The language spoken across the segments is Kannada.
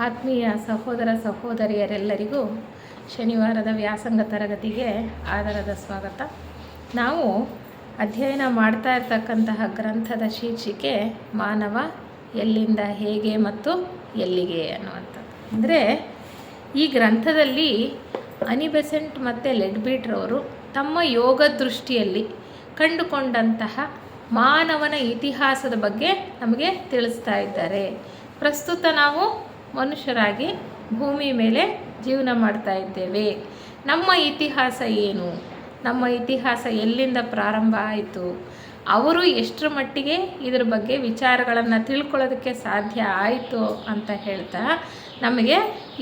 ಆತ್ಮೀಯ ಸಹೋದರ ಸಹೋದರಿಯರೆಲ್ಲರಿಗೂ ಶನಿವಾರದ ವ್ಯಾಸಂಗ ತರಗತಿಗೆ ಆದರದ ಸ್ವಾಗತ. ನಾವು ಅಧ್ಯಯನ ಮಾಡ್ತಾ ಇರ್ತಕ್ಕಂತಹ ಗ್ರಂಥದ ಶೀರ್ಷಿಕೆ ಮಾನವ ಎಲ್ಲಿಂದ ಹೇಗೆ ಮತ್ತು ಎಲ್ಲಿಗೆ ಅನ್ನುವಂಥದ್ದು. ಅಂದರೆ ಈ ಗ್ರಂಥದಲ್ಲಿ ಅನಿ ಬೆಸೆಂಟ್ ಮತ್ತು ಲೆಡ್ಬೀಟ್ರವರು ತಮ್ಮ ಯೋಗ ದೃಷ್ಟಿಯಲ್ಲಿ ಕಂಡುಕೊಂಡಂತಹ ಮಾನವನ ಇತಿಹಾಸದ ಬಗ್ಗೆ ನಮಗೆ ತಿಳಿಸ್ತಾ ಇದ್ದಾರೆ. ಪ್ರಸ್ತುತ ನಾವು ಮನುಷ್ಯರಾಗಿ ಭೂಮಿ ಮೇಲೆ ಜೀವನ ಮಾಡ್ತಾ ಇದ್ದೇವೆ. ನಮ್ಮ ಇತಿಹಾಸ ಏನು, ನಮ್ಮ ಇತಿಹಾಸ ಎಲ್ಲಿಂದ ಪ್ರಾರಂಭ ಆಯಿತು, ಅವರು ಎಷ್ಟರ ಮಟ್ಟಿಗೆ ಇದರ ಬಗ್ಗೆ ವಿಚಾರಗಳನ್ನು ತಿಳ್ಕೊಳ್ಳೋದಕ್ಕೆ ಸಾಧ್ಯ ಆಯಿತು ಅಂತ ಹೇಳ್ತಾ ನಮಗೆ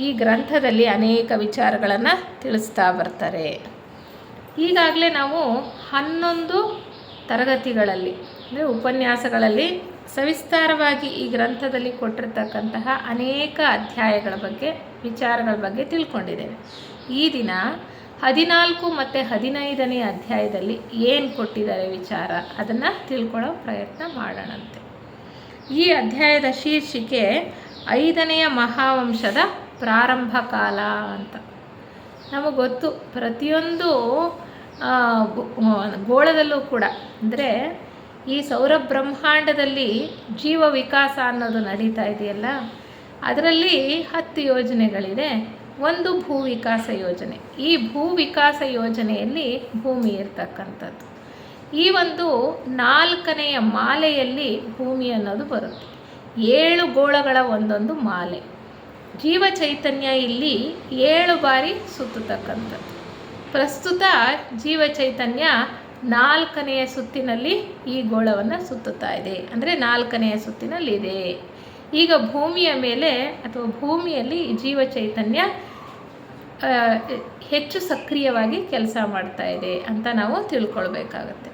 ಈ ಗ್ರಂಥದಲ್ಲಿ ಅನೇಕ ವಿಚಾರಗಳನ್ನು ತಿಳಿಸ್ತಾ ಬರ್ತಾರೆ. ಈಗಾಗಲೇ ನಾವು 11 ತರಗತಿಗಳಲ್ಲಿ ಅಂದರೆ ಉಪನ್ಯಾಸಗಳಲ್ಲಿ ಸವಿಸ್ತಾರವಾಗಿ ಈ ಗ್ರಂಥದಲ್ಲಿ ಕೊಟ್ಟಿರ್ತಕ್ಕಂತಹ ಅನೇಕ ಅಧ್ಯಾಯಗಳ ಬಗ್ಗೆ ವಿಚಾರಗಳ ಬಗ್ಗೆ ತಿಳ್ಕೊಂಡಿದ್ದೇವೆ. ಈ ದಿನ 14 ಮತ್ತು 15ನೇ ಅಧ್ಯಾಯದಲ್ಲಿ ಏನು ಕೊಟ್ಟಿದ್ದಾರೆ ವಿಚಾರ, ಅದನ್ನು ತಿಳ್ಕೊಳ್ಳೋ ಪ್ರಯತ್ನ ಮಾಡೋಣಂತೆ. ಈ ಅಧ್ಯಾಯದ ಶೀರ್ಷಿಕೆ 5ನೆಯ ಮಹಾವಂಶದ ಪ್ರಾರಂಭ ಕಾಲ ಅಂತ. ನಮಗೆ ಗೊತ್ತು, ಪ್ರತಿಯೊಂದು ಗೋಳದಲ್ಲೂ ಕೂಡ ಅಂದರೆ ಈ ಸೌರ ಬ್ರಹ್ಮಾಂಡದಲ್ಲಿ ಜೀವ ವಿಕಾಸ ಅನ್ನೋದು ನಡೀತಾ ಇದೆಯಲ್ಲ, ಅದರಲ್ಲಿ 10 ಯೋಜನೆಗಳಿದೆ. ಒಂದು ಭೂ ವಿಕಾಸ ಯೋಜನೆ. ಈ ಭೂ ವಿಕಾಸ ಯೋಜನೆಯಲ್ಲಿ ಭೂಮಿ ಇರ್ತಕ್ಕಂಥದ್ದು. ಈ ಒಂದು 4ನೆಯ ಮಾಲೆಯಲ್ಲಿ ಭೂಮಿ ಅನ್ನೋದು ಬರುತ್ತೆ. 7 ಗೋಳಗಳ ಒಂದೊಂದು ಮಾಲೆ. ಜೀವ ಚೈತನ್ಯ ಇಲ್ಲಿ 7 ಬಾರಿ ಸುತ್ತತಕ್ಕಂಥದ್ದು. ಪ್ರಸ್ತುತ ಜೀವ ಚೈತನ್ಯ 4ನೆಯ ಸುತ್ತಿನಲ್ಲಿ ಈ ಗೋಳವನ್ನು ಸುತ್ತುತ್ತಾ ಇದೆ, ಅಂದರೆ 4ನೆಯ ಸುತ್ತಿನಲ್ಲಿದೆ. ಈಗ ಭೂಮಿಯ ಮೇಲೆ ಅಥವಾ ಭೂಮಿಯಲ್ಲಿ ಜೀವ ಚೈತನ್ಯ ಹೆಚ್ಚು ಸಕ್ರಿಯವಾಗಿ ಕೆಲಸ ಮಾಡ್ತಾ ಇದೆ ಅಂತ ನಾವು ತಿಳ್ಕೊಳ್ಬೇಕಾಗತ್ತೆ.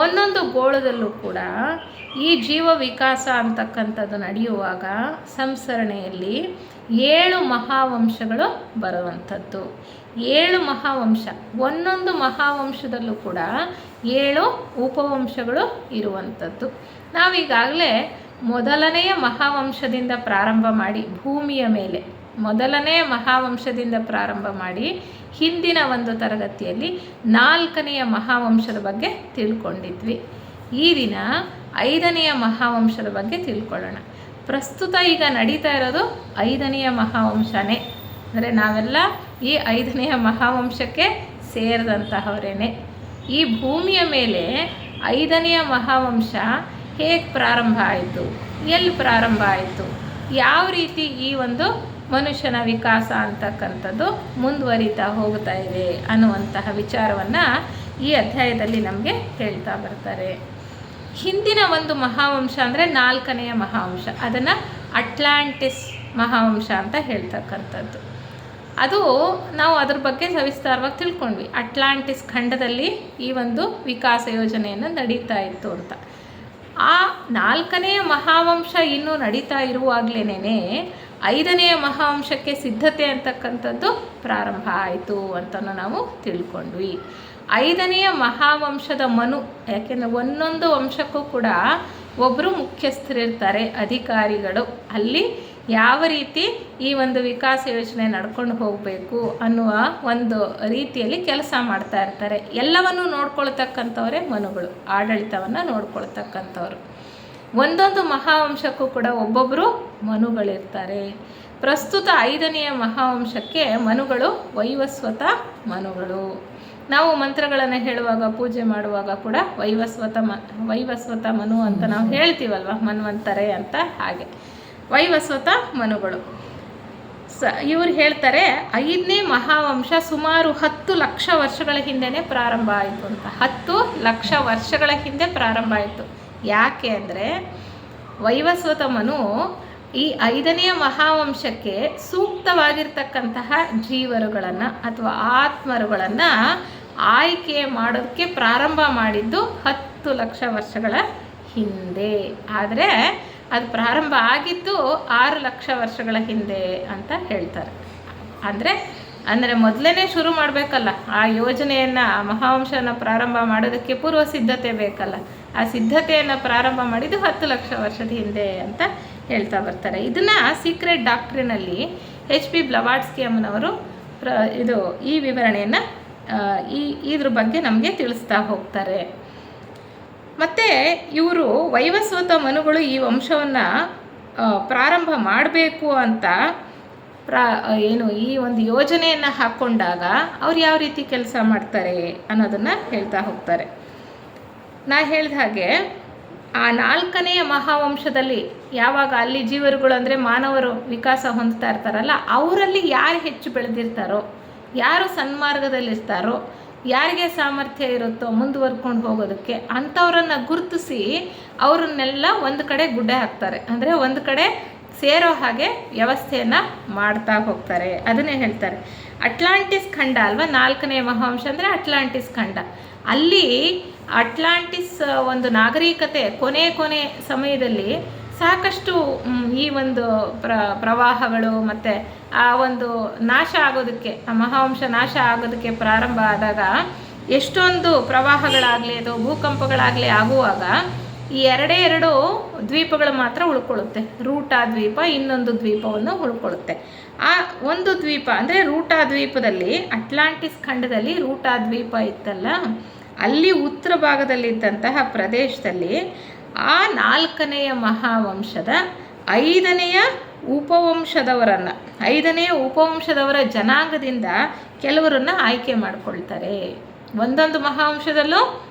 ಒಂದೊಂದು ಗೋಳದಲ್ಲೂ ಕೂಡ ಈ ಜೀವ ವಿಕಾಸ ಅಂತಕ್ಕಂಥದ್ದು ನಡೆಯುವಾಗ ಸಂಸರಣೆಯಲ್ಲಿ 7 ಮಹಾವಂಶಗಳು ಬರುವಂಥದ್ದು. 7 ಮಹಾವಂಶ. ಒಂದೊಂದು ಮಹಾವಂಶದಲ್ಲೂ ಕೂಡ 7 ಉಪವಂಶಗಳು ಇರುವಂಥದ್ದು. ನಾವೀಗಾಗಲೇ ಮೊದಲನೆಯ ಮಹಾವಂಶದಿಂದ ಪ್ರಾರಂಭ ಮಾಡಿ ಭೂಮಿಯ ಮೇಲೆ ಮೊದಲನೆಯ ಮಹಾವಂಶದಿಂದ ಪ್ರಾರಂಭ ಮಾಡಿ ಹಿಂದಿನ ಒಂದು ತರಗತಿಯಲ್ಲಿ 4ನೆಯ ಮಹಾವಂಶದ ಬಗ್ಗೆ ತಿಳ್ಕೊಂಡಿದ್ವಿ. ಈ ದಿನ 5ನೆಯ ಮಹಾವಂಶದ ಬಗ್ಗೆ ತಿಳ್ಕೊಳ್ಳೋಣ. ಪ್ರಸ್ತುತ ಈಗ ನಡೀತಾ ಇರೋದು 5ನೆಯ ಮಹಾವಂಶನೇ. ಅಂದರೆ ನಾವೆಲ್ಲ ಈ 5ನೆಯ ಮಹಾವಂಶಕ್ಕೆ ಸೇರಿದಂತಹವರೇನೆ. ಈ ಭೂಮಿಯ ಮೇಲೆ 5ನೆಯ ಮಹಾವಂಶ ಹೇಗೆ ಪ್ರಾರಂಭ ಆಯಿತು, ಎಲ್ಲಿ ಪ್ರಾರಂಭ ಆಯಿತು, ಯಾವ ರೀತಿ ಈ ಒಂದು ಮನುಷ್ಯನ ವಿಕಾಸ ಅಂತಕ್ಕಂಥದ್ದು ಮುಂದುವರಿತಾ ಹೋಗ್ತಾ ಇದೆ ಅನ್ನುವಂತಹ ವಿಚಾರವನ್ನು ಈ ಅಧ್ಯಾಯದಲ್ಲಿ ನಮಗೆ ಹೇಳ್ತಾ ಬರ್ತಾರೆ. ಹಿಂದಿನ ಒಂದು ಮಹಾವಂಶ ಅಂದರೆ 4ನೆಯ ಮಹಾವಂಶ, ಅದನ್ನು ಅಟ್ಲಾಂಟಿಸ್ ಮಹಾವಂಶ ಅಂತ ಹೇಳ್ತಕ್ಕಂಥದ್ದು. ಅದು ನಾವು ಅದ್ರ ಬಗ್ಗೆ ಸವಿಸ್ತಾರವಾಗಿ ತಿಳ್ಕೊಂಡ್ವಿ. ಅಟ್ಲಾಂಟಿಸ್ ಖಂಡದಲ್ಲಿ ಈ ಒಂದು ವಿಕಾಸ ಯೋಜನೆಯನ್ನು ನಡೀತಾ ಇತ್ತು ಅಂತ. ಆ 4ನೆಯ ಮಹಾವಂಶ ಇನ್ನೂ ನಡೀತಾ ಇರುವಾಗಲೇ 5ನೆಯ ಮಹಾವಂಶಕ್ಕೆ ಸಿದ್ಧತೆ ಅಂತಕ್ಕಂಥದ್ದು ಪ್ರಾರಂಭ ಆಯಿತು ಅಂತಲೂ ನಾವು ತಿಳ್ಕೊಂಡ್ವಿ. 5ನೆಯ ಮಹಾವಂಶದ ಮನು, ಯಾಕೆಂದರೆ ಒಂದೊಂದು ವಂಶಕ್ಕೂ ಕೂಡ ಒಬ್ಬರು ಮುಖ್ಯಸ್ಥರಿರ್ತಾರೆ, ಅಧಿಕಾರಿಗಳು. ಅಲ್ಲಿ ಯಾವ ರೀತಿ ಈ ಒಂದು ವಿಕಾಸ ಯೋಜನೆ ನಡ್ಕೊಂಡು ಹೋಗಬೇಕು ಅನ್ನುವ ಒಂದು ರೀತಿಯಲ್ಲಿ ಕೆಲಸ ಮಾಡ್ತಾ ಇರ್ತಾರೆ. ಎಲ್ಲವನ್ನೂ ನೋಡ್ಕೊಳ್ತಕ್ಕಂಥವರೇ ಮನುಗಳು, ಆಡಳಿತವನ್ನು ನೋಡ್ಕೊಳ್ತಕ್ಕಂಥವ್ರು. ಒಂದೊಂದು ಮಹಾವಂಶಕ್ಕೂ ಕೂಡ ಒಬ್ಬೊಬ್ಬರು ಮನುಗಳಿರ್ತಾರೆ. ಪ್ರಸ್ತುತ 5ನೆಯ ಮಹಾವಂಶಕ್ಕೆ ಮನುಗಳು ವೈವಸ್ವತ ಮನುಗಳು. ನಾವು ಮಂತ್ರಗಳನ್ನು ಹೇಳುವಾಗ ಪೂಜೆ ಮಾಡುವಾಗ ಕೂಡ ವೈವಸ್ವತ ಮನು ಅಂತ ನಾವು ಹೇಳ್ತೀವಲ್ವ, ಮನ್ವಂತರೆ ಅಂತ. ಹಾಗೆ ವೈವಸ್ವತ ಮನುಗಳು. ಇವರು ಹೇಳ್ತಾರೆ 5ನೇ ಮಹಾವಂಶ ಸುಮಾರು 10 ಲಕ್ಷ ವರ್ಷಗಳ ಹಿಂದೆನೇ ಪ್ರಾರಂಭ ಆಯಿತು ಅಂತ. 10 ಲಕ್ಷ ವರ್ಷಗಳ ಹಿಂದೆ ಪ್ರಾರಂಭ ಆಯಿತು. ಯಾಕೆ ಅಂದರೆ ವೈವಸ್ವತ ಮನು ಈ 5ನೆಯ ಮಹಾವಂಶಕ್ಕೆ ಸೂಕ್ತವಾಗಿರ್ತಕ್ಕಂತಹ ಜೀವರುಗಳನ್ನು ಅಥವಾ ಆತ್ಮರುಗಳನ್ನು ಆಯ್ಕೆ ಮಾಡೋದಕ್ಕೆ ಪ್ರಾರಂಭ ಮಾಡಿದ್ದು 10 ಲಕ್ಷ ವರ್ಷಗಳ ಹಿಂದೆ. ಆದರೆ ಅದು ಪ್ರಾರಂಭ ಆಗಿದ್ದು 6 ಲಕ್ಷ ವರ್ಷಗಳ ಹಿಂದೆ ಅಂತ ಹೇಳ್ತಾರೆ. ಅಂದರೆ ಮೊದಲೇ ಶುರು ಮಾಡಬೇಕಲ್ಲ, ಆ ಯೋಜನೆಯನ್ನು, ಆ ಮಹಾವಂಶನ ಪ್ರಾರಂಭ ಮಾಡೋದಕ್ಕೆ ಪೂರ್ವ ಸಿದ್ಧತೆ ಬೇಕಲ್ಲ. ಆ ಸಿದ್ಧತೆಯನ್ನು ಪ್ರಾರಂಭ ಮಾಡಿದ್ದು 10 ಲಕ್ಷ ವರ್ಷದ ಹಿಂದೆ ಅಂತ ಹೇಳ್ತಾ ಬರ್ತಾರೆ. ಇದನ್ನು ಸೀಕ್ರೆಟ್ ಡಾಕ್ಟ್ರಿನಲ್ಲಿ HP ಬ್ಲವಾಟ್ಸ್ಕಿ ಅಮ್ಮನವರು ಈ ವಿವರಣೆಯನ್ನು ಇದ್ರ ಬಗ್ಗೆ ನಮಗೆ ತಿಳಿಸ್ತಾ ಹೋಗ್ತಾರೆ. ಮತ್ತು ಇವರು ವೈವಸ್ವತ ಮನುಗಳು ಈ ವಂಶವನ್ನು ಪ್ರಾರಂಭ ಮಾಡಬೇಕು ಅಂತ ಈ ಒಂದು ಯೋಜನೆಯನ್ನು ಹಾಕ್ಕೊಂಡಾಗ ಅವ್ರು ಯಾವ ರೀತಿ ಕೆಲಸ ಮಾಡ್ತಾರೆ ಅನ್ನೋದನ್ನು ಹೇಳ್ತಾ ಹೋಗ್ತಾರೆ. ನಾ ಹೇಳಿದ ಹಾಗೆ ಆ 4ನೆಯ ಮಹಾವಂಶದಲ್ಲಿ ಯಾವಾಗ ಅಲ್ಲಿ ಜೀವರುಗಳು ಅಂದರೆ ಮಾನವರು ವಿಕಾಸ ಹೊಂದ್ತಾ ಇರ್ತಾರಲ್ಲ, ಅವರಲ್ಲಿ ಯಾರು ಹೆಚ್ಚು ಬೆಳೆದಿರ್ತಾರೋ, ಯಾರು ಸನ್ಮಾರ್ಗದಲ್ಲಿರ್ತಾರೋ, ಯಾರಿಗೆ ಸಾಮರ್ಥ್ಯ ಇರುತ್ತೋ ಮುಂದುವರ್ಕೊಂಡು ಹೋಗೋದಕ್ಕೆ ಅಂಥವ್ರನ್ನು ಗುರುತಿಸಿ ಅವರನ್ನೆಲ್ಲ ಒಂದು ಕಡೆ ಗುಡ್ಡೆ ಹಾಕ್ತಾರೆ. ಅಂದರೆ ಒಂದು ಕಡೆ ಸೇರೋ ಹಾಗೆ ವ್ಯವಸ್ಥೆಯನ್ನು ಮಾಡ್ತಾ ಹೋಗ್ತಾರೆ. ಅದನ್ನೇ ಹೇಳ್ತಾರೆ. ಅಟ್ಲಾಂಟಿಸ್ ಖಂಡ ಅಲ್ವಾ 4ನೇ ಮಹಾವಂಶ ಅಂದರೆ ಅಟ್ಲಾಂಟಿಸ್ ಖಂಡ. ಅಲ್ಲಿ ಅಟ್ಲಾಂಟಿಸ್ ಒಂದು ನಾಗರಿಕತೆ ಕೊನೆ ಸಮಯದಲ್ಲಿ ಸಾಕಷ್ಟು ಈ ಒಂದು ಪ್ರವಾಹಗಳು ಮತ್ತು ಆ ಒಂದು ನಾಶ ಆಗೋದಕ್ಕೆ, ಆ ಮಹಾವಂಶ ನಾಶ ಆಗೋದಕ್ಕೆ ಪ್ರಾರಂಭ ಆದಾಗ ಎಷ್ಟೊಂದು ಪ್ರವಾಹಗಳಾಗಲಿ ಅಥವಾ ಭೂಕಂಪಗಳಾಗಲಿ ಆಗುವಾಗ ಈ ಎರಡು ದ್ವೀಪಗಳು ಮಾತ್ರ ಉಳ್ಕೊಳ್ಳುತ್ತೆ. ರೂಟಾ ದ್ವೀಪ, ಇನ್ನೊಂದು ದ್ವೀಪವನ್ನು ಉಳ್ಕೊಳ್ಳುತ್ತೆ. ಆ ಒಂದು ದ್ವೀಪ ಅಂದರೆ ರೂಟಾ ದ್ವೀಪದಲ್ಲಿ, ಅಟ್ಲಾಂಟಿಸ್ ಖಂಡದಲ್ಲಿ ರೂಟಾ ದ್ವೀಪ ಇತ್ತಲ್ಲ, ಅಲ್ಲಿ ಉತ್ತರ ಭಾಗದಲ್ಲಿದ್ದಂತಹ ಪ್ರದೇಶದಲ್ಲಿ ಆ 4ನೆಯ ಮಹಾವಂಶದ 5ನೆಯ ಉಪವಂಶದವರ ಜನಾಂಗದಿಂದ ಕೆಲವರನ್ನು ಆಯ್ಕೆ ಮಾಡಿಕೊಳ್ತಾರೆ. ಒಂದೊಂದು ಮಹಾವಂಶದಲ್ಲೂ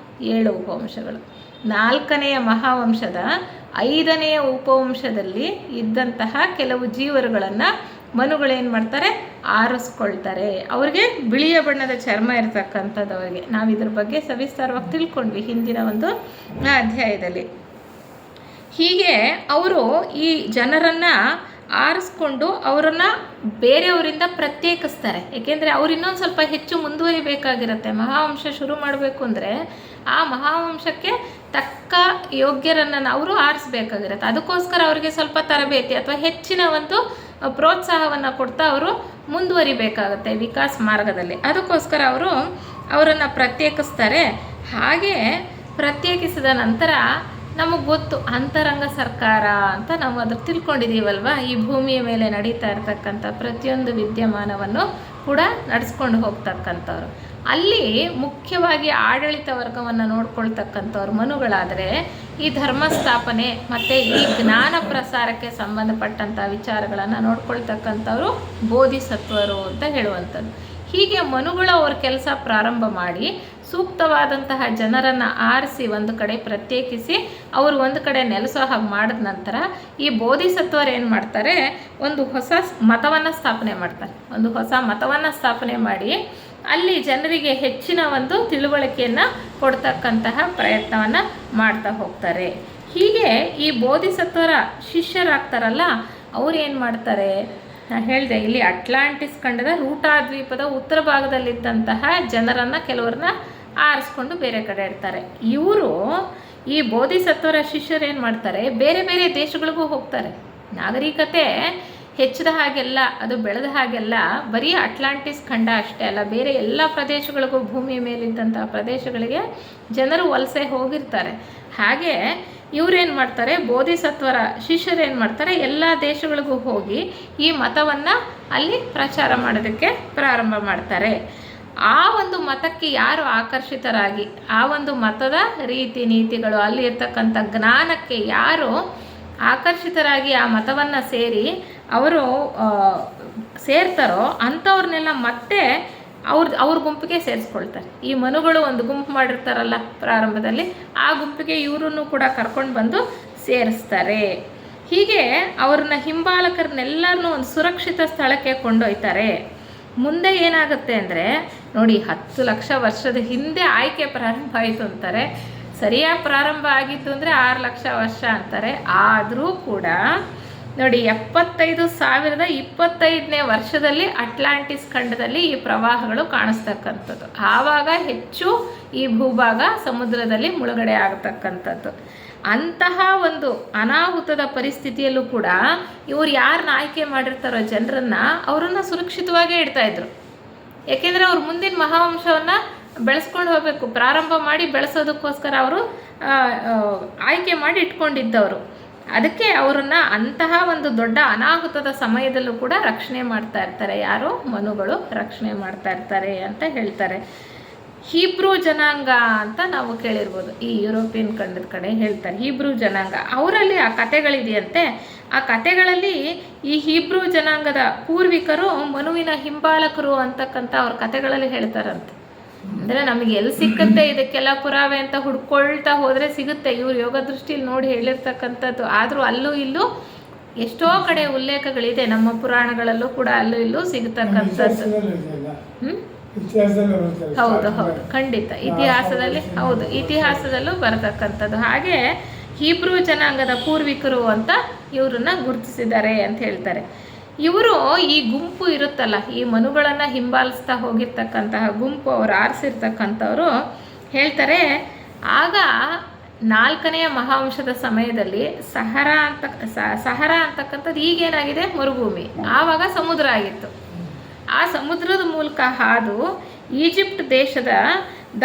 7 ಉಪವಂಶಗಳು. 4ನೆಯ ಮಹಾವಂಶದ 5ನೆಯ ಉಪವಂಶದಲ್ಲಿ ಇದ್ದಂತಹ ಕೆಲವು ಜೀವರುಗಳನ್ನು ಮನುಗಳೇನು ಮಾಡ್ತಾರೆ, ಆರಿಸ್ಕೊಳ್ತಾರೆ. ಅವ್ರಿಗೆ ಬಿಳಿಯ ಬಣ್ಣದ ಚರ್ಮ ಇರ್ತಕ್ಕಂಥದ್ದು ಅವರಿಗೆ. ನಾವು ಇದ್ರ ಬಗ್ಗೆ ಸವಿಸ್ತಾರವಾಗಿ ತಿಳ್ಕೊಂಡ್ವಿ ಹಿಂದಿನ ಒಂದು ಅಧ್ಯಾಯದಲ್ಲಿ. ಹೀಗೆ ಅವರು ಈ ಜನರನ್ನು ಆರಿಸ್ಕೊಂಡು ಅವರನ್ನು ಬೇರೆಯವರಿಂದ ಪ್ರತ್ಯೇಕಿಸ್ತಾರೆ. ಏಕೆಂದರೆ ಅವ್ರು ಇನ್ನೊಂದು ಸ್ವಲ್ಪ ಹೆಚ್ಚು ಮುಂದುವರಿಬೇಕಾಗಿರುತ್ತೆ. ಮಹಾವಂಶ ಶುರು ಮಾಡಬೇಕು ಅಂದರೆ ಆ ಮಹಾವಂಶಕ್ಕೆ ತಕ್ಕ ಯೋಗ್ಯರನ್ನು ಅವರು ಆರಿಸ್ಬೇಕಾಗಿರುತ್ತೆ. ಅದಕ್ಕೋಸ್ಕರ ಅವರಿಗೆ ಸ್ವಲ್ಪ ತರಬೇತಿ ಅಥವಾ ಹೆಚ್ಚಿನ ಒಂದು ಪ್ರೋತ್ಸಾಹವನ್ನು ಕೊಡ್ತಾ ಅವರು ಮುಂದುವರಿಬೇಕಾಗತ್ತೆ ವಿಕಾಸ ಮಾರ್ಗದಲ್ಲಿ. ಅದಕ್ಕೋಸ್ಕರ ಅವರನ್ನು ಪ್ರತ್ಯೇಕಿಸ್ತಾರೆ. ಹಾಗೆ ಪ್ರತ್ಯೇಕಿಸಿದ ನಂತರ ನಮಗೆ ಗೊತ್ತು ಅಂತರಂಗ ಸರ್ಕಾರ ಅಂತ ನಾವು ಅದನ್ನು ತಿಳ್ಕೊಂಡಿದ್ದೀವಲ್ವ. ಈ ಭೂಮಿಯ ಮೇಲೆ ನಡೀತಾ ಇರ್ತಕ್ಕಂಥ ಪ್ರತಿಯೊಂದು ವಿದ್ಯಮಾನವನ್ನು ಕೂಡ ನಡೆಸ್ಕೊಂಡು ಹೋಗ್ತಕ್ಕಂಥವ್ರು. ಅಲ್ಲಿ ಮುಖ್ಯವಾಗಿ ಆಡಳಿತ ವರ್ಗವನ್ನು ನೋಡ್ಕೊಳ್ತಕ್ಕಂಥವ್ರು ಮನುಗಳಾದರೆ, ಈ ಧರ್ಮ ಸ್ಥಾಪನೆ ಮತ್ತು ಈ ಜ್ಞಾನ ಪ್ರಸಾರಕ್ಕೆ ಸಂಬಂಧಪಟ್ಟಂಥ ವಿಚಾರಗಳನ್ನು ನೋಡ್ಕೊಳ್ತಕ್ಕಂಥವ್ರು ಬೋಧಿಸತ್ವರು ಅಂತ ಹೇಳುವಂಥದ್ದು. ಹೀಗೆ ಮನುಗಳು ಅವ್ರ ಕೆಲಸ ಪ್ರಾರಂಭ ಮಾಡಿ ಸೂಕ್ತವಾದಂತಹ ಜನರನ್ನು ಆರಿಸಿ ಒಂದು ಕಡೆ ಪ್ರತ್ಯೇಕಿಸಿ ಅವರು ಒಂದು ಕಡೆ ನೆಲೆಸೋ ಹಾಗೆ ಮಾಡಿದ ನಂತರ ಈ ಬೋಧಿಸತ್ವರು ಏನು ಮಾಡ್ತಾರೆ, ಒಂದು ಹೊಸ ಮತವನ್ನು ಸ್ಥಾಪನೆ ಮಾಡಿ ಅಲ್ಲಿ ಜನರಿಗೆ ಹೆಚ್ಚಿನ ಒಂದು ತಿಳುವಳಿಕೆಯನ್ನು ಕೊಡ್ತಕ್ಕಂತಹ ಪ್ರಯತ್ನವನ್ನು ಮಾಡ್ತಾ ಹೋಗ್ತಾರೆ. ಹೀಗೆ ಈ ಬೋಧಿಸತ್ವರ ಶಿಷ್ಯರಾಗ್ತಾರಲ್ಲ, ಅವ್ರು ಏನು ಮಾಡ್ತಾರೆ, ನಾನು ಹೇಳಿದೆ ಇಲ್ಲಿ ಅಟ್ಲಾಂಟಿಸ್ ಖಂಡದ ರೂಟಾ ದ್ವೀಪದ ಉತ್ತರ ಭಾಗದಲ್ಲಿದ್ದಂತಹ ಜನರನ್ನು ಕೆಲವ್ರನ್ನ ಆರಿಸ್ಕೊಂಡು ಬೇರೆ ಕಡೆ ಇಡ್ತಾರೆ. ಇವರು ಈ ಬೋಧಿಸತ್ವರ ಶಿಷ್ಯರು ಏನು ಮಾಡ್ತಾರೆ, ಬೇರೆ ಬೇರೆ ದೇಶಗಳಿಗೂ ಹೋಗ್ತಾರೆ. ನಾಗರಿಕತೆ ಹೆಚ್ಚಿದ ಹಾಗೆಲ್ಲ, ಅದು ಬೆಳೆದ ಹಾಗೆಲ್ಲ ಬರೀ ಅಟ್ಲಾಂಟಿಸ್ ಖಂಡ ಅಷ್ಟೇ ಅಲ್ಲ, ಬೇರೆ ಎಲ್ಲ ಪ್ರದೇಶಗಳಿಗೂ, ಭೂಮಿಯ ಮೇಲಿದ್ದಂಥ ಪ್ರದೇಶಗಳಿಗೆ ಜನರು ವಲಸೆ ಹೋಗಿರ್ತಾರೆ. ಹಾಗೆ ಇವರೇನು ಮಾಡ್ತಾರೆ, ಬೋಧಿಸತ್ವರ ಶಿಷ್ಯರೇನು ಮಾಡ್ತಾರೆ, ಎಲ್ಲ ದೇಶಗಳಿಗೂ ಹೋಗಿ ಈ ಮತವನ್ನು ಅಲ್ಲಿ ಪ್ರಚಾರ ಮಾಡೋದಕ್ಕೆ ಪ್ರಾರಂಭ ಮಾಡ್ತಾರೆ. ಆ ಒಂದು ಮತಕ್ಕೆ ಯಾರು ಆಕರ್ಷಿತರಾಗಿ, ಆ ಒಂದು ಮತದ ರೀತಿ ನೀತಿಗಳು, ಅಲ್ಲಿ ಇರ್ತಕ್ಕಂಥ ಜ್ಞಾನಕ್ಕೆ ಯಾರು ಆಕರ್ಷಿತರಾಗಿ ಆ ಮತವನ್ನು ಸೇರಿ ಅವರು ಸೇರ್ತಾರೋ ಅಂಥವ್ರನ್ನೆಲ್ಲ ಮತ್ತೆ ಅವ್ರ ಗುಂಪಿಗೆ ಸೇರಿಸ್ಕೊಳ್ತಾರೆ. ಈ ಮನುಗಳು ಒಂದು ಗುಂಪು ಮಾಡಿರ್ತಾರಲ್ಲ ಪ್ರಾರಂಭದಲ್ಲಿ, ಆ ಗುಂಪಿಗೆ ಇವರನ್ನು ಕೂಡ ಕರ್ಕೊಂಡು ಬಂದು ಸೇರಿಸ್ತಾರೆ. ಹೀಗೆ ಅವ್ರನ್ನ ಹಿಂಬಾಲಕರನ್ನೆಲ್ಲರನ್ನೂ ಒಂದು ಸುರಕ್ಷಿತ ಸ್ಥಳಕ್ಕೆ ಕೊಂಡೊಯ್ತಾರೆ. ಮುಂದೆ ಏನಾಗುತ್ತೆ ಅಂದರೆ ನೋಡಿ, 10 ಲಕ್ಷ ವರ್ಷದ ಹಿಂದೆ ಆಯ್ಕೆ ಪ್ರಾರಂಭ ಆಯಿತು ಅಂತಾರೆ. ಸರಿಯಾಗಿ ಪ್ರಾರಂಭ ಆಗಿತ್ತು ಅಂದರೆ 6 ಲಕ್ಷ ವರ್ಷ ಅಂತಾರೆ. ಆದರೂ ಕೂಡ ನೋಡಿ 75,025ನೇ ವರ್ಷದಲ್ಲಿ ಅಟ್ಲಾಂಟಿಸ್ ಖಂಡದಲ್ಲಿ ಈ ಪ್ರವಾಹಗಳು ಕಾಣಿಸ್ತಕ್ಕಂಥದ್ದು. ಆವಾಗ ಹೆಚ್ಚು ಈ ಭೂಭಾಗ ಸಮುದ್ರದಲ್ಲಿ ಮುಳುಗಡೆ ಆಗತಕ್ಕಂಥದ್ದು. ಅಂತಹ ಒಂದು ಅನಾಹುತದ ಪರಿಸ್ಥಿತಿಯಲ್ಲೂ ಕೂಡ ಇವರು ಯಾರನ್ನ ಆಯ್ಕೆ ಮಾಡಿರ್ತಾರೋ ಜನರನ್ನು, ಅವರನ್ನು ಸುರಕ್ಷಿತವಾಗೇ ಇಡ್ತಾಯಿದ್ರು. ಏಕೆಂದರೆ ಅವ್ರು ಮುಂದಿನ ಮಹಾವಂಶವನ್ನು ಬೆಳೆಸ್ಕೊಂಡು ಹೋಗಬೇಕು, ಪ್ರಾರಂಭ ಮಾಡಿ ಬೆಳೆಸೋದಕ್ಕೋಸ್ಕರ ಅವರು ಆಯ್ಕೆ ಮಾಡಿ ಇಟ್ಕೊಂಡಿದ್ದವರು. ಅದಕ್ಕೆ ಅವರನ್ನು ಅಂತಹ ಒಂದು ದೊಡ್ಡ ಅನಾಹುತದ ಸಮಯದಲ್ಲೂ ಕೂಡ ರಕ್ಷಣೆ ಮಾಡ್ತಾ ಇರ್ತಾರೆ. ಯಾರು? ಮನುಗಳು ರಕ್ಷಣೆ ಮಾಡ್ತಾ ಇರ್ತಾರೆ ಅಂತ ಹೇಳ್ತಾರೆ. ಹೀಬ್ರೂ ಜನಾಂಗ ಅಂತ ನಾವು ಕೇಳಿರ್ಬೋದು, ಈ ಯುರೋಪಿಯನ್ ಖಂಡದ ಕಡೆ ಹೇಳ್ತಾರೆ ಹೀಬ್ರೂ ಜನಾಂಗ. ಅವರಲ್ಲಿ ಆ ಕಥೆಗಳಿದೆಯಂತೆ. ಆ ಕಥೆಗಳಲ್ಲಿ ಈ ಹೀಬ್ರೂ ಜನಾಂಗದ ಪೂರ್ವಿಕರು ಮನುವಿನ ಹಿಂಬಾಲಕರು ಅಂತಕ್ಕಂಥ ಅವ್ರ ಕಥೆಗಳಲ್ಲಿ ಹೇಳ್ತಾರಂತೆ. ಅಂದರೆ ನಮಗೆ ಎಲ್ಲಿ ಸಿಕ್ಕತ್ತೆ ಇದಕ್ಕೆಲ್ಲ ಪುರಾವೆ ಅಂತ ಹುಡ್ಕೊಳ್ತಾ ಹೋದರೆ ಸಿಗುತ್ತೆ. ಇವ್ರು ಯೋಗ ದೃಷ್ಟಿಯಲ್ಲಿ ನೋಡಿ ಹೇಳಿರ್ತಕ್ಕಂಥದ್ದು. ಆದರೂ ಅಲ್ಲೂ ಇಲ್ಲೂ ಎಷ್ಟೋ ಕಡೆ ಉಲ್ಲೇಖಗಳಿದೆ, ನಮ್ಮ ಪುರಾಣಗಳಲ್ಲೂ ಕೂಡ ಅಲ್ಲೂ ಇಲ್ಲೂ ಸಿಗತಕ್ಕಂಥದ್ದು. ಹೌದು ಹೌದು, ಖಂಡಿತ ಇತಿಹಾಸದಲ್ಲಿ, ಹೌದು ಇತಿಹಾಸದಲ್ಲೂ ಬರತಕ್ಕಂಥದ್ದು. ಹಾಗೆ ಹೀಬ್ರೂ ಜನಾಂಗದ ಪೂರ್ವಿಕರು ಅಂತ ಇವ್ರನ್ನ ಗುರುತಿಸಿದ್ದಾರೆ ಅಂತ ಹೇಳ್ತಾರೆ. ಇವರು ಈ ಗುಂಪು ಇರುತ್ತಲ್ಲ, ಈ ಮನುಗಳನ್ನು ಹಿಂಬಾಲಿಸ್ತಾ ಹೋಗಿರ್ತಕ್ಕಂತಹ ಗುಂಪು, ಅವರು ಆರಿಸಿರ್ತಕ್ಕಂಥವ್ರು ಹೇಳ್ತಾರೆ, ಆಗ 4ನೆಯ ಮಹಾವಂಶದ ಸಮಯದಲ್ಲಿ ಸಹರಾ ಅಂತಕ್ಕಂಥದ್ದು ಈಗೇನಾಗಿದೆ ಮರುಭೂಮಿ, ಆವಾಗ ಸಮುದ್ರ ಆಗಿತ್ತು. ಆ ಸಮುದ್ರದ ಮೂಲಕ ಹಾದು ಈಜಿಪ್ಟ್ ದೇಶದ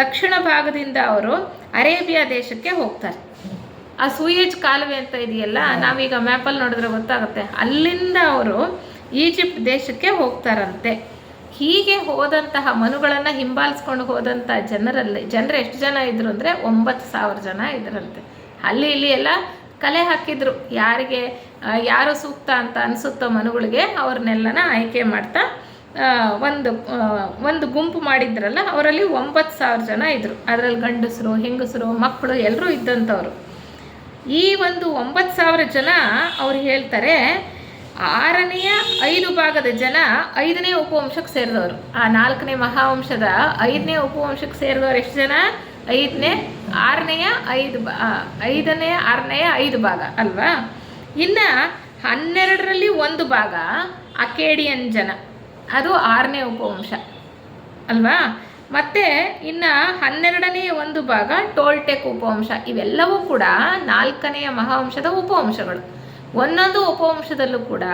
ದಕ್ಷಿಣ ಭಾಗದಿಂದ ಅವರು ಅರೇಬಿಯಾ ದೇಶಕ್ಕೆ ಹೋಗ್ತಾರೆ. ಆ ಸೂಯೇಜ್ ಕಾಲುವೆ ಅಂತ ಇದೆಯಲ್ಲ, ನಾವೀಗ ಮ್ಯಾಪಲ್ಲಿ ನೋಡಿದ್ರೆ ಗೊತ್ತಾಗುತ್ತೆ, ಅಲ್ಲಿಂದ ಅವರು ಈಜಿಪ್ಟ್ ದೇಶಕ್ಕೆ ಹೋಗ್ತಾರಂತೆ. ಹೀಗೆ ಹೋದಂತಹ ಮನುಗಳನ್ನು ಹಿಂಬಾಲಿಸ್ಕೊಂಡು ಹೋದಂಥ ಜನರು ಎಷ್ಟು ಜನ ಇದ್ರು ಅಂದರೆ 9,000 ಜನ ಇದ್ರಂತೆ. ಅಲ್ಲಿ ಇಲ್ಲಿ ಎಲ್ಲ ಕಲೆ ಹಾಕಿದ್ರು, ಯಾರು ಸೂಕ್ತ ಅಂತ ಅನಿಸುತ್ತೋ ಮನುಗಳಿಗೆ ಅವ್ರನ್ನೆಲ್ಲನ ಆಯ್ಕೆ ಮಾಡ್ತಾ ಒಂದು ಗುಂಪು ಮಾಡಿದ್ರಲ್ಲ, ಅವರಲ್ಲಿ 9,000 ಜನ ಇದ್ದರು. ಅದರಲ್ಲಿ ಗಂಡಸರು, ಹೆಂಗಸರು, ಮಕ್ಕಳು ಎಲ್ಲರೂ ಇದ್ದಂಥವ್ರು. ಈ ಒಂದು 9,000 ಜನ ಅವ್ರು ಹೇಳ್ತಾರೆ, 6ನೇ 5 ಭಾಗದ ಜನ 5ನೇ ಉಪವಂಶಕ್ಕೆ ಸೇರಿದವರು. ಆ 4ನೇ ಮಹಾವಂಶದ 5ನೇ ಉಪವಂಶಕ್ಕೆ ಸೇರಿದವರು ಎಷ್ಟು ಜನ? 5ನೇ 6ನೇ 5 ಭಾಗ ಅಲ್ವಾ. ಇನ್ನು 12ರಲ್ಲಿ 1 ಭಾಗ ಅಕೇಡಿಯನ್ ಜನ, ಅದು 6ನೇ ಉಪವಂಶ ಅಲ್ವಾ. ಮತ್ತು ಇನ್ನು 12ನೇ 1 ಭಾಗ ಟೋಲ್ಟೆಕ್ ಉಪವಂಶ. ಇವೆಲ್ಲವೂ ಕೂಡ 4ನೇ ಮಹಾವಂಶದ ಉಪವಂಶಗಳು. ಒಂದೊಂದು ಉಪವಂಶದಲ್ಲೂ ಕೂಡ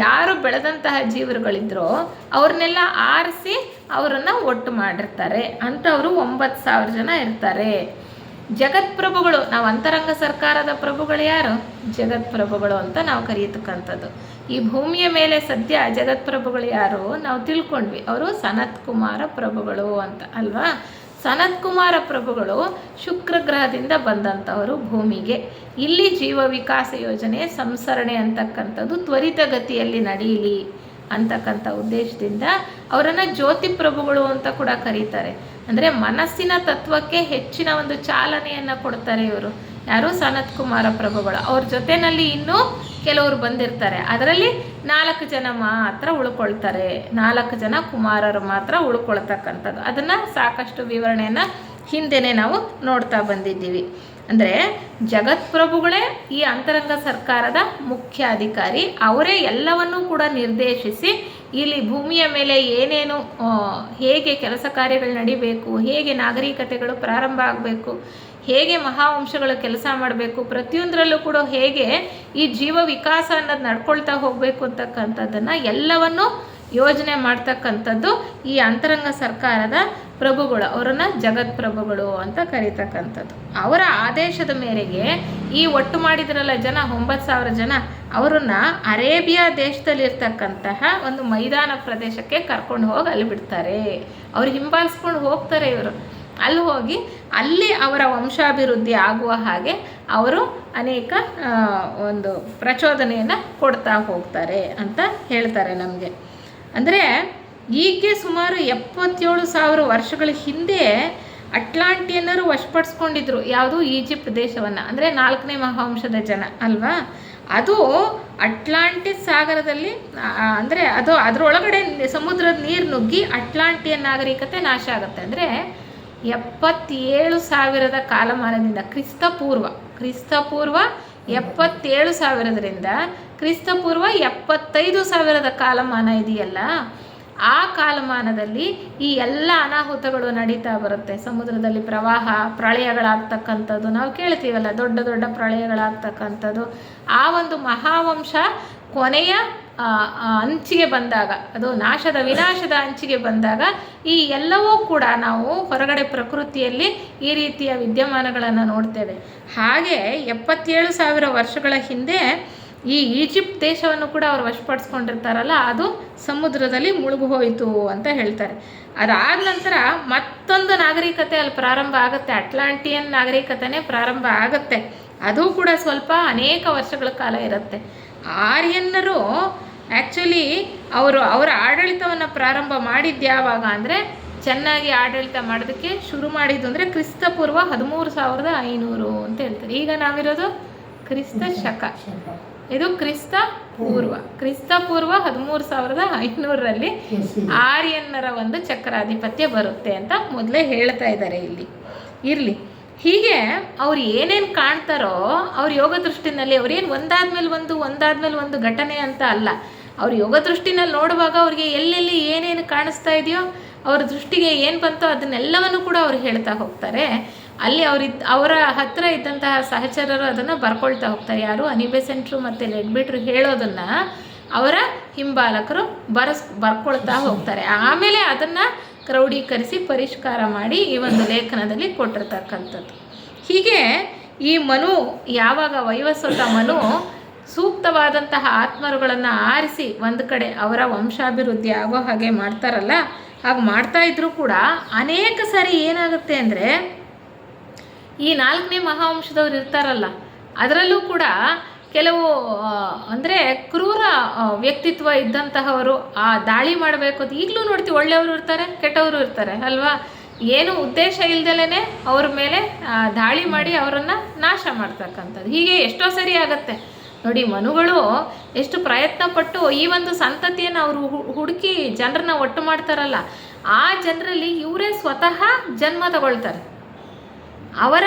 ಯಾರು ಬೆಳೆದಂತಹ ಜೀವರುಗಳಿದ್ರೋ ಅವ್ರನ್ನೆಲ್ಲ ಆರಿಸಿ ಅವರನ್ನು ಒಟ್ಟು ಮಾಡಿರ್ತಾರೆ. ಅಂಥವರು 9,000 ಜನ ಇರ್ತಾರೆ. ಜಗತ್ಪ್ರಭುಗಳು, ನಾವು ಅಂತರಂಗ ಸರ್ಕಾರದ ಪ್ರಭುಗಳು ಯಾರು? ಜಗತ್ಪ್ರಭುಗಳು ಅಂತ ನಾವು ಕರೆಯತಕ್ಕಂಥದ್ದು. ಈ ಭೂಮಿಯ ಮೇಲೆ ಸದ್ಯ ಜಗತ್ಪ್ರಭುಗಳು ಯಾರು ನಾವು ತಿಳ್ಕೊಂಡ್ವಿ, ಅವರು ಸನತ್ ಕುಮಾರ ಪ್ರಭುಗಳು ಅಂತ ಅಲ್ವಾ. ಸನತ್ ಕುಮಾರ ಪ್ರಭುಗಳು ಶುಕ್ರ ಗ್ರಹದಿಂದ ಬಂದಂಥವರು ಭೂಮಿಗೆ. ಇಲ್ಲಿ ಜೀವ ವಿಕಾಸ ಯೋಜನೆ ಸಂಸರಣೆ ಅಂತಕ್ಕಂಥದ್ದು ತ್ವರಿತಗತಿಯಲ್ಲಿ ನಡೆಯಲಿ ಅಂತಕ್ಕಂಥ ಉದ್ದೇಶದಿಂದ ಅವರನ್ನು ಜ್ಯೋತಿ ಪ್ರಭುಗಳು ಅಂತ ಕೂಡ ಕರೀತಾರೆ. ಅಂದರೆ ಮನಸ್ಸಿನ ತತ್ವಕ್ಕೆ ಹೆಚ್ಚಿನ ಒಂದು ಚಾಲನೆಯನ್ನು ಕೊಡ್ತಾರೆ ಇವರು. ಯಾರು? ಸನತ್ ಕುಮಾರ ಪ್ರಭುಗಳು. ಅವ್ರ ಜೊತೆಯಲ್ಲಿ ಇನ್ನೂ ಕೆಲವರು ಬಂದಿರ್ತಾರೆ. ಅದರಲ್ಲಿ 4 ಜನ ಮಾತ್ರ ಉಳ್ಕೊಳ್ತಾರೆ. 4 ಜನ ಕುಮಾರರು ಮಾತ್ರ ಉಳ್ಕೊಳ್ತಕ್ಕಂಥದ್ದು. ಅದನ್ನು ಸಾಕಷ್ಟು ವಿವರಣೆಯನ್ನು ಹಿಂದೆನೇ ನಾವು ನೋಡ್ತಾ ಬಂದಿದ್ದೀವಿ. ಅಂದರೆ ಜಗತ್ಪ್ರಭುಗಳೇ ಈ ಅಂತರಂಗ ಸರ್ಕಾರದ ಮುಖ್ಯ ಅಧಿಕಾರಿ. ಅವರೇ ಎಲ್ಲವನ್ನೂ ಕೂಡ ನಿರ್ದೇಶಿಸಿ ಇಲ್ಲಿ ಭೂಮಿಯ ಮೇಲೆ ಏನೇನು ಹೇಗೆ ಕೆಲಸ ಕಾರ್ಯಗಳು ನಡಿಬೇಕು, ಹೇಗೆ ನಾಗರಿಕತೆಗಳು ಪ್ರಾರಂಭ ಆಗಬೇಕು, ಹೇಗೆ ಮಹಾವಂಶಗಳು ಕೆಲಸ ಮಾಡಬೇಕು, ಪ್ರತಿಯೊಂದರಲ್ಲೂ ಕೂಡ ಹೇಗೆ ಈ ಜೀವ ವಿಕಾಸ ಅನ್ನೋದು ನಡ್ಕೊಳ್ತಾ ಹೋಗಬೇಕು ಅಂತಕ್ಕಂಥದ್ದನ್ನು ಎಲ್ಲವನ್ನೂ ಯೋಜನೆ ಮಾಡ್ತಕ್ಕಂಥದ್ದು ಈ ಅಂತರಂಗ ಸರ್ಕಾರದ ಪ್ರಭುಗಳು. ಅವರನ್ನು ಜಗತ್ಪ್ರಭುಗಳು ಅಂತ ಕರೀತಕ್ಕಂಥದ್ದು. ಅವರ ಆದೇಶದ ಮೇರೆಗೆ ಈ ಒಟ್ಟು ಮಾಡಿದ್ರಲ್ಲ ಜನ 9,000 ಜನ, ಅವರನ್ನು ಅರೇಬಿಯಾ ದೇಶದಲ್ಲಿರ್ತಕ್ಕಂತಹ ಒಂದು ಮೈದಾನ ಪ್ರದೇಶಕ್ಕೆ ಕರ್ಕೊಂಡು ಹೋಗಿ ಅಲ್ಲಿ ಬಿಡ್ತಾರೆ. ಅವ್ರು ಹಿಂಬಾಲಿಸ್ಕೊಂಡು ಹೋಗ್ತಾರೆ. ಇವರು ಅಲ್ಲಿ ಹೋಗಿ ಅಲ್ಲಿ ಅವರ ವಂಶಾಭಿವೃದ್ಧಿ ಆಗುವ ಹಾಗೆ ಅವರು ಅನೇಕ ಒಂದು ಪ್ರಚೋದನೆಯನ್ನು ಕೊಡ್ತಾ ಹೋಗ್ತಾರೆ ಅಂತ ಹೇಳ್ತಾರೆ ನಮಗೆ. ಅಂದರೆ ಈಗ್ಗೆ ಸುಮಾರು 77,000 ವರ್ಷಗಳ ಹಿಂದೆ ಅಟ್ಲಾಂಟಿಯನ್ನರು ವಶಪಡಿಸ್ಕೊಂಡಿದ್ರು ಯಾವುದು? ಈಜಿಪ್ಟ್ ದೇಶವನ್ನು. ಅಂದರೆ 4ನೇ ಮಹಾವಂಶದ ಜನ ಅಲ್ವಾ. ಅದು ಅಟ್ಲಾಂಟಿಸ್ ಸಾಗರದಲ್ಲಿ, ಅಂದರೆ ಅದು ಅದರೊಳಗಡೆ ಸಮುದ್ರದ ನೀರು ನುಗ್ಗಿ ಅಟ್ಲಾಂಟಿಯನ್ ನಾಗರಿಕತೆ ನಾಶ ಆಗುತ್ತೆ. ಅಂದರೆ 77,000 ಕಾಲಮಾನದಿಂದ ಕ್ರಿಸ್ತಪೂರ್ವ 77,000ರಿಂದ ಕ್ರಿಸ್ತಪೂರ್ವ 75,000 ಕಾಲಮಾನ ಇದೆಯಲ್ಲ, ಆ ಕಾಲಮಾನದಲ್ಲಿ ಈ ಎಲ್ಲ ಅನಾಹುತಗಳು ನಡೀತಾ ಬರುತ್ತೆ. ಸಮುದ್ರದಲ್ಲಿ ಪ್ರಳಯಗಳಾಗ್ತಕ್ಕಂಥದ್ದು ನಾವು ಕೇಳ್ತೀವಲ್ಲ, ದೊಡ್ಡ ದೊಡ್ಡ ಪ್ರಳಯಗಳಾಗ್ತಕ್ಕಂಥದ್ದು. ಆ ಒಂದು ಮಹಾವಂಶ ಕೊನೆಯ ಅಂಚಿಗೆ ಬಂದಾಗ, ಅದು ವಿನಾಶದ ಅಂಚಿಗೆ ಬಂದಾಗ ಈ ಎಲ್ಲವೂ ಕೂಡ ನಾವು ಹೊರಗಡೆ ಪ್ರಕೃತಿಯಲ್ಲಿ ಈ ರೀತಿಯ ವಿದ್ಯಮಾನಗಳನ್ನು ನೋಡ್ತೇವೆ. ಹಾಗೆ 77,000 ವರ್ಷಗಳ ಹಿಂದೆ ಈ ಈಜಿಪ್ಟ್ ದೇಶವನ್ನು ಕೂಡ ಅವರು ವಶಪಡಿಸ್ಕೊಂಡಿರ್ತಾರಲ್ಲ, ಅದು ಸಮುದ್ರದಲ್ಲಿ ಮುಳುಗು ಹೋಯಿತು ಅಂತ ಹೇಳ್ತಾರೆ. ಅದಾದ ನಂತರ ಮತ್ತೊಂದು ನಾಗರಿಕತೆ ಅಲ್ಲಿ ಪ್ರಾರಂಭ ಆಗುತ್ತೆ, ಅಟ್ಲಾಂಟಿಯನ್ ನಾಗರಿಕತೆನೇ ಪ್ರಾರಂಭ ಆಗುತ್ತೆ. ಅದು ಕೂಡ ಸ್ವಲ್ಪ ಅನೇಕ ವರ್ಷಗಳ ಕಾಲ ಇರುತ್ತೆ. ಆರ್ಯನ್ನರು ಆ್ಯಕ್ಚುಲಿ ಅವರ ಆಡಳಿತವನ್ನು ಪ್ರಾರಂಭ ಮಾಡಿದ್ದು ಯಾವಾಗ ಅಂದರೆ, ಚೆನ್ನಾಗಿ ಆಡಳಿತ ಮಾಡೋದಕ್ಕೆ ಶುರು ಮಾಡಿದ್ದು ಅಂದರೆ ಕ್ರಿಸ್ತಪೂರ್ವ 13,500 ಅಂತ ಹೇಳ್ತಾರೆ. ಈಗ ನಾವಿರೋದು ಕ್ರಿಸ್ತ ಶಕ, ಇದು ಕ್ರಿಸ್ತಪೂರ್ವ 13,500ರಲ್ಲಿ ಆರ್ಯನ್ನರ ಒಂದು ಚಕ್ರಾಧಿಪತ್ಯ ಬರುತ್ತೆ ಅಂತ ಮೊದಲೇ ಹೇಳ್ತಾ ಇದ್ದಾರೆ ಇಲ್ಲಿ. ಇರಲಿ, ಹೀಗೆ ಅವ್ರು ಏನೇನು ಕಾಣ್ತಾರೋ ಅವ್ರ ಯೋಗ ದೃಷ್ಟಿನಲ್ಲಿ, ಅವ್ರೇನು ಒಂದಾದ್ಮೇಲೆ ಒಂದು ಘಟನೆ ಅಂತ ಅಲ್ಲ, ಅವ್ರ ಯೋಗ ದೃಷ್ಟಿನಲ್ಲಿ ನೋಡುವಾಗ ಅವ್ರಿಗೆ ಎಲ್ಲೆಲ್ಲಿ ಏನೇನು ಕಾಣಿಸ್ತಾ ಇದೆಯೋ, ಅವ್ರ ದೃಷ್ಟಿಗೆ ಏನು ಬಂತೋ ಅದನ್ನೆಲ್ಲವನ್ನು ಕೂಡ ಅವ್ರು ಹೇಳ್ತಾ ಹೋಗ್ತಾರೆ. ಅಲ್ಲಿ ಅವರ ಹತ್ತಿರ ಇದ್ದಂತಹ ಸಹಚರರು ಅದನ್ನು ಬರ್ಕೊಳ್ತಾ ಹೋಗ್ತಾರೆ. ಯಾರು ಅನಿಬೆಸೆಂಟ್ರು ಮತ್ತು ಲೆಡ್ಬಿಟ್ರು ಹೇಳೋದನ್ನು ಅವರ ಹಿಂಬಾಲಕರು ಬರ್ಕೊಳ್ತಾ ಹೋಗ್ತಾರೆ. ಆಮೇಲೆ ಅದನ್ನು ಕ್ರೌಢೀಕರಿಸಿ ಪರಿಷ್ಕಾರ ಮಾಡಿ ಈ ಒಂದು ಲೇಖನದಲ್ಲಿ ಕೊಟ್ಟಿರ್ತಕ್ಕಂಥದ್ದು. ಹೀಗೆ ಈ ಮನು ಯಾವಾಗ ವೈವಸ್ವತ ಮನು ಸೂಕ್ತವಾದಂತಹ ಆತ್ಮರುಗಳನ್ನು ಆರಿಸಿ ಒಂದು ಕಡೆ ಅವರ ವಂಶಾಭಿವೃದ್ಧಿ ಆಗೋ ಹಾಗೆ ಮಾಡ್ತಾರಲ್ಲ, ಹಾಗೆ ಮಾಡ್ತಾ ಇದ್ರೂ ಕೂಡ ಅನೇಕ ಸಾರಿ ಏನಾಗುತ್ತೆ ಅಂದರೆ, ಈ 4ನೇ ಮಹಾವಂಶದವ್ರು ಇರ್ತಾರಲ್ಲ, ಅದರಲ್ಲೂ ಕೂಡ ಕೆಲವು ಅಂದರೆ ಕ್ರೂರ ವ್ಯಕ್ತಿತ್ವ ಇದ್ದಂತಹವರು ಆ ದಾಳಿ ಮಾಡಬೇಕು ಅಂತ ಈಗಲೂ ನೋಡ್ತೀವಿ. ಒಳ್ಳೆಯವರು ಇರ್ತಾರೆ, ಕೆಟ್ಟವರು ಇರ್ತಾರೆ ಅಲ್ವಾ. ಏನು ಉದ್ದೇಶ ಇಲ್ದಲೇ ಅವ್ರ ಮೇಲೆ ದಾಳಿ ಮಾಡಿ ಅವರನ್ನು ನಾಶ ಮಾಡ್ತಕ್ಕಂಥದ್ದು. ಹೀಗೆ ಎಷ್ಟೋ ಸರಿ ಆಗುತ್ತೆ ನೋಡಿ. ಮನುಗಳು ಎಷ್ಟು ಪ್ರಯತ್ನಪಟ್ಟು ಈ ಒಂದು ಸಂತತಿಯನ್ನು ಅವರು ಹುಡುಕಿ ಜನರನ್ನ ಒಟ್ಟು ಮಾಡ್ತಾರಲ್ಲ, ಆ ಜನರಲ್ಲಿ ಇವರೇ ಸ್ವತಃ ಜನ್ಮ ತಗೊಳ್ತಾರೆ. ಅವರ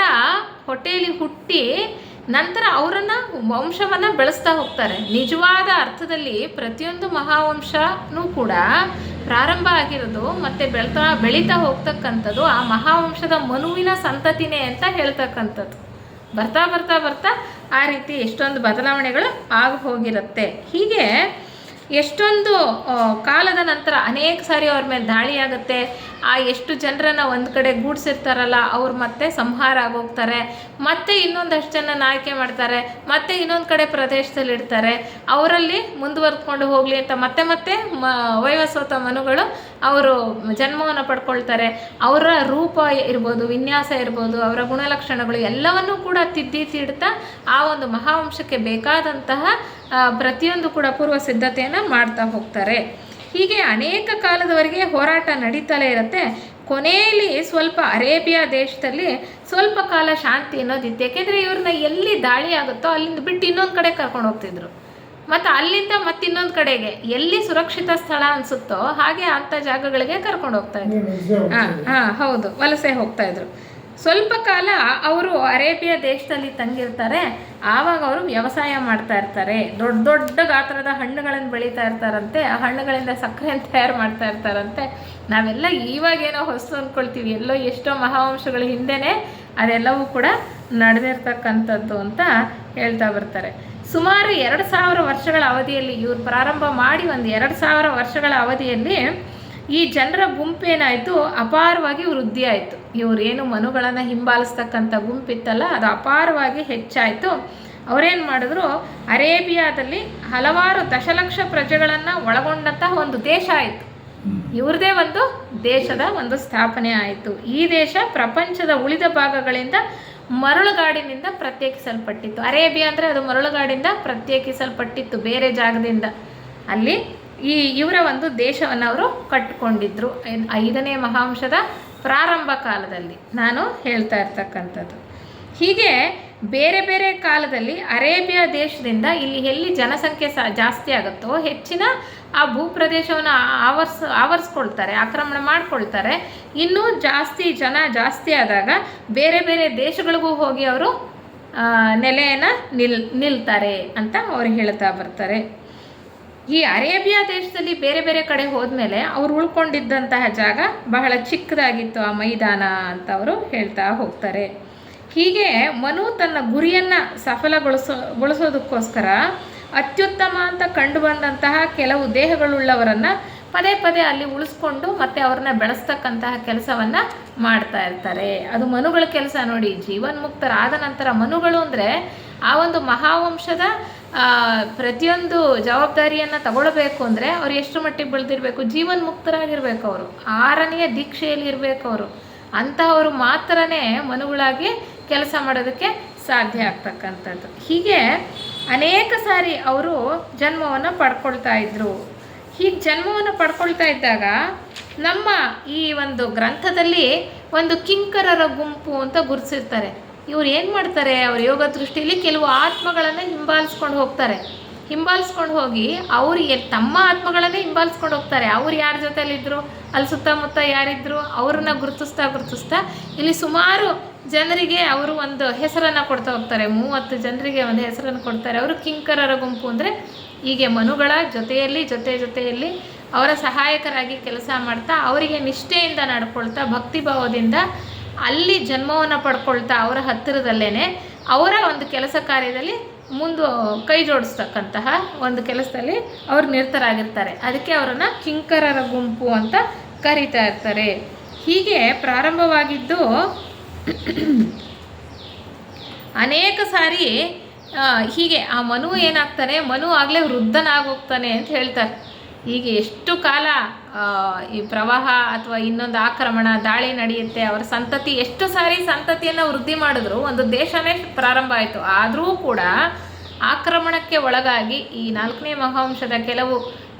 ಹೊಟ್ಟೆಯಲ್ಲಿ ಹುಟ್ಟಿ ನಂತರ ಅವರನ್ನು ವಂಶವನ್ನು ಬೆಳೆಸ್ತಾ ಹೋಗ್ತಾರೆ. ನಿಜವಾದ ಅರ್ಥದಲ್ಲಿ ಪ್ರತಿಯೊಂದು ಮಹಾವಂಶನೂ ಕೂಡ ಪ್ರಾರಂಭ ಆಗಿರೋದು ಮತ್ತು ಬೆಳೀತಾ ಹೋಗ್ತಕ್ಕಂಥದ್ದು ಆ ಮಹಾವಂಶದ ಮನುವಿನ ಸಂತತಿನೇ ಅಂತ ಹೇಳ್ತಕ್ಕಂಥದ್ದು. ಬರ್ತಾ ಬರ್ತಾ ಬರ್ತಾ ಆ ರೀತಿ ಎಷ್ಟೊಂದು ಬದಲಾವಣೆಗಳು ಆಗಿ ಹೋಗಿರುತ್ತೆ. ಹೀಗೆ ಎಷ್ಟೊಂದು ಕಾಲದ ನಂತರ ಅನೇಕ ಸಾರಿ ಅವ್ರ ಮೇಲೆ ದಾಳಿ ಆಗುತ್ತೆ. ಆ ಎಷ್ಟು ಜನರನ್ನು ಒಂದು ಕಡೆ ಗೂಡಿಸಿರ್ತಾರಲ್ಲ ಅವ್ರು ಮತ್ತೆ ಸಂಹಾರ ಆಗೋಗ್ತಾರೆ. ಮತ್ತೆ ಇನ್ನೊಂದಷ್ಟು ಜನ ಆಯ್ಕೆ ಮಾಡ್ತಾರೆ, ಮತ್ತೆ ಇನ್ನೊಂದು ಕಡೆ ಪ್ರದೇಶದಲ್ಲಿ ಇಡ್ತಾರೆ. ಅವರಲ್ಲಿ ಮುಂದುವರ್ಕೊಂಡು ಹೋಗಲಿ ಅಂತ ಮತ್ತೆ ವೈವಸ್ವತ ಮನುಗಳು ಅವರು ಜನ್ಮವನ್ನು ಪಡ್ಕೊಳ್ತಾರೆ. ಅವರ ರೂಪ ಇರ್ಬೋದು, ವಿನ್ಯಾಸ ಇರ್ಬೋದು, ಅವರ ಗುಣಲಕ್ಷಣಗಳು ಎಲ್ಲವನ್ನೂ ಕೂಡ ತಿಡ್ತಾ ಆ ಒಂದು ಮಹಾವಂಶಕ್ಕೆ ಬೇಕಾದಂತಹ ಪ್ರತಿಯೊಂದು ಕೂಡ ಪೂರ್ವ ಸಿದ್ಧತೆಯನ್ನು ಮಾಡ್ತಾ ಹೋಗ್ತಾರೆ. ಹೀಗೆ ಅನೇಕ ಕಾಲದವರೆಗೆ ಹೋರಾಟ ನಡೀತಲೇ ಇರುತ್ತೆ. ಕೊನೆಯಲ್ಲಿ ಸ್ವಲ್ಪ ಅರೇಬಿಯಾ ದೇಶದಲ್ಲಿ ಸ್ವಲ್ಪ ಕಾಲ ಶಾಂತಿ ಅನ್ನೋದಿತ್ತು. ಯಾಕೆಂದರೆ ಇವ್ರನ್ನ ಎಲ್ಲಿ ದಾಳಿ ಆಗುತ್ತೋ ಅಲ್ಲಿಂದ ಬಿಟ್ಟು ಇನ್ನೊಂದು ಕಡೆ ಕರ್ಕೊಂಡು ಹೋಗ್ತಿದ್ರು, ಮತ್ತು ಅಲ್ಲಿಂದ ಮತ್ತಿನ್ನೊಂದು ಕಡೆಗೆ ಎಲ್ಲಿ ಸುರಕ್ಷಿತ ಸ್ಥಳ ಅನಿಸುತ್ತೋ ಹಾಗೆ ಅಂಥ ಜಾಗಗಳಿಗೆ ಕರ್ಕೊಂಡು ಹೋಗ್ತಾಯಿದ್ರು. ಹೌದು, ವಲಸೆ ಹೋಗ್ತಾಯಿದ್ರು. ಸ್ವಲ್ಪ ಕಾಲ ಅವರು ಅರೇಬಿಯಾ ದೇಶದಲ್ಲಿ ತಂಗಿರ್ತಾರೆ. ಆವಾಗ ಅವರು ವ್ಯವಸಾಯ ಮಾಡ್ತಾ ಇರ್ತಾರೆ. ದೊಡ್ಡ ದೊಡ್ಡ ಗಾತ್ರದ ಹಣ್ಣುಗಳನ್ನು ಬೆಳೀತಾ ಇರ್ತಾರಂತೆ. ಆ ಹಣ್ಣುಗಳಿಂದ ಸಕ್ಕರೆಯನ್ನು ತಯಾರು ಮಾಡ್ತಾ ಇರ್ತಾರಂತೆ. ನಾವೆಲ್ಲ ಇವಾಗೇನೋ ಹೊಸ್ತು ಅಂದ್ಕೊಳ್ತೀವಿ, ಎಲ್ಲೋ ಎಷ್ಟೋ ಮಹಾವಂಶಗಳ ಹಿಂದೆನೇ ಅದೆಲ್ಲವೂ ಕೂಡ ನಡೆದಿರ್ತಕ್ಕಂಥದ್ದು ಅಂತ ಹೇಳ್ತಾ ಬರ್ತಾರೆ. ಸುಮಾರು 2,000 ವರ್ಷಗಳ ಅವಧಿಯಲ್ಲಿ ಇವರು ಪ್ರಾರಂಭ ಮಾಡಿ ಒಂದು 2,000 ವರ್ಷಗಳ ಅವಧಿಯಲ್ಲಿ ಈ ಜನರ ಗುಂಪೇನಾಯಿತು, ಅಪಾರವಾಗಿ ವೃದ್ಧಿ ಆಯಿತು. ಇವರೇನು ಮನುಗಳನ್ನು ಹಿಂಬಾಲಿಸ್ತಕ್ಕಂಥ ಗುಂಪಿತ್ತಲ್ಲ, ಅದು ಅಪಾರವಾಗಿ ಹೆಚ್ಚಾಯಿತು. ಅವರೇನು ಮಾಡಿದ್ರು, ಅರೇಬಿಯಾದಲ್ಲಿ ಹಲವಾರು ದಶಲಕ್ಷ ಪ್ರಜೆಗಳನ್ನು ಒಳಗೊಂಡಂತಹ ಒಂದು ದೇಶ ಆಯಿತು. ಇವ್ರದೇ ಒಂದು ದೇಶದ ಒಂದು ಸ್ಥಾಪನೆ ಆಯಿತು. ಈ ದೇಶ ಪ್ರಪಂಚದ ಉಳಿದ ಭಾಗಗಳಿಂದ ಮರಳುಗಾಡಿನಿಂದ ಪ್ರತ್ಯೇಕಿಸಲ್ಪಟ್ಟಿತ್ತು. ಅರೇಬಿಯಾ ಅಂದರೆ ಅದು ಮರಳುಗಾಡಿಂದ ಪ್ರತ್ಯೇಕಿಸಲ್ಪಟ್ಟಿತ್ತು ಬೇರೆ ಜಾಗದಿಂದ. ಅಲ್ಲಿ ಇವರ ಒಂದು ದೇಶವನ್ನು ಅವರು ಕಟ್ಟಿಕೊಂಡಿದ್ರು 5ನೇ ಮಹಾವಂಶದ ಪ್ರಾರಂಭ ಕಾಲದಲ್ಲಿ ನಾನು ಹೇಳ್ತಾ ಇರ್ತಕ್ಕಂಥದ್ದು. ಹೀಗೆ ಬೇರೆ ಬೇರೆ ಕಾಲದಲ್ಲಿ ಅರೇಬಿಯಾ ದೇಶದಿಂದ ಇಲ್ಲಿ ಎಲ್ಲಿ ಜನಸಂಖ್ಯೆ ಜಾಸ್ತಿ ಆಗುತ್ತೋ ಹೆಚ್ಚಿನ ಆ ಭೂಪ್ರದೇಶವನ್ನು ಆವರಿಸ್ಕೊಳ್ತಾರೆ, ಆಕ್ರಮಣ ಮಾಡ್ಕೊಳ್ತಾರೆ. ಇನ್ನೂ ಜನ ಜಾಸ್ತಿ ಆದಾಗ ಬೇರೆ ಬೇರೆ ದೇಶಗಳಿಗೂ ಹೋಗಿ ಅವರು ನೆಲೆಯನ್ನು ನಿಲ್ತಾರೆ ಅಂತ ಅವರು ಹೇಳ್ತಾ ಬರ್ತಾರೆ. ಈ ಅರೇಬಿಯಾ ದೇಶದಲ್ಲಿ ಬೇರೆ ಬೇರೆ ಕಡೆ ಹೋದ್ಮೇಲೆ ಅವ್ರು ಉಳ್ಕೊಂಡಿದ್ದಂತಹ ಜಾಗ ಬಹಳ ಚಿಕ್ಕದಾಗಿತ್ತು, ಆ ಮೈದಾನ ಅಂತ ಅವರು ಹೇಳ್ತಾ ಹೋಗ್ತಾರೆ. ಹೀಗೆ ಮನು ತನ್ನ ಗುರಿಯನ್ನು ಸಫಲಗೊಳಿಸೋದಕ್ಕೋಸ್ಕರ ಅತ್ಯುತ್ತಮ ಅಂತ ಕಂಡು ಬಂದಂತಹ ಕೆಲವು ದೇಹಗಳುಳ್ಳವರನ್ನು ಪದೇ ಪದೇ ಅಲ್ಲಿ ಉಳಿಸ್ಕೊಂಡು ಮತ್ತೆ ಅವ್ರನ್ನ ಬೆಳೆಸ್ತಕ್ಕಂತಹ ಕೆಲಸವನ್ನು ಮಾಡ್ತಾ ಇರ್ತಾರೆ. ಅದು ಮನುಗಳ ಕೆಲಸ ನೋಡಿ. ಜೀವನ್ಮುಕ್ತರಾದ ನಂತರ ಮನುಗಳು ಅಂದರೆ ಆ ಒಂದು ಮಹಾವಂಶದ ಪ್ರತಿಯೊಂದು ಜವಾಬ್ದಾರಿಯನ್ನು ತಗೊಳ್ಬೇಕು ಅಂದರೆ ಅವ್ರು ಎಷ್ಟು ಮಟ್ಟಿಗೆ ಬೆಳೆದಿರಬೇಕು, ಜೀವನ್ಮುಕ್ತರಾಗಿರ್ಬೇಕು, ಅವರು 6ನೇ ದೀಕ್ಷೆಯಲ್ಲಿ ಇರಬೇಕು. ಅವರು ಅಂತಹವರು ಮಾತ್ರನೇ ಮನುಗಳಾಗಿ ಕೆಲಸ ಮಾಡೋದಕ್ಕೆ ಸಾಧ್ಯ ಆಗ್ತಕ್ಕಂಥದ್ದು. ಹೀಗೆ ಅನೇಕ ಸಾರಿ ಅವರು ಜನ್ಮವನ್ನು ಪಡ್ಕೊಳ್ತಾ ಇದ್ರು. ಹೀಗೆ ಜನ್ಮವನ್ನು ಪಡ್ಕೊಳ್ತಾ ಇದ್ದಾಗ ನಮ್ಮ ಈ ಒಂದು ಗ್ರಂಥದಲ್ಲಿ ಒಂದು ಕಿಂಕರರ ಗುಂಪು ಅಂತ ಗುರುತಿಸಿರ್ತಾರೆ. ಇವ್ರು ಏನು ಮಾಡ್ತಾರೆ, ಅವ್ರ ಯೋಗ ದೃಷ್ಟಿಯಲ್ಲಿ ಕೆಲವು ಆತ್ಮಗಳನ್ನು ಹಿಂಬಾಲಿಸ್ಕೊಂಡು ಹೋಗಿ ಅವರಿಗೆ ತಮ್ಮ ಆತ್ಮಗಳನ್ನೇ ಹಿಂಬಾಲಿಸ್ಕೊಂಡು ಹೋಗ್ತಾರೆ. ಅವ್ರು ಯಾರ ಜೊತೆಯಲ್ಲಿದ್ದರು, ಅಲ್ಲಿ ಸುತ್ತಮುತ್ತ ಯಾರಿದ್ರು ಅವ್ರನ್ನ ಗುರುತಿಸ್ತಾ ಇಲ್ಲಿ ಸುಮಾರು ಜನರಿಗೆ ಅವರು ಒಂದು ಹೆಸರನ್ನು ಕೊಡ್ತಾ ಹೋಗ್ತಾರೆ. 30 ಜನರಿಗೆ ಒಂದು ಹೆಸರನ್ನು ಕೊಡ್ತಾರೆ. ಅವರು ಕಿಂಕರರ ಗುಂಪು ಅಂದರೆ ಹೀಗೆ ಮನುಗಳ ಜೊತೆಯಲ್ಲಿ ಅವರ ಸಹಾಯಕರಾಗಿ ಕೆಲಸ ಮಾಡ್ತಾ, ಅವರಿಗೆ ನಿಷ್ಠೆಯಿಂದ ನಡ್ಕೊಳ್ತಾ, ಭಕ್ತಿಭಾವದಿಂದ ಅಲ್ಲಿ ಜನ್ಮವನ್ನು ಪಡ್ಕೊಳ್ತಾ ಅವರ ಹತ್ತಿರದಲ್ಲೇ ಅವರ ಒಂದು ಕೆಲಸ ಕಾರ್ಯದಲ್ಲಿ ಕೈ ಜೋಡಿಸ್ತಕ್ಕಂತಹ ಒಂದು ಕೆಲಸದಲ್ಲಿ ಅವರು ನಿರತರಾಗಿರ್ತಾರೆ. ಅದಕ್ಕೆ ಅವರನ್ನು ಕಿಂಕರರ ಗುಂಪು ಅಂತ ಕರೀತಾ ಇರ್ತಾರೆ. ಹೀಗೆ ಪ್ರಾರಂಭವಾಗಿದ್ದು ಅನೇಕ ಸಾರಿ ಹೀಗೆ ಆ ಮನು ಏನಾಗ್ತಾನೆ, ಮನು ಆಗಲೇ ವೃದ್ಧನಾಗೋಗ್ತಾನೆ ಅಂತ ಹೇಳ್ತಾರೆ. ಹೀಗೆ ಎಷ್ಟು ಕಾಲ ಈ ಪ್ರವಾಹ ಅಥವಾ ಇನ್ನೊಂದು ಆಕ್ರಮಣ ದಾಳಿ ನಡೆಯುತ್ತೆ, ಅವರ ಸಂತತಿ ಎಷ್ಟು ಸಾರಿ ಸಂತತಿಯನ್ನು ವೃದ್ಧಿ ಮಾಡಿದ್ರು, ಒಂದು ದೇಶನೇ ಪ್ರಾರಂಭ ಆಯಿತು. ಆದರೂ ಕೂಡ ಆಕ್ರಮಣಕ್ಕೆ ಒಳಗಾಗಿ ಈ 4ನೇ ಮಹಾವಂಶದ ಕೆಲವು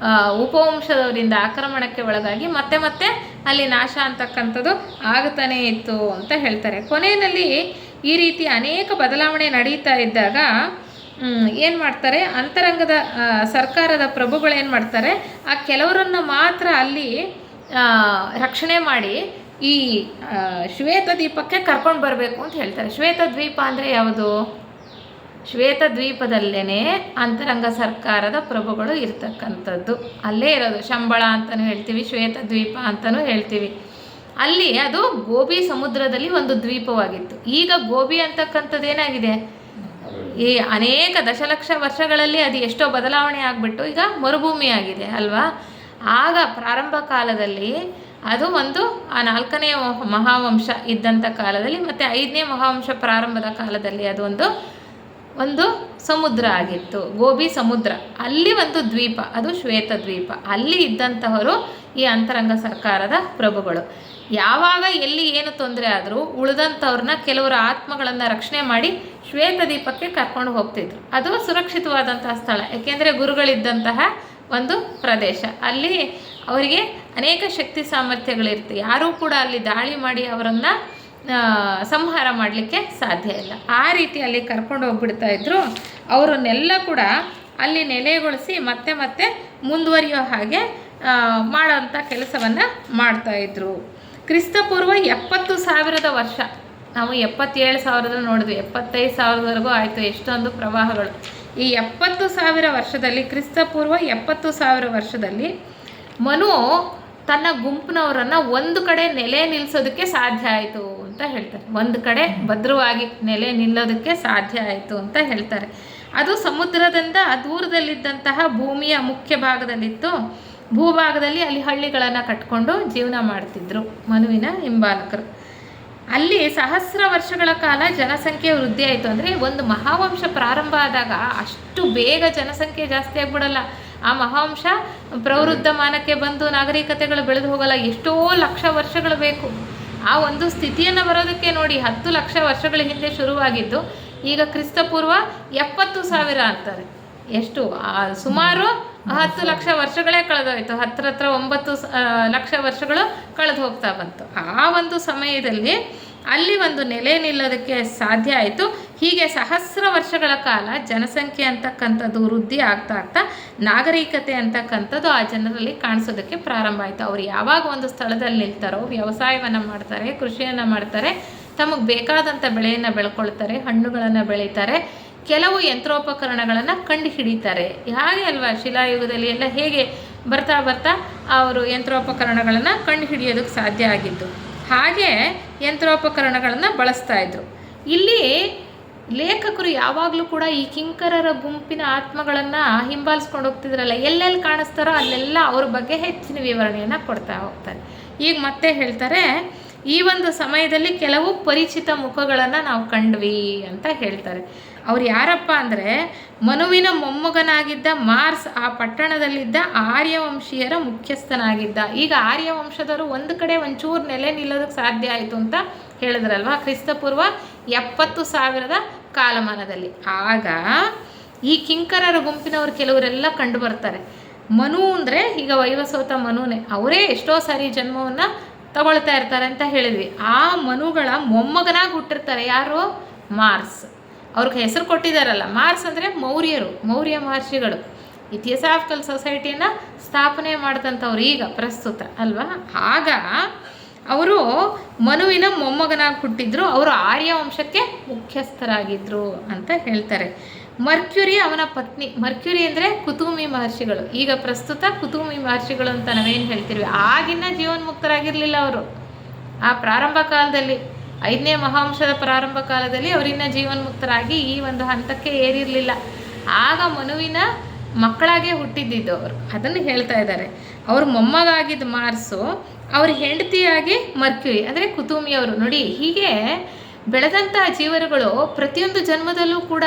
ಉಪವಂಶದವರಿಂದ ಆಕ್ರಮಣಕ್ಕೆ ಒಳಗಾಗಿ ಮತ್ತೆ ಅಲ್ಲಿ ನಾಶ ಅಂತಕ್ಕಂಥದ್ದು ಆಗುತ್ತಾನೇ ಇತ್ತು ಅಂತ ಹೇಳ್ತಾರೆ. ಕೊನೆಯಲ್ಲಿ ಈ ರೀತಿ ಅನೇಕ ಬದಲಾವಣೆ ನಡೀತಾ ಇದ್ದಾಗ ಏನು ಮಾಡ್ತಾರೆ, ಅಂತರಂಗದ ಸರ್ಕಾರದ ಪ್ರಭುಗಳು ಏನು ಮಾಡ್ತಾರೆ, ಆ ಕೆಲವರನ್ನು ಮಾತ್ರ ಅಲ್ಲಿ ರಕ್ಷಣೆ ಮಾಡಿ ಈ ಶ್ವೇತದ್ವೀಪಕ್ಕೆ ಕರ್ಕೊಂಡು ಬರಬೇಕು ಅಂತ ಹೇಳ್ತಾರೆ. ಶ್ವೇತದ್ವೀಪ ಅಂದರೆ ಯಾವುದು? ಶ್ವೇತದ್ವೀಪದಲ್ಲೇ ಅಂತರಂಗ ಸರ್ಕಾರದ ಪ್ರಭುಗಳು ಇರ್ತಕ್ಕಂಥದ್ದು. ಅಲ್ಲೇ ಇರೋದು. ಶಂಬಳ ಅಂತಲೂ ಹೇಳ್ತೀವಿ, ಶ್ವೇತದ್ವೀಪ ಅಂತಲೂ ಹೇಳ್ತೀವಿ. ಅಲ್ಲಿ ಅದು ಗೋಬಿ ಸಮುದ್ರದಲ್ಲಿ ಒಂದು ದ್ವೀಪವಾಗಿತ್ತು. ಈಗ ಗೋಬಿ ಅಂತಕ್ಕಂಥದ್ದು ಏನಾಗಿದೆ, ಈ ಅನೇಕ ದಶಲಕ್ಷ ವರ್ಷಗಳಲ್ಲಿ ಅದು ಎಷ್ಟೋ ಬದಲಾವಣೆ ಆಗಿಬಿಟ್ಟು ಈಗ ಮರುಭೂಮಿ ಆಗಿದೆ ಅಲ್ವಾ. ಆಗ ಪ್ರಾರಂಭ ಕಾಲದಲ್ಲಿ ಅದು ಒಂದು ಆ 4ನೇ ಮಹಾವಂಶ ಇದ್ದಂಥ ಕಾಲದಲ್ಲಿ ಮತ್ತು 5ನೇ ಮಹಾವಂಶ ಪ್ರಾರಂಭದ ಕಾಲದಲ್ಲಿ ಅದು ಒಂದು ಸಮುದ್ರ ಆಗಿತ್ತು, ಗೋಬಿ ಸಮುದ್ರ. ಅಲ್ಲಿ ಒಂದು ದ್ವೀಪ, ಅದು ಶ್ವೇತದ್ವೀಪ. ಅಲ್ಲಿ ಇದ್ದಂತಹವರು ಈ ಅಂತರಂಗ ಸರ್ಕಾರದ ಪ್ರಭುಗಳು. ಯಾವಾಗ ಎಲ್ಲಿ ಏನು ತೊಂದರೆ ಆದರೂ ಉಳಿದಂಥವ್ರನ್ನ ಕೆಲವರ ಆತ್ಮಗಳನ್ನು ರಕ್ಷಣೆ ಮಾಡಿ ಶ್ವೇತದ್ವೀಪಕ್ಕೆ ಕರ್ಕೊಂಡು ಹೋಗ್ತಿದ್ರು. ಅದು ಸುರಕ್ಷಿತವಾದಂತಹ ಸ್ಥಳ, ಏಕೆಂದರೆ ಗುರುಗಳಿದ್ದಂತಹ ಒಂದು ಪ್ರದೇಶ. ಅಲ್ಲಿ ಅವರಿಗೆ ಅನೇಕ ಶಕ್ತಿ ಸಾಮರ್ಥ್ಯಗಳಿರುತ್ತೆ. ಯಾರೂ ಕೂಡ ಅಲ್ಲಿ ದಾಳಿ ಮಾಡಿ ಅವರನ್ನು ಸಂಹಾರ ಮಾಡಲಿಕ್ಕೆ ಸಾಧ್ಯ ಇಲ್ಲ. ಆ ರೀತಿ ಅಲ್ಲಿ ಕರ್ಕೊಂಡು ಹೋಗ್ಬಿಡ್ತಾ ಇದ್ರು. ಅವರನ್ನೆಲ್ಲ ಕೂಡ ಅಲ್ಲಿ ನೆಲೆಗೊಳಿಸಿ ಮತ್ತೆ ಮುಂದುವರಿಯೋ ಹಾಗೆ ಮಾಡೋಂಥ ಕೆಲಸವನ್ನು ಮಾಡ್ತಾಯಿದ್ರು. ಕ್ರಿಸ್ತಪೂರ್ವ 70,000 ವರ್ಷ, ನಾವು 77,000 ನೋಡಿದ್ವಿ, 75,000ವರೆಗೂ ಆಯಿತು. ಎಷ್ಟೊಂದು ಪ್ರವಾಹಗಳು. ಈ 70,000 ವರ್ಷದಲ್ಲಿ, ಕ್ರಿಸ್ತಪೂರ್ವ 70,000 ವರ್ಷದಲ್ಲಿ ಮನು ತನ್ನ ಗುಂಪಿನವರನ್ನು ಒಂದು ಕಡೆ ನೆಲೆ ನಿಲ್ಲಿಸೋದಕ್ಕೆ ಸಾಧ್ಯ ಆಯಿತು ಅಂತ ಹೇಳ್ತಾರೆ. ಒಂದು ಕಡೆ ಭದ್ರವಾಗಿ ನೆಲೆ ನಿಲ್ಲೋದಕ್ಕೆ ಸಾಧ್ಯ ಆಯಿತು ಅಂತ ಹೇಳ್ತಾರೆ. ಅದು ಸಮುದ್ರದಿಂದ ದೂರದಲ್ಲಿದ್ದಂತಹ ಭೂಮಿಯ ಮುಖ್ಯ ಭಾಗದಲ್ಲಿತ್ತು. ಭೂಭಾಗದಲ್ಲಿ ಅಲ್ಲಿ ಹಳ್ಳಿಗಳನ್ನು ಕಟ್ಕೊಂಡು ಜೀವನ ಮಾಡ್ತಿದ್ರು ಮನುವಿನ ಹಿಂಬಾಲಕರು. ಅಲ್ಲಿ 1000 ವರ್ಷಗಳ ಕಾಲ ಜನಸಂಖ್ಯೆ ವೃದ್ಧಿ ಆಯಿತು. ಅಂದರೆ ಒಂದು ಮಹಾವಂಶ ಪ್ರಾರಂಭ ಆದಾಗ ಅಷ್ಟು ಬೇಗ ಜನಸಂಖ್ಯೆ ಜಾಸ್ತಿ ಆಗಿಬಿಡಲ್ಲ. ಆ ಮಹಾವಂಶ ಪ್ರವೃದ್ಧಮಾನಕ್ಕೆ ಬಂದು ನಾಗರಿಕತೆಗಳು ಬೆಳೆದು ಹೋಗಲ್ಲ. ಎಷ್ಟೋ ಲಕ್ಷ ವರ್ಷಗಳು ಬೇಕು. ಆ ಒಂದು ಸ್ಥಿತಿಯನ್ನು ಬರೋದಕ್ಕೆ ನೋಡಿ 10 ಲಕ್ಷ ವರ್ಷಗಳ ಹಿಂದೆ ಶುರುವಾಗಿದ್ದು ಈಗ ಕ್ರಿಸ್ತಪೂರ್ವ 70,000 ಅಂತಾರೆ. ಎಷ್ಟು ಸುಮಾರು 10 ಲಕ್ಷ ವರ್ಷಗಳೇ ಕಳೆದೋಯ್ತು. ಹತ್ರ 9 ಲಕ್ಷ ವರ್ಷಗಳು ಕಳೆದು ಹೋಗ್ತಾ ಬಂತು. ಆ ಒಂದು ಸಮಯದಲ್ಲಿ ಅಲ್ಲಿ ಒಂದು ನೆಲೆ ನಿಲ್ಲೋದಕ್ಕೆ ಸಾಧ್ಯ ಆಯಿತು. ಹೀಗೆ 1000 ವರ್ಷಗಳ ಕಾಲ ಜನಸಂಖ್ಯೆ ಅಂತಕ್ಕಂಥದ್ದು ವೃದ್ಧಿ ಆಗ್ತಾ ನಾಗರಿಕತೆ ಅಂತಕ್ಕಂಥದ್ದು ಆ ಜನರಲ್ಲಿ ಕಾಣಿಸೋದಕ್ಕೆ ಪ್ರಾರಂಭ ಆಯಿತು. ಅವರು ಯಾವಾಗ ಒಂದು ಸ್ಥಳದಲ್ಲಿ ನಿಲ್ತಾರೋ ವ್ಯವಸಾಯವನ್ನು ಮಾಡ್ತಾರೆ, ಕೃಷಿಯನ್ನು ಮಾಡ್ತಾರೆ, ತಮಗೆ ಬೇಕಾದಂಥ ಬೆಳೆಯನ್ನು ಬೆಳ್ಕೊಳ್ತಾರೆ, ಹಣ್ಣುಗಳನ್ನು ಬೆಳೀತಾರೆ, ಕೆಲವು ಯಂತ್ರೋಪಕರಣಗಳನ್ನು ಕಂಡು ಹಿಡಿತಾರೆ. ಹಾಗೆ ಅಲ್ವಾ ಶಿಲಾಯುಗದಲ್ಲಿ ಎಲ್ಲ ಹೇಗೆ ಬರ್ತಾ ಅವರು ಯಂತ್ರೋಪಕರಣಗಳನ್ನು ಕಂಡು ಹಿಡಿಯೋದಕ್ಕೆ ಸಾಧ್ಯ ಆಗಿದ್ದು. ಹಾಗೆ ಯಂತ್ರೋಪಕರಣಗಳನ್ನು ಬಳಸ್ತಾ ಇದ್ರು. ಇಲ್ಲಿ ಲೇಖಕರು ಯಾವಾಗಲೂ ಕೂಡ ಈ ಕಿಂಕರರ ಗುಂಪಿನ ಆತ್ಮಗಳನ್ನು ಹಿಂಬಾಲಿಸ್ಕೊಂಡು ಹೋಗ್ತಿದ್ರಲ್ಲ, ಎಲ್ಲೆಲ್ಲಿ ಕಾಣಿಸ್ತಾರೋ ಅಲ್ಲೆಲ್ಲ ಅವ್ರ ಬಗ್ಗೆ ಹೆಚ್ಚಿನ ವಿವರಣೆಯನ್ನು ಕೊಡ್ತಾ ಹೋಗ್ತಾರೆ. ಈಗ ಮತ್ತೆ ಹೇಳ್ತಾರೆ, ಈ ಒಂದು ಸಮಯದಲ್ಲಿ ಕೆಲವು ಪರಿಚಿತ ಮುಖಗಳನ್ನು ನಾವು ಕಂಡ್ವಿ ಅಂತ ಹೇಳ್ತಾರೆ. ಅವ್ರು ಯಾರಪ್ಪ ಅಂದರೆ ಮನುವಿನ ಮೊಮ್ಮಗನಾಗಿದ್ದ ಮಾರ್ಸ್ ಆ ಪಟ್ಟಣದಲ್ಲಿದ್ದ ಆರ್ಯವಂಶೀಯರ ಮುಖ್ಯಸ್ಥನಾಗಿದ್ದ. ಈಗ ಆರ್ಯವಂಶದವರು ಒಂದು ಕಡೆ ಒಂಚೂರು ನೆಲೆ ನಿಲ್ಲೋದಕ್ಕೆ ಸಾಧ್ಯ ಆಯಿತು ಅಂತ ಹೇಳಿದ್ರಲ್ವ, ಕ್ರಿಸ್ತಪೂರ್ವ 70,000 ಕಾಲಮಾನದಲ್ಲಿ. ಆಗ ಈ ಕಿಂಕರರ ಗುಂಪಿನವರು ಕೆಲವರೆಲ್ಲ ಕಂಡು ಬರ್ತಾರೆ. ಮನು ಅಂದರೆ ಈಗ ವೈವಸ್ವತ ಮನುನೇ, ಅವರೇ ಎಷ್ಟೋ ಸಾರಿ ಜನ್ಮವನ್ನು ತಗೊಳ್ತಾ ಇರ್ತಾರೆ ಅಂತ ಹೇಳಿದ್ವಿ. ಆ ಮನುಗಳ ಮೊಮ್ಮಗನಾಗಿ ಹುಟ್ಟಿರ್ತಾರೆ ಯಾರು? ಮಾರ್ಸ್. ಅವ್ರಿಗೆ ಹೆಸರು ಕೊಟ್ಟಿದ್ದಾರಲ್ಲ, ಮಾರ್ಸ್ ಅಂದರೆ ಮೌರ್ಯ ಮಹರ್ಷಿಗಳು ಥಿಯೋಸಾಫಿಕಲ್ ಸೊಸೈಟಿಯನ್ನು ಸ್ಥಾಪನೆ ಮಾಡಿದಂಥವ್ರು ಈಗ ಪ್ರಸ್ತುತ ಅಲ್ವಾ. ಆಗ ಅವರು ಮನುವಿನ ಮೊಮ್ಮಗನಾಗಿ ಹುಟ್ಟಿದ್ರು, ಅವರು ಆರ್ಯ ವಂಶಕ್ಕೆ ಮುಖ್ಯಸ್ಥರಾಗಿದ್ದರು ಅಂತ ಹೇಳ್ತಾರೆ. ಮರ್ಕ್ಯುರಿ ಅವನ ಪತ್ನಿ. ಮರ್ಕ್ಯುರಿ ಅಂದರೆ ಕುತುಮಿ ಮಹರ್ಷಿಗಳು, ಈಗ ಪ್ರಸ್ತುತ ಕುತುಮಿ ಮಹರ್ಷಿಗಳು ಅಂತ ನಾವೇನು ಹೇಳ್ತೀವಿ. ಆಗಿನ ಜೀವನ್ಮುಕ್ತರಾಗಿರಲಿಲ್ಲ ಅವರು. ಆ ಪ್ರಾರಂಭ ಕಾಲದಲ್ಲಿ 5ನೇ ಮಹಾವಂಶದ ಪ್ರಾರಂಭ ಕಾಲದಲ್ಲಿ ಅವರಿನ್ನ ಜೀವನ್ಮುಕ್ತರಾಗಿ ಈ ಒಂದು ಹಂತಕ್ಕೆ ಏರಿರಲಿಲ್ಲ. ಆಗ ಮನುವಿನ ಮಕ್ಕಳಾಗೆ ಹುಟ್ಟಿದ್ದಿದ್ದು ಅವರು, ಅದನ್ನು ಹೇಳ್ತಾ ಇದ್ದಾರೆ. ಅವ್ರ ಮೊಮ್ಮಗಾಗಿದ್ದ ಮಾರ್ಸು, ಅವ್ರ ಹೆಂಡತಿಯಾಗಿ ಮರ್ಕ್ಯುರಿ ಅಂದರೆ ಕುತುಮಿಯವರು. ನೋಡಿ, ಹೀಗೆ ಬೆಳೆದಂತಹ ಜೀವರುಗಳು ಪ್ರತಿಯೊಂದು ಜನ್ಮದಲ್ಲೂ ಕೂಡ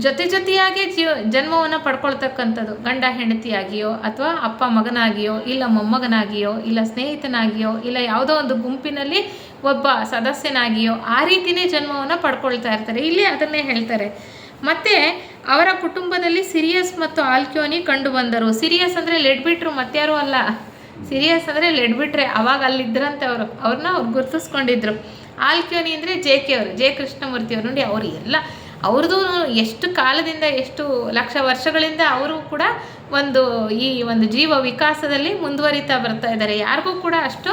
ಜೊತೆಯಾಗಿ ಜನ್ಮವನ್ನು ಪಡ್ಕೊಳ್ತಕ್ಕಂಥದ್ದು. ಗಂಡ ಹೆಂಡತಿಯಾಗಿಯೋ, ಅಥವಾ ಅಪ್ಪ ಮಗನಾಗಿಯೋ, ಇಲ್ಲ ಮೊಮ್ಮಗನಾಗಿಯೋ, ಇಲ್ಲ ಸ್ನೇಹಿತನಾಗಿಯೋ, ಇಲ್ಲ ಯಾವುದೋ ಒಂದು ಗುಂಪಿನಲ್ಲಿ ಒಬ್ಬ ಸದಸ್ಯನಾಗಿಯೋ, ಆ ರೀತಿಯೇ ಜನ್ಮವನ್ನು ಪಡ್ಕೊಳ್ತಾ ಇರ್ತಾರೆ. ಇಲ್ಲಿ ಅದನ್ನೇ ಹೇಳ್ತಾರೆ. ಮತ್ತು ಅವರ ಕುಟುಂಬದಲ್ಲಿ ಸಿರಿಯಸ್ ಮತ್ತು ಆಲ್ಕ್ಯೋನಿ ಕಂಡು ಬಂದರು. ಸಿರಿಯಸ್ ಅಂದರೆ ಲೆಡ್ಬಿಟ್ರು, ಮತ್ತಾರೂ ಅಲ್ಲ. ಸಿರಿಯಸ್ ಅಂದರೆ ಲೆಡ್ಬಿಟ್ರೆ, ಅವಾಗ ಅಲ್ಲಿದ್ದರಂತೆ ಅವ್ರನ್ನ ಗುರುತಿಸ್ಕೊಂಡಿದ್ರು. ಆಲ್ಕ್ಯೋನಿ ಅಂದರೆ ಜೆ ಕೃಷ್ಣಮೂರ್ತಿಯವರು. ನೋಡಿ, ಅವರು ಎಲ್ಲ ಅವ್ರದ್ದು ಎಷ್ಟು ಕಾಲದಿಂದ, ಎಷ್ಟು ಲಕ್ಷ ವರ್ಷಗಳಿಂದ ಅವರು ಕೂಡ ಈ ಒಂದು ಜೀವ ವಿಕಾಸದಲ್ಲಿ ಮುಂದುವರಿತಾ ಬರ್ತಾ ಇದ್ದಾರೆ. ಯಾರಿಗೂ ಕೂಡ ಅಷ್ಟು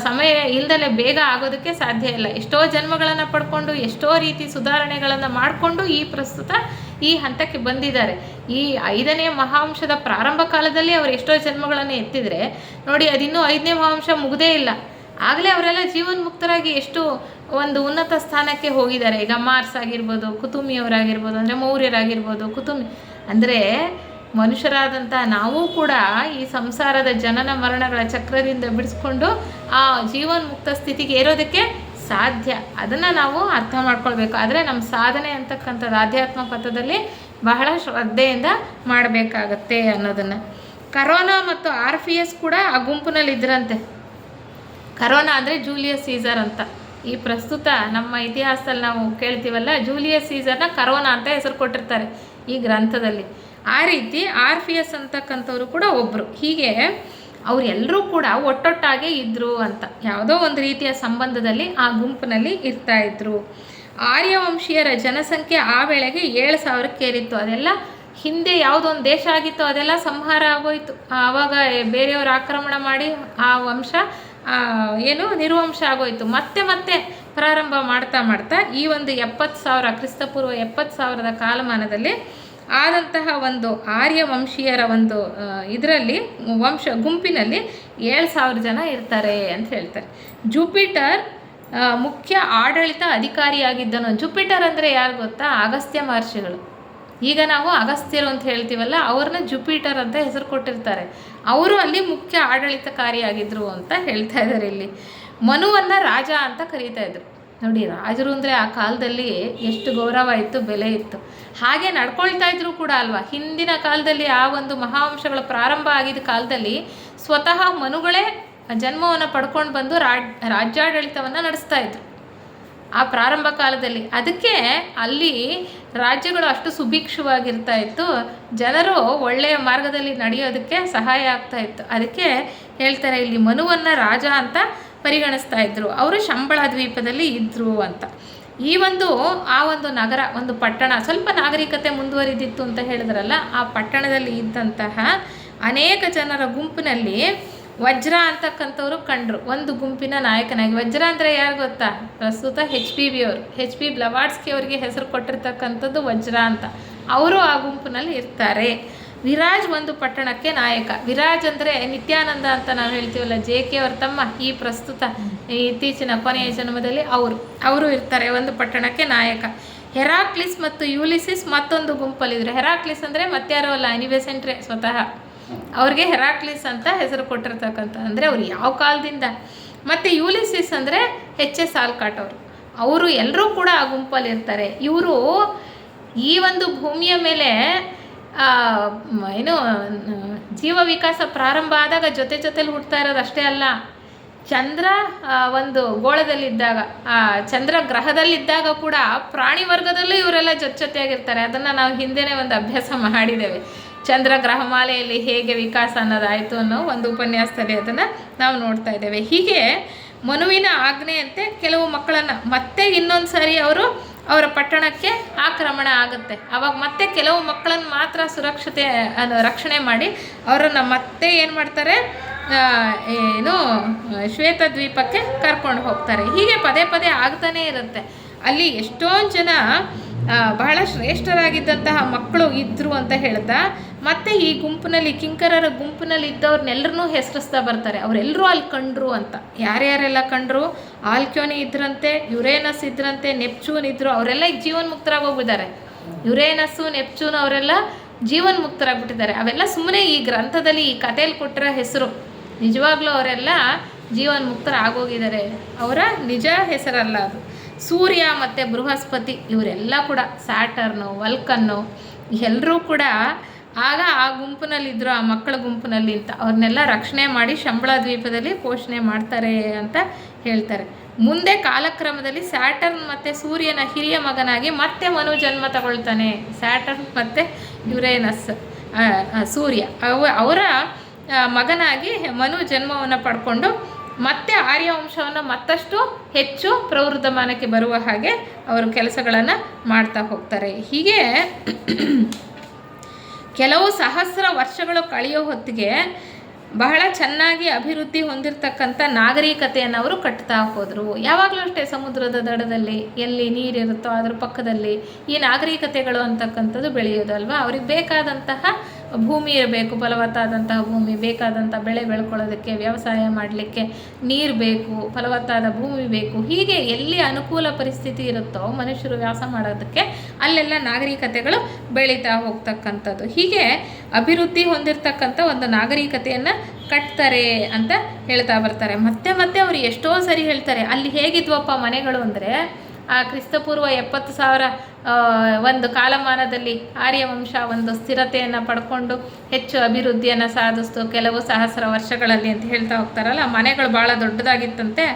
ಸಮಯ ಇಲ್ದಲೆ ಬೇಗ ಆಗೋದಕ್ಕೆ ಸಾಧ್ಯ ಇಲ್ಲ. ಎಷ್ಟೋ ಜನ್ಮಗಳನ್ನು ಪಡ್ಕೊಂಡು, ಎಷ್ಟೋ ರೀತಿ ಸುಧಾರಣೆಗಳನ್ನು ಮಾಡಿಕೊಂಡು ಈ ಪ್ರಸ್ತುತ ಈ ಹಂತಕ್ಕೆ ಬಂದಿದ್ದಾರೆ. ಈ 5ನೇ ಮಹಾವಂಶದ ಪ್ರಾರಂಭ ಕಾಲದಲ್ಲಿ ಅವರು ಎಷ್ಟೋ ಜನ್ಮಗಳನ್ನು ಎತ್ತಿದರೆ ನೋಡಿ, ಅದಿನ್ನೂ 5ನೇ ಮಹಾವಂಶ ಮುಗದೇ ಇಲ್ಲ. ಆಗಲೇ ಅವರೆಲ್ಲ ಜೀವನ್ಮುಕ್ತರಾಗಿ ಎಷ್ಟು ಒಂದು ಉನ್ನತ ಸ್ಥಾನಕ್ಕೆ ಹೋಗಿದ್ದಾರೆ. ಈಗ ಮಾರ್ಸ್ ಆಗಿರ್ಬೋದು, ಕುತುಮಿಯವರಾಗಿರ್ಬೋದು, ಅಂದರೆ ಮೌರ್ಯರಾಗಿರ್ಬೋದು. ಅಂದರೆ ಮನುಷ್ಯರಾದಂಥ ನಾವು ಕೂಡ ಈ ಸಂಸಾರದ ಜನನ ಮರಣಗಳ ಚಕ್ರದಿಂದ ಬಿಡಿಸ್ಕೊಂಡು ಆ ಜೀವನ್ಮುಕ್ತ ಸ್ಥಿತಿಗೆ ಏರೋದಕ್ಕೆ ಸಾಧ್ಯ. ಅದನ್ನು ನಾವು ಅರ್ಥ ಮಾಡ್ಕೊಳ್ಬೇಕು. ಆದರೆ ನಮ್ಮ ಸಾಧನೆ ಅಂತಕ್ಕಂಥದ್ದು ಆಧ್ಯಾತ್ಮ ಪಥದಲ್ಲಿ ಬಹಳ ಶ್ರದ್ಧೆಯಿಂದ ಮಾಡಬೇಕಾಗತ್ತೆ ಅನ್ನೋದನ್ನು. ಕರೋನಾ ಮತ್ತು ಆರ್ಫಿಯಸ್ ಕೂಡ ಆ ಗುಂಪಿನಲ್ಲಿ ಇದ್ರಂತೆ. ಕರೋನಾ ಅಂದರೆ ಜೂಲಿಯಸ್ ಸೀಸರ್ ಅಂತ. ಈ ಪ್ರಸ್ತುತ ನಮ್ಮ ಇತಿಹಾಸದಲ್ಲಿ ನಾವು ಕೇಳ್ತೀವಲ್ಲ, ಜೂಲಿಯಸ್ ಸೀಸರ್ನ ಕರೋನಾ ಅಂತ ಹೆಸರು ಕೊಟ್ಟಿರ್ತಾರೆ ಈ ಗ್ರಂಥದಲ್ಲಿ. ಆ ರೀತಿ ಆರ್ಫಿಯಸ್ ಅಂತಕ್ಕಂಥವ್ರು ಕೂಡ ಒಬ್ಬರು. ಹೀಗೆ ಅವರೆಲ್ಲರೂ ಕೂಡ ಒಟ್ಟೊಟ್ಟಾಗೆ ಇದ್ದರು ಅಂತ, ಯಾವುದೋ ಒಂದು ರೀತಿಯ ಸಂಬಂಧದಲ್ಲಿ ಆ ಗುಂಪಿನಲ್ಲಿ ಇರ್ತಾಯಿದ್ರು. ಆರ್ಯವಂಶೀಯರ ಜನಸಂಖ್ಯೆ ಆ ವೇಳೆಗೆ 7,000ಕ್ಕೆ ಏರಿತ್ತು. ಅದೆಲ್ಲ ಹಿಂದೆ ಯಾವುದೊಂದು ದೇಶ ಆಗಿತ್ತು ಅದೆಲ್ಲ ಸಂಹಾರ ಆಗೋಯ್ತು. ಆವಾಗ ಬೇರೆಯವರು ಆಕ್ರಮಣ ಮಾಡಿ ಆ ವಂಶ ನಿರ್ವಂಶ ಆಗೋಯ್ತು. ಮತ್ತೆ ಪ್ರಾರಂಭ ಮಾಡ್ತಾ ಈ ಒಂದು 70,000 ಕ್ರಿಸ್ತಪೂರ್ವ 70,000 ಕಾಲಮಾನದಲ್ಲಿ ಆದಂತಹ ಒಂದು ಆರ್ಯ ವಂಶೀಯರ ಒಂದು ಇದರಲ್ಲಿ ಗುಂಪಿನಲ್ಲಿ 7,000 ಜನ ಇರ್ತಾರೆ ಅಂತ ಹೇಳ್ತಾರೆ. ಜುಪಿಟರ್ ಮುಖ್ಯ ಆಡಳಿತ ಅಧಿಕಾರಿಯಾಗಿದ್ದನು. ಜುಪಿಟರ್ ಅಂದರೆ ಯಾರು ಗೊತ್ತಾ? ಅಗಸ್ತ್ಯ ಮಹರ್ಷಿಗಳು. ಈಗ ನಾವು ಅಗಸ್ತ್ಯರು ಅಂತ ಹೇಳ್ತೀವಲ್ಲ, ಅವ್ರನ್ನ ಜುಪಿಟರ್ ಅಂತ ಹೆಸರು ಕೊಟ್ಟಿರ್ತಾರೆ. ಅವರು ಅಲ್ಲಿ ಮುಖ್ಯ ಆಡಳಿತಕಾರಿಯಾಗಿದ್ದರು ಅಂತ ಹೇಳ್ತಾ ಇದ್ದಾರೆ. ಇಲ್ಲಿ ಮನುವನ್ನು ರಾಜ ಅಂತ ಕರೀತಾ ಇದ್ರು. ನೋಡಿ, ರಾಜರು ಅಂದರೆ ಆ ಕಾಲದಲ್ಲಿ ಎಷ್ಟು ಗೌರವ ಇತ್ತು, ಬೆಲೆ ಇತ್ತು. ಹಾಗೆ ನಡ್ಕೊಳ್ತಾ ಇದ್ರು ಕೂಡ ಅಲ್ವಾ. ಹಿಂದಿನ ಕಾಲದಲ್ಲಿ ಆ ಒಂದು ಮಹಾವಂಶಗಳ ಪ್ರಾರಂಭ ಆಗಿದ್ದ ಕಾಲದಲ್ಲಿ ಸ್ವತಃ ಮನುಗಳೇ ಜನ್ಮವನ್ನು ಪಡ್ಕೊಂಡು ಬಂದು ರಾಜ್ಯಾಡಳಿತವನ್ನು ನಡೆಸ್ತಾ ಇದ್ರು ಆ ಪ್ರಾರಂಭ ಕಾಲದಲ್ಲಿ. ಅದಕ್ಕೆ ಅಲ್ಲಿ ರಾಜ್ಯಗಳು ಅಷ್ಟು ಸುಭಿಕ್ಷವಾಗಿರ್ತಾ ಇತ್ತು, ಜನರು ಒಳ್ಳೆಯ ಮಾರ್ಗದಲ್ಲಿ ನಡೆಯೋದಕ್ಕೆ ಸಹಾಯ ಆಗ್ತಾ ಇತ್ತು. ಅದಕ್ಕೆ ಹೇಳ್ತಾರೆ ಇಲ್ಲಿ ಮನುವನ್ನು ರಾಜ ಅಂತ ಪರಿಗಣಿಸ್ತಾ ಇದ್ರು. ಅವರು ಶಂಬಳ ದ್ವೀಪದಲ್ಲಿ ಇದ್ದರು ಅಂತ. ಆ ಒಂದು ನಗರ, ಒಂದು ಪಟ್ಟಣ ಸ್ವಲ್ಪ ನಾಗರಿಕತೆ ಮುಂದುವರಿದಿತ್ತು ಅಂತ ಹೇಳಿದ್ರಲ್ಲ, ಆ ಪಟ್ಟಣದಲ್ಲಿ ಇದ್ದಂತಹ ಅನೇಕ ಜನರ ಗುಂಪಿನಲ್ಲಿ ವಜ್ರ ಅಂತಕ್ಕಂಥವ್ರು ಕಂಡ್ರು ಒಂದು ಗುಂಪಿನ ನಾಯಕನಾಗಿ. ವಜ್ರ ಅಂದರೆ ಯಾರು ಗೊತ್ತಾ? ಪ್ರಸ್ತುತ HPV ಅವರು, HP ಬ್ಲವಾಟ್ಸ್ಕಿ ಅವರಿಗೆ ಹೆಸರು ಕೊಟ್ಟಿರ್ತಕ್ಕಂಥದ್ದು ವಜ್ರ ಅಂತ. ಅವರು ಆ ಗುಂಪಿನಲ್ಲಿ ಇರ್ತಾರೆ. ವಿರಾಜ್ ಒಂದು ಪಟ್ಟಣಕ್ಕೆ ನಾಯಕ. ವಿರಾಜ್ ಅಂದರೆ ನಿತ್ಯಾನಂದ ಅಂತ ನಾವು ಹೇಳ್ತೀವಲ್ಲ, JK ಅವ್ರ ತಮ್ಮ, ಈ ಪ್ರಸ್ತುತ ಇತ್ತೀಚಿನ ಕೊನೆಯ ಜನ್ಮದಲ್ಲಿ ಅವರು ಇರ್ತಾರೆ ಒಂದು ಪಟ್ಟಣಕ್ಕೆ ನಾಯಕ. ಹೆರಾಕ್ಲಿಸ್ ಮತ್ತು ಯೂಲಿಸಿಸ್ ಮತ್ತೊಂದು ಗುಂಪಲ್ಲಿದ್ರು. ಹೆರಾಕ್ಲಿಸ್ ಅಂದರೆ ಮತ್ತಾರೋ ಅಲ್ಲ, ಅನಿಬೆಸೆಂಟ್ರೆ ಸ್ವತಃ. ಅವ್ರಿಗೆ ಹೆರಾಕ್ಲಿಸ್ ಅಂತ ಹೆಸರು ಕೊಟ್ಟಿರ್ತಕ್ಕಂಥ, ಅಂದರೆ ಅವ್ರು ಯಾವ ಕಾಲದಿಂದ. ಮತ್ತು ಯೂಲಿಸಿಸ್ ಅಂದರೆ HS ಆಲ್ಕಾಟ್ ಅವರು ಎಲ್ಲರೂ ಕೂಡ ಆ ಗುಂಪಲ್ಲಿ ಇರ್ತಾರೆ. ಇವರು ಈ ಒಂದು ಭೂಮಿಯ ಮೇಲೆ ಏನು ಜೀವ ವಿಕಾಸ ಪ್ರಾರಂಭ ಆದಾಗ ಜೊತೆಲಿ ಹುಡ್ತಾ ಇರೋದು ಅಷ್ಟೇ ಅಲ್ಲ, ಚಂದ್ರ ಒಂದು ಗೋಳದಲ್ಲಿದ್ದಾಗ, ಚಂದ್ರ ಗ್ರಹದಲ್ಲಿದ್ದಾಗ ಕೂಡ ಪ್ರಾಣಿ ವರ್ಗದಲ್ಲೂ ಇವರೆಲ್ಲ ಜೊತೆಯಾಗಿರ್ತಾರೆ. ಅದನ್ನು ನಾವು ಹಿಂದೆನೇ ಒಂದು ಅಭ್ಯಾಸ ಮಾಡಿದ್ದೇವೆ. ಚಂದ್ರ ಗ್ರಹಮಾಲೆಯಲ್ಲಿ ಹೇಗೆ ವಿಕಾಸ ಅನ್ನೋದಾಯಿತು ಅನ್ನೋ ಒಂದು ಉಪನ್ಯಾಸದಲ್ಲಿ ಅದನ್ನು ನಾವು ನೋಡ್ತಾ ಇದ್ದೇವೆ. ಹೀಗೆ ಮನುವಿನ ಆಜ್ಞೆಯಂತೆ ಕೆಲವು ಮಕ್ಕಳನ್ನು ಮತ್ತೆ ಇನ್ನೊಂದು ಸಾರಿ ಅವರ ಪಟ್ಟಣಕ್ಕೆ ಆಕ್ರಮಣ ಆಗುತ್ತೆ. ಆವಾಗ ಮತ್ತೆ ಕೆಲವು ಮಕ್ಕಳನ್ನು ಮಾತ್ರ ರಕ್ಷಣೆ ಮಾಡಿ ಅವರನ್ನು ಮತ್ತೆ ಏನು ಮಾಡ್ತಾರೆ, ಶ್ವೇತದ್ವೀಪಕ್ಕೆ ಕರ್ಕೊಂಡು ಹೋಗ್ತಾರೆ. ಹೀಗೆ ಪದೇ ಆಗ್ತಾನೇ ಇರುತ್ತೆ. ಅಲ್ಲಿ ಎಷ್ಟೊಂದು ಜನ ಬಹಳ ಶ್ರೇಷ್ಠರಾಗಿದ್ದಂತಹ ಮಕ್ಕಳು ಇದ್ದರು ಅಂತ ಹೇಳ್ತಾ, ಮತ್ತು ಈ ಗುಂಪಿನಲ್ಲಿ ಕಿಂಕರರ ಗುಂಪಿನಲ್ಲಿ ಇದ್ದವ್ರನ್ನೆಲ್ಲರನ್ನೂ ಹೆಸರಿಸ್ತಾ ಬರ್ತಾರೆ. ಅವರೆಲ್ಲರೂ ಅಲ್ಲಿ ಕಂಡ್ರು ಅಂತ. ಯಾರ್ಯಾರೆಲ್ಲ ಕಂಡ್ರು? ಆಲ್ಕ್ಯೋನಿ ಇದ್ರಂತೆ, ಯುರೇನಸ್ ಇದ್ರಂತೆ, ನೆಪ್ಚೂನ್ ಇದ್ದರು. ಅವರೆಲ್ಲ ಈಗ ಜೀವನ್ಮುಕ್ತರಾಗಿ ಹೋಗಿದ್ದಾರೆ. ಯುರೇನಸ್ಸು, ನೆಪ್ಚೂನ್ ಅವರೆಲ್ಲ ಜೀವನ್ಮುಕ್ತರಾಗ್ಬಿಟ್ಟಿದ್ದಾರೆ. ಅವೆಲ್ಲ ಸುಮ್ಮನೆ ಈ ಗ್ರಂಥದಲ್ಲಿ ಈ ಕಥೆಯಲ್ಲಿ ಕೊಟ್ಟಿರೋ ಹೆಸರು. ನಿಜವಾಗ್ಲೂ ಅವರೆಲ್ಲ ಜೀವನ್ಮುಕ್ತರಾಗೋಗಿದ್ದಾರೆ. ಅವರ ನಿಜ ಹೆಸರಲ್ಲ ಅದು. ಸೂರ್ಯ ಮತ್ತು ಬೃಹಸ್ಪತಿ ಇವರೆಲ್ಲ ಕೂಡ, ಸ್ಯಾಟರ್ನು, ವಲ್ಕನ್ನು ಎಲ್ಲರೂ ಕೂಡ ಆಗ ಆ ಗುಂಪಿನಲ್ಲಿದ್ದರು, ಆ ಮಕ್ಕಳ ಗುಂಪಿನಲ್ಲಿ ಅಂತ. ಅವ್ರನ್ನೆಲ್ಲ ರಕ್ಷಣೆ ಮಾಡಿ ಶಂಬಳ ದ್ವೀಪದಲ್ಲಿ ಪೋಷಣೆ ಮಾಡ್ತಾರೆ ಅಂತ ಹೇಳ್ತಾರೆ. ಮುಂದೆ ಕಾಲಕ್ರಮದಲ್ಲಿ ಸ್ಯಾಟರ್ನ್ ಮತ್ತು ಸೂರ್ಯನ ಹಿರಿಯ ಮಗನಾಗಿ ಮತ್ತೆ ಮನು ಜನ್ಮ ತಗೊಳ್ತಾನೆ. ಸ್ಯಾಟರ್ನ್ ಮತ್ತು ಯುರೇನಸ್, ಸೂರ್ಯ ಅವರ ಮಗನಾಗಿ ಮನು ಜನ್ಮವನ್ನು ಪಡ್ಕೊಂಡು ಮತ್ತೆ ಆರ್ಯವಂಶವನ್ನು ಮತ್ತಷ್ಟು ಹೆಚ್ಚು ಪ್ರವೃದ್ಧಮಾನಕ್ಕೆ ಬರುವ ಹಾಗೆ ಅವರು ಕೆಲಸಗಳನ್ನು ಮಾಡ್ತಾ ಹೋಗ್ತಾರೆ. ಹೀಗೆ ಕೆಲವು ಸಹಸ್ರ ವರ್ಷಗಳು ಕಳೆಯೋ ಹೊತ್ತಿಗೆ ಬಹಳ ಚೆನ್ನಾಗಿ ಅಭಿವೃದ್ಧಿ ಹೊಂದಿರತಕ್ಕಂಥ ನಾಗರಿಕತೆಯನ್ನು ಅವರು ಕಟ್ತಾ ಹೋದರು. ಯಾವಾಗಲೂ ಅಷ್ಟೇ ಸಮುದ್ರದ ದಡದಲ್ಲಿ ಎಲ್ಲಿ ನೀರಿರುತ್ತೋ ಅದರ ಪಕ್ಕದಲ್ಲಿ ಈ ನಾಗರಿಕತೆಗಳು ಅಂತಕ್ಕಂಥದ್ದು ಬೆಳೆಯೋದಲ್ವ. ಅವ್ರಿಗೆ ಬೇಕಾದಂತಹ ಭೂಮಿ ಇರಬೇಕು, ಫಲವತ್ತಾದಂತಹ ಭೂಮಿ, ಬೇಕಾದಂಥ ಬೆಳೆ ಬೆಳ್ಕೊಳ್ಳೋದಕ್ಕೆ, ವ್ಯವಸಾಯ ಮಾಡಲಿಕ್ಕೆ ನೀರು ಬೇಕು, ಫಲವತ್ತಾದ ಭೂಮಿ ಬೇಕು. ಹೀಗೆ ಎಲ್ಲಿ ಅನುಕೂಲ ಪರಿಸ್ಥಿತಿ ಇರುತ್ತೋ ಮನುಷ್ಯರು ವ್ಯಾಸ ಮಾಡೋದಕ್ಕೆ ಅಲ್ಲೆಲ್ಲ ನಾಗರಿಕತೆಗಳು ಬೆಳೀತಾ ಹೋಗ್ತಕ್ಕಂಥದ್ದು. ಹೀಗೆ ಅಭಿವೃದ್ಧಿ ಹೊಂದಿರತಕ್ಕಂಥ ಒಂದು ನಾಗರಿಕತೆಯನ್ನು ಕಟ್ತಾರೆ ಅಂತ ಹೇಳ್ತಾ ಬರ್ತಾರೆ. ಮತ್ತೆ ಅವರು ಎಷ್ಟೋ ಸರಿ ಹೇಳ್ತಾರೆ, ಅಲ್ಲಿ ಹೇಗಿದ್ವಪ್ಪ ಮನೆಗಳು ಅಂದರೆ, ಆ ಕ್ರಿಸ್ತಪೂರ್ವ 70,000 ಒಂದು ಕಾಲಮಾನದಲ್ಲಿ ಆರ್ಯವಂಶ ಒಂದು ಸ್ಥಿರತೆಯನ್ನು ಪಡ್ಕೊಂಡು ಹೆಚ್ಚು ಅಭಿವೃದ್ಧಿಯನ್ನು ಸಾಧಿಸ್ತು ಕೆಲವು ಸಹಸ್ರ ವರ್ಷಗಳಲ್ಲಿ ಅಂತ ಹೇಳ್ತಾ ಹೋಗ್ತಾರಲ್ಲ. ಮನೆಗಳು ಭಾಳ ದೊಡ್ಡದಾಗಿತ್ತಂತೆ.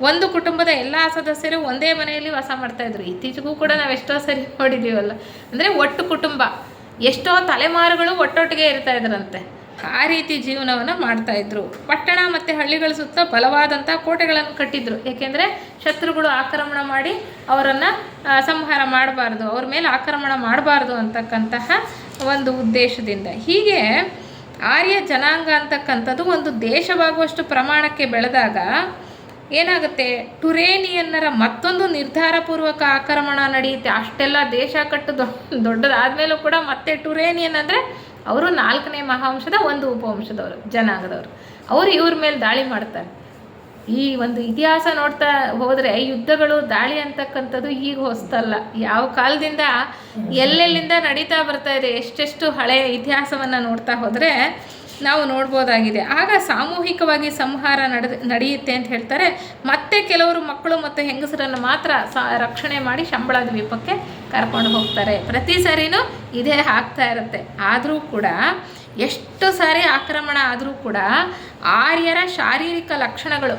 ಒಂದು ಕುಟುಂಬದ ಎಲ್ಲ ಸದಸ್ಯರು ಒಂದೇ ಮನೆಯಲ್ಲಿ ವಾಸ ಮಾಡ್ತಾಯಿದ್ರು. ಇತ್ತೀಚೆಗೂ ಕೂಡ ನಾವು ಎಷ್ಟೋ ಸರಿ ನೋಡಿದ್ದೀವಲ್ಲ, ಅಂದರೆ ಒಟ್ಟು ಕುಟುಂಬ ಎಷ್ಟೋ ತಲೆಮಾರುಗಳು ಒಟ್ಟೊಟ್ಟಿಗೆ ಇರ್ತಾ ಇದ್ರಂತೆ. ಆ ರೀತಿ ಜೀವನವನ್ನು ಮಾಡ್ತಾಯಿದ್ರು. ಪಟ್ಟಣ ಮತ್ತು ಹಳ್ಳಿಗಳ ಸುತ್ತ ಬಲವಾದಂಥ ಕೋಟೆಗಳನ್ನು ಕಟ್ಟಿದ್ರು. ಏಕೆಂದರೆ ಶತ್ರುಗಳು ಆಕ್ರಮಣ ಮಾಡಿ ಅವರನ್ನು ಸಂಹಾರ ಮಾಡಬಾರ್ದು, ಅವ್ರ ಮೇಲೆ ಆಕ್ರಮಣ ಮಾಡಬಾರ್ದು ಅಂತಕ್ಕಂತಹ ಒಂದು ಉದ್ದೇಶದಿಂದ. ಹೀಗೆ ಆರ್ಯ ಜನಾಂಗ ಅಂತಕ್ಕಂಥದ್ದು ಒಂದು ದೇಶವಾಗುವಷ್ಟು ಪ್ರಮಾಣಕ್ಕೆ ಬೆಳೆದಾಗ ಏನಾಗುತ್ತೆ, ಟುರೇನಿಯನ್ನರ ಮತ್ತೊಂದು ನಿರ್ಧಾರಪೂರ್ವಕ ಆಕ್ರಮಣ ನಡೆಯುತ್ತೆ. ಅಷ್ಟೆಲ್ಲ ದೇಶ ಕಟ್ಟು ದೊಡ್ಡದಾದ್ಮೇಲೂ ಕೂಡ ಮತ್ತೆ ಟುರೇನಿಯನ್ ಅಂದರೆ ಅವರು 4ನೇ ಮಹಾವಂಶದ ಒಂದು ಉಪವಂಶದವರು, ಜನಾಂಗದವರು. ಅವರು ಇವ್ರ ಮೇಲೆ ದಾಳಿ ಮಾಡ್ತಾರೆ. ಈ ಒಂದು ಇತಿಹಾಸ ನೋಡ್ತಾ ಹೋದರೆ ಯುದ್ಧಗಳು, ದಾಳಿ ಅಂತಕ್ಕಂಥದ್ದು ಈಗ ಹೊಸ್ತಲ್ಲ. ಯಾವ ಕಾಲದಿಂದ ಎಲ್ಲೆಲ್ಲಿಂದ ನಡೀತಾ ಬರ್ತಾ ಇದೆ, ಎಷ್ಟೆಷ್ಟು ಹಳೆಯ ಇತಿಹಾಸವನ್ನು ನೋಡ್ತಾ ಹೋದರೆ ನಾವು ನೋಡ್ಬೋದಾಗಿದೆ. ಆಗ ಸಾಮೂಹಿಕವಾಗಿ ಸಂಹಾರ ನಡೆಯುತ್ತೆ ಅಂತ ಹೇಳ್ತಾರೆ. ಮತ್ತೆ ಕೆಲವರು ಮಕ್ಕಳು ಮತ್ತು ಹೆಂಗಸರನ್ನು ಮಾತ್ರ ರಕ್ಷಣೆ ಮಾಡಿ ಶಂಬಳ ದ್ವೀಪಕ್ಕೆ ಕರ್ಕೊಂಡು ಹೋಗ್ತಾರೆ. ಪ್ರತಿ ಸಾರಿನೂ ಇದೇ ಆಗ್ತಾ ಇರುತ್ತೆ. ಆದರೂ ಕೂಡ ಎಷ್ಟು ಸಾರಿ ಆಕ್ರಮಣ ಆದರೂ ಕೂಡ ಆರ್ಯರ ಶಾರೀರಿಕ ಲಕ್ಷಣಗಳು,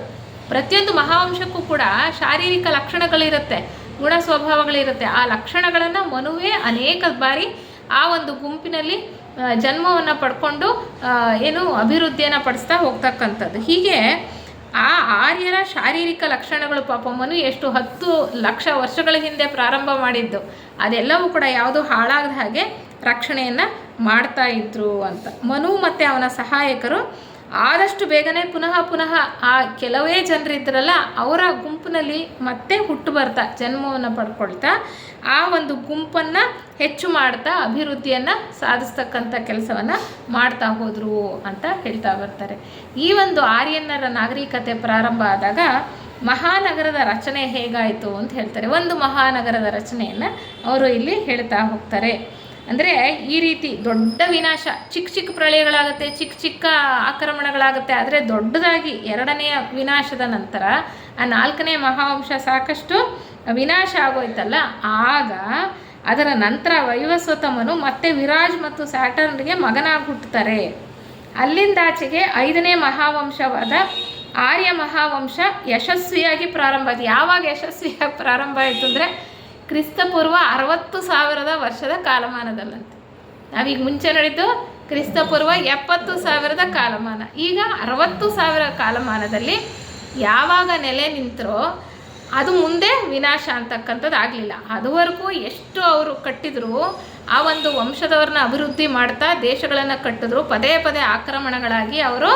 ಪ್ರತಿಯೊಂದು ಮಹಾವಂಶಕ್ಕೂ ಕೂಡ ಶಾರೀರಿಕ ಲಕ್ಷಣಗಳಿರುತ್ತೆ, ಗುಣ ಸ್ವಭಾವಗಳಿರುತ್ತೆ. ಆ ಲಕ್ಷಣಗಳನ್ನು ಮನುವೇ ಅನೇಕ ಬಾರಿ ಆ ಒಂದು ಗುಂಪಿನಲ್ಲಿ ಜನ್ಮವನ್ನು ಪಡ್ಕೊಂಡು ಅಭಿವೃದ್ಧಿಯನ್ನು ಪಡಿಸ್ತಾ ಹೋಗ್ತಕ್ಕಂಥದ್ದು. ಹೀಗೆ ಆ ಆರ್ಯರ ಶಾರೀರಿಕ ಲಕ್ಷಣಗಳು ಪಾಪ ಮನು ಎಷ್ಟು 10 ಲಕ್ಷ ವರ್ಷಗಳ ಹಿಂದೆ ಪ್ರಾರಂಭ ಮಾಡಿದ್ದು, ಅದೆಲ್ಲವೂ ಕೂಡ ಯಾವುದೂ ಹಾಳಾಗದ ಹಾಗೆ ರಕ್ಷಣೆಯನ್ನು ಮಾಡ್ತಾ ಇದ್ರು ಅಂತ. ಮನು ಮತ್ತು ಅವನ ಸಹಾಯಕರು ಆದಷ್ಟು ಬೇಗನೆ ಪುನಃ ಆ ಕೆಲವೇ ಜನರಿದ್ದರಲ್ಲ ಅವರ ಗುಂಪಿನಲ್ಲಿ ಮತ್ತೆ ಹುಟ್ಟು ಬರ್ತಾ ಜನ್ಮವನ್ನು ಪಡ್ಕೊಳ್ತಾ ಆ ಒಂದು ಗುಂಪನ್ನು ಹೆಚ್ಚು ಮಾಡ್ತಾ ಅಭಿವೃದ್ಧಿಯನ್ನು ಸಾಧಿಸ್ತಕ್ಕಂಥ ಕೆಲಸವನ್ನು ಮಾಡ್ತಾ ಹೋದರು ಅಂತ ಹೇಳ್ತಾ ಬರ್ತಾರೆ. ಈ ಒಂದು ಆರ್ಯನ್ನರ ನಾಗರಿಕತೆ ಪ್ರಾರಂಭ ಆದಾಗ ಮಹಾನಗರದ ರಚನೆ ಹೇಗಾಯಿತು ಅಂತ ಹೇಳ್ತಾರೆ. ಒಂದು ಮಹಾನಗರದ ರಚನೆಯನ್ನು ಅವರು ಇಲ್ಲಿ ಹೇಳ್ತಾ ಹೋಗ್ತಾರೆ. ಅಂದರೆ ಈ ರೀತಿ ದೊಡ್ಡ ವಿನಾಶ, ಚಿಕ್ಕ ಪ್ರಳಯಗಳಾಗುತ್ತೆ, ಚಿಕ್ಕ ಆಕ್ರಮಣಗಳಾಗುತ್ತೆ. ಆದರೆ ದೊಡ್ಡದಾಗಿ ಎರಡನೆಯ ವಿನಾಶದ ನಂತರ ಆ ನಾಲ್ಕನೇ ಮಹಾವಂಶ ಸಾಕಷ್ಟು ವಿನಾಶ ಆಗೋಯ್ತಲ್ಲ, ಆಗ ಅದರ ನಂತರ ವೈವಸ್ವತಮನು ಮತ್ತೆ ವಿರಾಜ್ ಮತ್ತು ಸ್ಯಾಟರ್ನ್ಗೆ ಮಗನಾಗಿ ಹುಟ್ಟುತ್ತಾರೆ. ಅಲ್ಲಿಂದಾಚೆಗೆ 5ನೇ ಮಹಾವಂಶವಾದ ಆರ್ಯ ಮಹಾವಂಶ ಯಶಸ್ವಿಯಾಗಿ ಪ್ರಾರಂಭ ಆಯಿತು. ಯಾವಾಗ ಯಶಸ್ವಿಯಾಗಿ ಪ್ರಾರಂಭ ಆಯಿತು ಅಂದರೆ ಕ್ರಿಸ್ತಪೂರ್ವ 60,000 ವರ್ಷದ ಕಾಲಮಾನದಲ್ಲಂತೆ. ನಾವೀಗ ಮುಂಚೆ ನೋಡಿದ್ದು ಕ್ರಿಸ್ತಪೂರ್ವ 70,000 ಕಾಲಮಾನ. ಈಗ 60,000 ಕಾಲಮಾನದಲ್ಲಿ ಯಾವಾಗ ನೆಲೆ ನಿಂತರೋ ಅದು ಮುಂದೆ ವಿನಾಶ ಅಂತಕ್ಕಂಥದ್ದು ಆಗಲಿಲ್ಲ. ಅದುವರೆಗೂ ಎಷ್ಟು ಅವರು ಕಟ್ಟಿದ್ರು, ಆ ಒಂದು ವಂಶದವ್ರನ್ನ ಅಭಿವೃದ್ಧಿ ಮಾಡ್ತಾ ದೇಶಗಳನ್ನು ಕಟ್ಟಿದ್ರು. ಪದೇ ಆಕ್ರಮಣಗಳಾಗಿ ಅವರು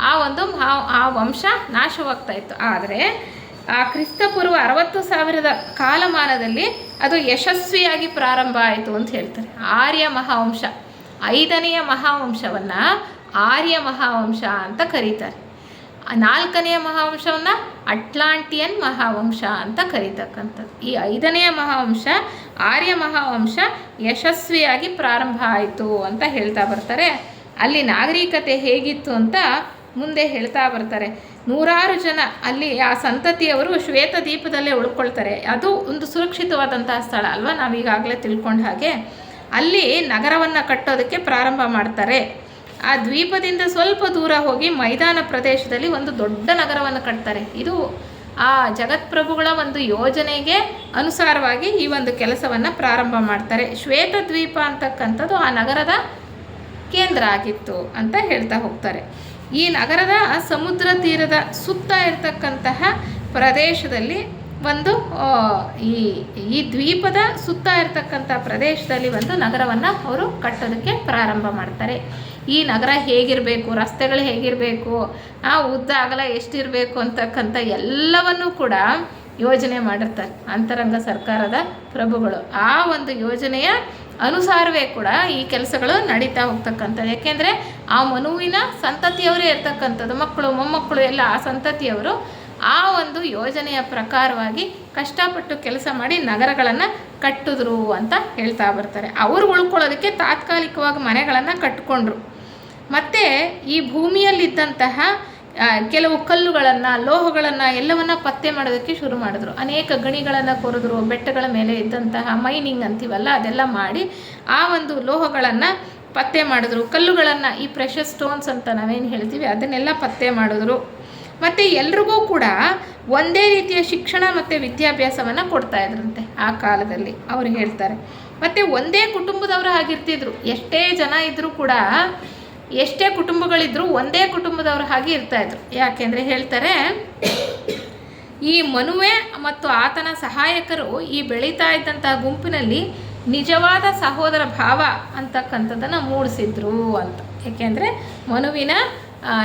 ಆ ವಂಶ ನಾಶವಾಗ್ತಾ ಇತ್ತು. ಆದರೆ ಆ ಕ್ರಿಸ್ತಪೂರ್ವ 60,000 ಕಾಲಮಾನದಲ್ಲಿ ಅದು ಯಶಸ್ವಿಯಾಗಿ ಪ್ರಾರಂಭ ಆಯಿತು ಅಂತ ಹೇಳ್ತಾರೆ. ಆರ್ಯ ಮಹಾವಂಶ 5ನೆಯ ಮಹಾವಂಶವನ್ನು ಆರ್ಯ ಮಹಾವಂಶ ಅಂತ ಕರೀತಾರೆ. 4ನೆಯ ಮಹಾವಂಶವನ್ನು ಅಟ್ಲಾಂಟಿಯನ್ ಮಹಾವಂಶ ಅಂತ ಕರೀತಕ್ಕಂಥದ್ದು. ಈ 5ನೆಯ ಮಹಾವಂಶ ಆರ್ಯ ಮಹಾವಂಶ ಯಶಸ್ವಿಯಾಗಿ ಪ್ರಾರಂಭ ಆಯಿತು ಅಂತ ಹೇಳ್ತಾ ಬರ್ತಾರೆ. ಅಲ್ಲಿ ನಾಗರಿಕತೆ ಹೇಗಿತ್ತು ಅಂತ ಮುಂದೆ ಹೇಳ್ತಾ ಬರ್ತಾರೆ. 100 ಜನ ಅಲ್ಲಿ ಆ ಸಂತತಿಯವರು ಶ್ವೇತದ್ವೀಪದಲ್ಲೇ ಉಳ್ಕೊಳ್ತಾರೆ. ಅದು ಒಂದು ಸುರಕ್ಷಿತವಾದಂತಹ ಸ್ಥಳ ಅಲ್ವಾ, ನಾವೀಗಾಗಲೇ ತಿಳ್ಕೊಂಡ ಹಾಗೆ. ಅಲ್ಲಿ ನಗರವನ್ನು ಕಟ್ಟೋದಕ್ಕೆ ಪ್ರಾರಂಭ ಮಾಡ್ತಾರೆ. ಆ ದ್ವೀಪದಿಂದ ಸ್ವಲ್ಪ ದೂರ ಹೋಗಿ ಮೈದಾನ ಪ್ರದೇಶದಲ್ಲಿ ಒಂದು ದೊಡ್ಡ ನಗರವನ್ನು ಕಟ್ತಾರೆ. ಇದು ಆ ಜಗತ್ಪ್ರಭುಗಳ ಒಂದು ಯೋಜನೆಗೆ ಅನುಸಾರವಾಗಿ ಈ ಒಂದು ಕೆಲಸವನ್ನು ಪ್ರಾರಂಭ ಮಾಡ್ತಾರೆ. ಶ್ವೇತದ್ವೀಪ ಅಂತಕ್ಕಂಥದ್ದು ಆ ನಗರದ ಕೇಂದ್ರ ಆಗಿತ್ತು ಅಂತ ಹೇಳ್ತಾ ಹೋಗ್ತಾರೆ. ಈ ನಗರದ ಸಮುದ್ರ ತೀರದ ಸುತ್ತ ಇರತಕ್ಕಂತಹ ಪ್ರದೇಶದಲ್ಲಿ ಒಂದು ಈ ದ್ವೀಪದ ಸುತ್ತ ಇರತಕ್ಕಂಥ ಪ್ರದೇಶದಲ್ಲಿ ಒಂದು ನಗರವನ್ನು ಅವರು ಕಟ್ಟೋದಕ್ಕೆ ಪ್ರಾರಂಭ ಮಾಡ್ತಾರೆ. ಈ ನಗರ ಹೇಗಿರಬೇಕು, ರಸ್ತೆಗಳು ಹೇಗಿರಬೇಕು, ಉದ್ದ ಅಗಲ ಎಷ್ಟಿರಬೇಕು ಅಂತಕ್ಕಂಥ ಎಲ್ಲವನ್ನೂ ಕೂಡ ಯೋಜನೆ ಮಾಡಿರ್ತಾರೆ ಅಂತರಂಗ ಸರ್ಕಾರದ ಪ್ರಭುಗಳು. ಆ ಒಂದು ಯೋಜನೆಯ ಅನುಸಾರವೇ ಕೂಡ ಈ ಕೆಲಸಗಳು ನಡೀತಾ ಹೋಗ್ತಕ್ಕಂಥದ್ದು. ಯಾಕೆಂದರೆ ಆ ಮನುವಿನ ಸಂತತಿಯವರೇ ಇರ್ತಕ್ಕಂಥದ್ದು, ಮಕ್ಕಳು ಮೊಮ್ಮಕ್ಕಳು ಎಲ್ಲ ಆ ಸಂತತಿಯವರು ಆ ಒಂದು ಯೋಜನೆಯ ಪ್ರಕಾರವಾಗಿ ಕಷ್ಟಪಟ್ಟು ಕೆಲಸ ಮಾಡಿ ನಗರಗಳನ್ನು ಕಟ್ಟಿದ್ರು ಅಂತ ಹೇಳ್ತಾ ಬರ್ತಾರೆ. ಅವರು ಉಳ್ಕೊಳ್ಳೋದಕ್ಕೆ ತಾತ್ಕಾಲಿಕವಾಗಿ ಮನೆಗಳನ್ನು ಕಟ್ಟಿಕೊಂಡ್ರು. ಮತ್ತು ಈ ಭೂಮಿಯಲ್ಲಿದ್ದಂತಹ ಕೆಲವು ಕಲ್ಲುಗಳನ್ನು, ಲೋಹಗಳನ್ನು ಎಲ್ಲವನ್ನು ಪತ್ತೆ ಮಾಡೋದಕ್ಕೆ ಶುರು ಮಾಡಿದ್ರು. ಅನೇಕ ಗಣಿಗಳನ್ನು ಕೊರೆದ್ರು. ಬೆಟ್ಟಗಳ ಮೇಲೆ ಇದ್ದಂತಹ ಮೈನಿಂಗ್ ಅಂತೀವಲ್ಲ ಅದೆಲ್ಲ ಮಾಡಿ ಆ ಒಂದು ಲೋಹಗಳನ್ನು ಪತ್ತೆ ಮಾಡಿದ್ರು. ಕಲ್ಲುಗಳನ್ನು, ಈ ಪ್ರೆಷಸ್ ಸ್ಟೋನ್ಸ್ ಅಂತ ನಾವೇನು ಹೇಳ್ತೀವಿ ಅದನ್ನೆಲ್ಲ ಪತ್ತೆ ಮಾಡಿದ್ರು. ಮತ್ತು ಎಲ್ರಿಗೂ ಕೂಡ ಒಂದೇ ರೀತಿಯ ಶಿಕ್ಷಣ ಮತ್ತು ವಿದ್ಯಾಭ್ಯಾಸವನ್ನು ಕೊಡ್ತಾ ಇದ್ರಂತೆ ಆ ಕಾಲದಲ್ಲಿ ಅವರು ಹೇಳ್ತಾರೆ. ಮತ್ತು ಒಂದೇ ಕುಟುಂಬದವರು ಆಗಿರ್ತಿದ್ರು. ಎಷ್ಟೇ ಜನ ಇದ್ದರೂ ಕೂಡ, ಎಷ್ಟೇ ಕುಟುಂಬಗಳಿದ್ರೂ ಒಂದೇ ಕುಟುಂಬದವರು ಹಾಗೆ ಇರ್ತಾಯಿದ್ರು. ಯಾಕೆಂದರೆ ಹೇಳ್ತಾರೆ, ಈ ಮನುವೆ ಮತ್ತು ಆತನ ಸಹಾಯಕರು ಈ ಬೆಳೀತಾ ಇದ್ದಂತಹ ಗುಂಪಿನಲ್ಲಿ ನಿಜವಾದ ಸಹೋದರ ಭಾವ ಅಂತಕ್ಕಂಥದ್ದನ್ನು ಮೂಡಿಸಿದ್ರು ಅಂತ. ಏಕೆಂದರೆ ಮನುವಿನ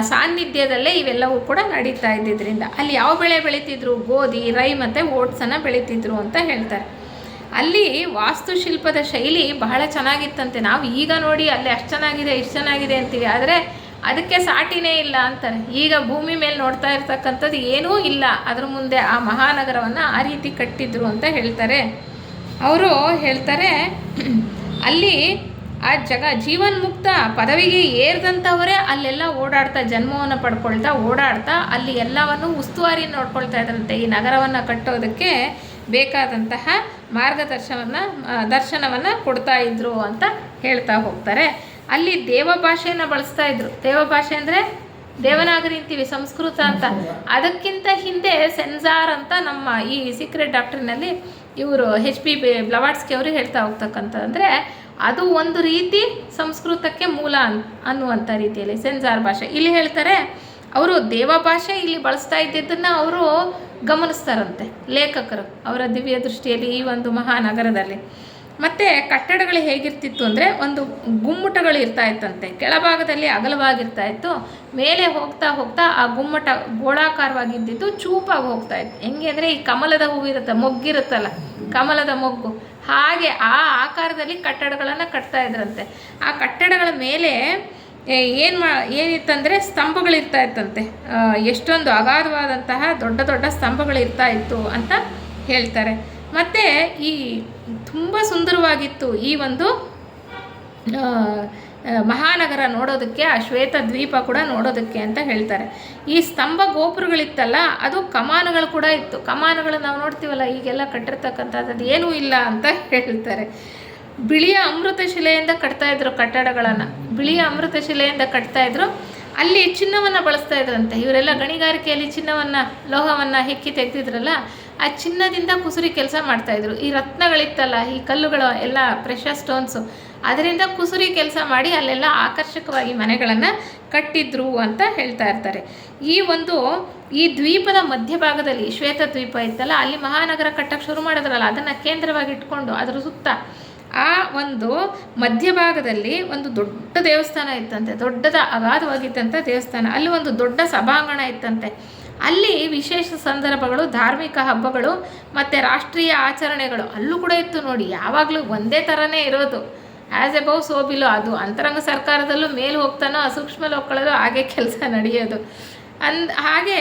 ಸಾನ್ನಿಧ್ಯದಲ್ಲೇ ಇವೆಲ್ಲವೂ ಕೂಡ ನಡೀತಾ ಇದ್ದಿದ್ದರಿಂದ ಅಲ್ಲಿ ಯಾವ ಬೆಳೆ ಬೆಳೀತಿದ್ರು, ಗೋಧಿ, ರೈ ಮತ್ತು ಓಟ್ಸನ್ನು ಬೆಳೀತಿದ್ರು ಅಂತ ಹೇಳ್ತಾರೆ. ಅಲ್ಲಿ ವಾಸ್ತುಶಿಲ್ಪದ ಶೈಲಿ ಬಹಳ ಚೆನ್ನಾಗಿತ್ತಂತೆ. ನಾವು ಈಗ ನೋಡಿ ಅಲ್ಲಿ ಅಷ್ಟು ಚೆನ್ನಾಗಿದೆ ಇಷ್ಟು ಚೆನ್ನಾಗಿದೆ ಅಂತೀವಿ, ಆದರೆ ಅದಕ್ಕೆ ಸಾಟಿನೇ ಇಲ್ಲ ಅಂತಾರೆ. ಈಗ ಭೂಮಿ ಮೇಲೆ ನೋಡ್ತಾ ಇರ್ತಕ್ಕಂಥದ್ದು ಏನೂ ಇಲ್ಲ ಅದ್ರ ಮುಂದೆ ಆ ಮಹಾನಗರವನ್ನು ಆ ರೀತಿ ಕಟ್ಟಿದ್ರು ಅಂತ ಹೇಳ್ತಾರೆ. ಅವರು ಹೇಳ್ತಾರೆ, ಅಲ್ಲಿ ಆ ಜೀವನ್ಮುಕ್ತ ಪದವಿಗೆ ಏರಿದಂಥವರೇ ಅಲ್ಲೆಲ್ಲ ಓಡಾಡ್ತಾ, ಜನ್ಮವನ್ನು ಪಡ್ಕೊಳ್ತಾ ಓಡಾಡ್ತಾ ಅಲ್ಲಿ ಎಲ್ಲವನ್ನು ಉಸ್ತುವಾರಿ ನೋಡ್ಕೊಳ್ತಾ ಇದ್ರಂತೆ. ಈ ನಗರವನ್ನು ಕಟ್ಟೋದಕ್ಕೆ ಬೇಕಾದಂತಹ ದರ್ಶನವನ್ನು ಕೊಡ್ತಾ ಇದ್ರು ಅಂತ ಹೇಳ್ತಾ ಹೋಗ್ತಾರೆ. ಅಲ್ಲಿ ದೇವಭಾಷೆಯನ್ನು ಬಳಸ್ತಾ ಇದ್ರು. ದೇವಭಾಷೆ ಅಂದರೆ ದೇವನಾಗರಿ ಅಂತೀವಿ, ಸಂಸ್ಕೃತ ಅಂತ. ಅದಕ್ಕಿಂತ ಹಿಂದೆ ಸೆನ್ಸಾರ್ ಅಂತ ನಮ್ಮ ಈ ಸೀಕ್ರೆಟ್ ಡಾಕ್ಟ್ರಿನಲ್ಲಿ ಇವರು HP ಬ್ಲವಾಟ್ಸ್ಕಿ ಅವರು ಹೇಳ್ತಾ ಹೋಗ್ತಕ್ಕಂಥದ್ದು. ಅಂದರೆ ಅದು ಒಂದು ರೀತಿ ಸಂಸ್ಕೃತಕ್ಕೆ ಮೂಲ ಅನ್ನುವಂಥ ರೀತಿಯಲ್ಲಿ ಸೆನ್ಸಾರ್ ಭಾಷೆ. ಇಲ್ಲಿ ಹೇಳ್ತಾರೆ, ಅವರು ದೇವಭಾಷೆ ಇಲ್ಲಿ ಬಳಸ್ತಾ ಇದ್ದಿದ್ದನ್ನು ಅವರು ಗಮನಿಸ್ತಾರಂತೆ ಲೇಖಕರು ಅವರ ದಿವ್ಯ ದೃಷ್ಟಿಯಲ್ಲಿ ಈ ಒಂದು ಮಹಾನಗರದಲ್ಲಿ. ಮತ್ತು ಕಟ್ಟಡಗಳು ಹೇಗಿರ್ತಿತ್ತು ಅಂದರೆ ಒಂದು ಗುಮ್ಮಟಗಳು ಇರ್ತಾ ಇತ್ತಂತೆ, ಕೆಳಭಾಗದಲ್ಲಿ ಅಗಲವಾಗಿರ್ತಾ ಇತ್ತು, ಮೇಲೆ ಹೋಗ್ತಾ ಹೋಗ್ತಾ ಆ ಗುಮ್ಮಟ ಗೋಳಾಕಾರವಾಗಿದ್ದಿದ್ದು ಚೂಪಾಗಿ ಹೋಗ್ತಾ ಇತ್ತು. ಹೆಂಗೆ ಅಂದರೆ ಈ ಕಮಲದ ಹೂವಿರುತ್ತೆ, ಮೊಗ್ಗಿರುತ್ತಲ್ಲ, ಕಮಲದ ಮೊಗ್ಗು, ಹಾಗೆ ಆ ಆಕಾರದಲ್ಲಿ ಕಟ್ಟಡಗಳನ್ನು ಕಟ್ತಾ ಇದ್ರಂತೆ. ಆ ಕಟ್ಟಡಗಳ ಮೇಲೆ ಏನಿತ್ತಂದರೆ ಸ್ತಂಭಗಳಿರ್ತಾ ಇತ್ತಂತೆ, ಎಷ್ಟೊಂದು ಅಗಾಧವಾದಂತಹ ದೊಡ್ಡ ದೊಡ್ಡ ಸ್ತಂಭಗಳಿರ್ತಾ ಇತ್ತು ಅಂತ ಹೇಳ್ತಾರೆ. ಮತ್ತು ಈ ತುಂಬ ಸುಂದರವಾಗಿತ್ತು ಈ ಒಂದು ಮಹಾನಗರ ನೋಡೋದಕ್ಕೆ, ಆ ಶ್ವೇತ ದ್ವೀಪ ಕೂಡ ನೋಡೋದಕ್ಕೆ ಅಂತ ಹೇಳ್ತಾರೆ. ಈ ಸ್ತಂಭ ಗೋಪುರಗಳಿತ್ತಲ್ಲ, ಅದು ಕಮಾನುಗಳು ಕೂಡ ಇತ್ತು. ಕಮಾನುಗಳು ನಾವು ನೋಡ್ತೀವಲ್ಲ ಈಗೆಲ್ಲ ಕಟ್ಟಿರ್ತಕ್ಕಂಥದ್ದು ಏನೂ ಇಲ್ಲ ಅಂತ ಹೇಳ್ತಾರೆ. ಬಿಳಿಯ ಅಮೃತ ಶಿಲೆಯಿಂದ ಕಟ್ತಾಯಿದ್ರು ಕಟ್ಟಡಗಳನ್ನು, ಬಿಳಿಯ ಅಮೃತ ಶಿಲೆಯಿಂದ ಕಟ್ತಾಯಿದ್ರು. ಅಲ್ಲಿ ಚಿನ್ನವನ್ನು ಬಳಸ್ತಾ ಇದ್ರಂತೆ. ಇವರೆಲ್ಲ ಗಣಿಗಾರಿಕೆಯಲ್ಲಿ ಚಿನ್ನವನ್ನು, ಲೋಹವನ್ನು ಹೆಕ್ಕಿ ತೆಗೆದಿದ್ರಲ್ಲ, ಆ ಚಿನ್ನದಿಂದ ಕುಸುರಿ ಕೆಲಸ ಮಾಡ್ತಾಯಿದ್ರು. ಈ ರತ್ನಗಳಿತ್ತಲ್ಲ, ಈ ಕಲ್ಲುಗಳು ಎಲ್ಲ ಪ್ರೆಷರ್ ಸ್ಟೋನ್ಸು, ಅದರಿಂದ ಕುಸುರಿ ಕೆಲಸ ಮಾಡಿ ಅಲ್ಲೆಲ್ಲ ಆಕರ್ಷಕವಾಗಿ ಮನೆಗಳನ್ನು ಕಟ್ಟಿದ್ರು ಅಂತ ಹೇಳ್ತಾ ಇರ್ತಾರೆ. ಈ ದ್ವೀಪದ ಮಧ್ಯಭಾಗದಲ್ಲಿ ಶ್ವೇತ ದ್ವೀಪ ಇತ್ತಲ್ಲ, ಅಲ್ಲಿ ಮಹಾನಗರ ಕಟ್ಟಕ್ಕೆ ಶುರು ಮಾಡಿದ್ರಲ್ಲ, ಅದನ್ನು ಕೇಂದ್ರವಾಗಿ ಇಟ್ಕೊಂಡು ಅದರ ಸುತ್ತ ಆ ಒಂದು ಮಧ್ಯಭಾಗದಲ್ಲಿ ಒಂದು ದೊಡ್ಡ ದೇವಸ್ಥಾನ ಇತ್ತಂತೆ, ದೊಡ್ಡದ ಅಗಾಧವಾಗಿದ್ದಂಥ ದೇವಸ್ಥಾನ. ಅಲ್ಲಿ ಒಂದು ದೊಡ್ಡ ಸಭಾಂಗಣ ಇತ್ತಂತೆ. ಅಲ್ಲಿ ವಿಶೇಷ ಸಂದರ್ಭಗಳು, ಧಾರ್ಮಿಕ ಹಬ್ಬಗಳು ಮತ್ತು ರಾಷ್ಟ್ರೀಯ ಆಚರಣೆಗಳು ಅಲ್ಲೂ ಕೂಡ ಇತ್ತು ನೋಡಿ. ಯಾವಾಗಲೂ ಒಂದೇ ಥರನೇ ಇರೋದು, ಆ್ಯಸ್ ಎಬೌವ್ ಸೋ ಬಿಲೋ. ಅದು ಅಂತರಂಗ ಸರ್ಕಾರದಲ್ಲೂ ಮೇಲೆ ಹೋಗ್ತಾನೋ ಸೂಕ್ಷ್ಮ ಲೋಕಗಳಲ್ಲೂ ಹಾಗೆ ಕೆಲಸ ನಡೆಯೋದು. ಹಾಗೆ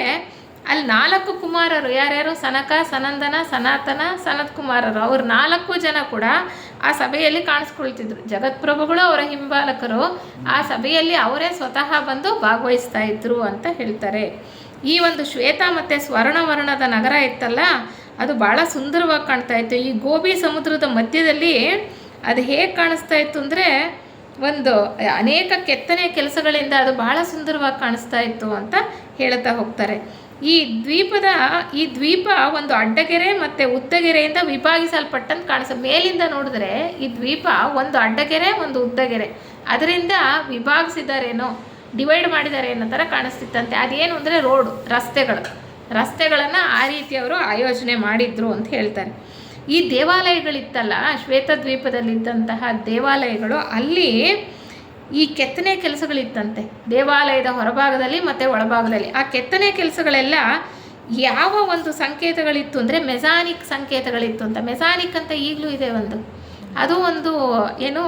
ಅಲ್ಲಿ 4 ಕುಮಾರರು, ಯಾರ್ಯಾರು, ಸನಕ, ಸನಂದನ, ಸನಾತನ, ಸನತ್ ಕುಮಾರರು, ಅವ್ರು 4 ಜನ ಕೂಡ ಆ ಸಭೆಯಲ್ಲಿ ಕಾಣಿಸ್ಕೊಳ್ತಿದ್ರು. ಜಗತ್ಪ್ರಭುಗಳು ಅವರ ಹಿಂಬಾಲಕರು ಆ ಸಭೆಯಲ್ಲಿ ಅವರೇ ಸ್ವತಃ ಬಂದು ಭಾಗವಹಿಸ್ತಾ ಇದ್ರು ಅಂತ ಹೇಳ್ತಾರೆ. ಈ ಒಂದು ಶ್ವೇತ ಮತ್ತು ಸ್ವರ್ಣವರ್ಣದ ನಗರ ಇತ್ತಲ್ಲ, ಅದು ಭಾಳ ಸುಂದರವಾಗಿ ಕಾಣ್ತಾ ಇತ್ತು. ಈ ಗೋಬಿ ಸಮುದ್ರದ ಮಧ್ಯದಲ್ಲಿ ಅದು ಹೇಗೆ ಕಾಣಿಸ್ತಾ ಇತ್ತು ಅಂದರೆ, ಒಂದು ಅನೇಕ ಕೆತ್ತನೆ ಕೆಲಸಗಳಿಂದ ಅದು ಬಹಳ ಸುಂದರವಾಗಿ ಕಾಣಿಸ್ತಾ ಇತ್ತು ಅಂತ ಹೇಳ್ತಾ ಹೋಗ್ತಾರೆ. ಈ ದ್ವೀಪ ಒಂದು ಅಡ್ಡಗೆರೆ ಮತ್ತು ಉದ್ದಗೆರೆಯಿಂದ ವಿಭಾಗಿಸಲ್ಪಟ್ಟಂತ ಕಾಣಿಸ್ತದೆ. ಮೇಲಿಂದ ನೋಡಿದ್ರೆ ಈ ದ್ವೀಪ ಒಂದು ಅಡ್ಡಗೆರೆ, ಒಂದು ಉದ್ದಗೆರೆ, ಅದರಿಂದ ವಿಭಾಗಿಸಿದಾರೇನೋ, ಡಿವೈಡ್ ಮಾಡಿದ್ದಾರೆ ಅನ್ನೋ ಥರ ಕಾಣಿಸ್ತಿತ್ತಂತೆ. ಅದೇನು ಅಂದರೆ ರಸ್ತೆಗಳನ್ನು ಆ ರೀತಿ ಅವರು ಆಯೋಜನೆ ಮಾಡಿದ್ರು ಅಂತ ಹೇಳ್ತಾರೆ. ಈ ದೇವಾಲಯಗಳಿತ್ತಲ್ಲ, ಶ್ವೇತದ್ವೀಪದಲ್ಲಿದ್ದಂತಹ ದೇವಾಲಯಗಳು, ಅಲ್ಲಿ ಈ ಕೆತ್ತನೆ ಕೆಲಸಗಳಿತ್ತಂತೆ ದೇವಾಲಯದ ಹೊರಭಾಗದಲ್ಲಿ ಮತ್ತು ಒಳಭಾಗದಲ್ಲಿ. ಆ ಕೆತ್ತನೆ ಕೆಲಸಗಳೆಲ್ಲ ಯಾವ ಒಂದು ಸಂಕೇತಗಳಿತ್ತು ಅಂದರೆ ಮೆಸಾನಿಕ್ ಸಂಕೇತಗಳಿತ್ತು ಅಂತ. ಮೆಸಾನಿಕ್ ಅಂತ ಈಗಲೂ ಇದೆ ಅದು ಒಂದು ಏನು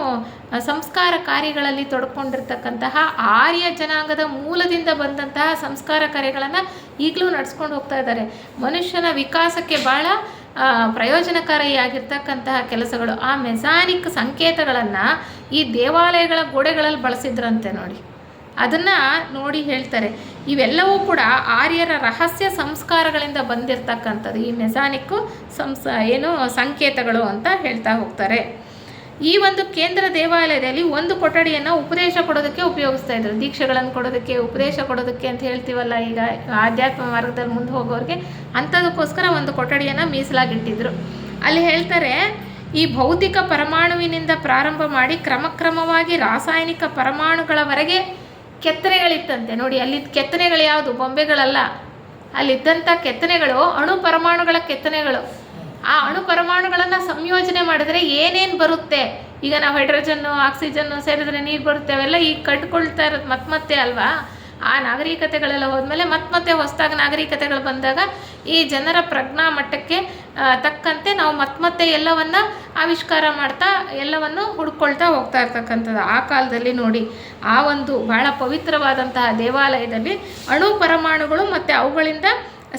ಸಂಸ್ಕಾರ ಕಾರ್ಯಗಳಲ್ಲಿ ತೊಡ್ಕೊಂಡಿರ್ತಕ್ಕಂತಹ ಆರ್ಯ ಜನಾಂಗದ ಮೂಲದಿಂದ ಬಂದಂತಹ ಸಂಸ್ಕಾರ ಕಾರ್ಯಗಳನ್ನು ಈಗಲೂ ನಡೆಸ್ಕೊಂಡು ಹೋಗ್ತಾ ಇದ್ದಾರೆ. ಮನುಷ್ಯನ ವಿಕಾಸಕ್ಕೆ ಭಾಳ ಪ್ರಯೋಜನಕಾರಿಯಾಗಿರ್ತಕ್ಕಂತಹ ಕೆಲಸಗಳು. ಆ ಮೆಸಾನಿಕ್ ಸಂಕೇತಗಳನ್ನು ಈ ದೇವಾಲಯಗಳ ಗೋಡೆಗಳಲ್ಲಿ ಬಳಸಿದ್ರಂತೆ ನೋಡಿ. ಅದನ್ನು ನೋಡಿ ಹೇಳ್ತಾರೆ, ಇವೆಲ್ಲವೂ ಕೂಡ ಆರ್ಯರ ರಹಸ್ಯ ಸಂಸ್ಕಾರಗಳಿಂದ ಬಂದಿರತಕ್ಕಂಥದ್ದು ಈ ಮೆಸಾನಿಕ್ಕು ಸಂಕೇತಗಳು ಅಂತ ಹೇಳ್ತಾ ಹೋಗ್ತಾರೆ. ಈ ಒಂದು ಕೇಂದ್ರ ದೇವಾಲಯದಲ್ಲಿ ಒಂದು ಕೊಠಡಿಯನ್ನು ಉಪದೇಶ ಕೊಡೋದಕ್ಕೆ ಉಪಯೋಗಿಸ್ತಾ ಇದ್ರು. ದೀಕ್ಷೆಗಳನ್ನು ಕೊಡೋದಕ್ಕೆ, ಉಪದೇಶ ಕೊಡೋದಕ್ಕೆ ಅಂತ ಹೇಳ್ತೀವಲ್ಲ ಈಗ ಆಧ್ಯಾತ್ಮ ಮಾರ್ಗದಲ್ಲಿ ಮುಂದೆ ಹೋಗೋರಿಗೆ, ಅಂಥದಕ್ಕೋಸ್ಕರ ಒಂದು ಕೊಠಡಿಯನ್ನು ಮೀಸಲಾಗಿಟ್ಟಿದ್ರು. ಅಲ್ಲಿ ಹೇಳ್ತಾರೆ, ಈ ಭೌತಿಕ ಪರಮಾಣುವಿನಿಂದ ಪ್ರಾರಂಭ ಮಾಡಿ ಕ್ರಮಕ್ರಮವಾಗಿ ರಾಸಾಯನಿಕ ಪರಮಾಣುಗಳವರೆಗೆ ಕೆತ್ತನೆಗಳಿತ್ತಂತೆ ನೋಡಿ. ಅಲ್ಲಿ ಕೆತ್ತನೆಗಳು ಯಾವುದು, ಬೊಂಬೆಗಳಲ್ಲ, ಅಲ್ಲಿದ್ದಂಥ ಕೆತ್ತನೆಗಳು ಅಣು ಪರಮಾಣುಗಳ ಕೆತ್ತನೆಗಳು. ಆ ಅಣು ಪರಮಾಣುಗಳನ್ನು ಸಂಯೋಜನೆ ಮಾಡಿದ್ರೆ ಏನೇನು ಬರುತ್ತೆ, ಈಗ ನಾವು ಹೈಡ್ರೋಜನ್ನು ಆಕ್ಸಿಜನ್ನು ಸೇರಿದ್ರೆ ನೀರು ಬರುತ್ತೆ, ಅವೆಲ್ಲ ಈಗ ಕಟ್ಕೊಳ್ತಾ ಇರೋದು ಮತ್ತೆ ಅಲ್ವಾ. ಆ ನಾಗರಿಕತೆಗಳೆಲ್ಲ ಹೋದ್ಮೇಲೆ ಮತ್ತೆ ಹೊಸದಾಗಿ ನಾಗರಿಕತೆಗಳು ಬಂದಾಗ ಈ ಜನರ ಪ್ರಜ್ಞಾ ಮಟ್ಟಕ್ಕೆ ತಕ್ಕಂತೆ ನಾವು ಮತ್ತೆ ಎಲ್ಲವನ್ನು ಆವಿಷ್ಕಾರ ಮಾಡ್ತಾ ಎಲ್ಲವನ್ನು ಹುಡ್ಕೊಳ್ತಾ ಹೋಗ್ತಾ ಇರ್ತಕ್ಕಂಥದ್ದು. ಆ ಕಾಲದಲ್ಲಿ ನೋಡಿ, ಆ ಒಂದು ಬಹಳ ಪವಿತ್ರವಾದಂತಹ ದೇವಾಲಯದಲ್ಲಿ ಅಣು ಪರಮಾಣುಗಳು ಮತ್ತು ಅವುಗಳಿಂದ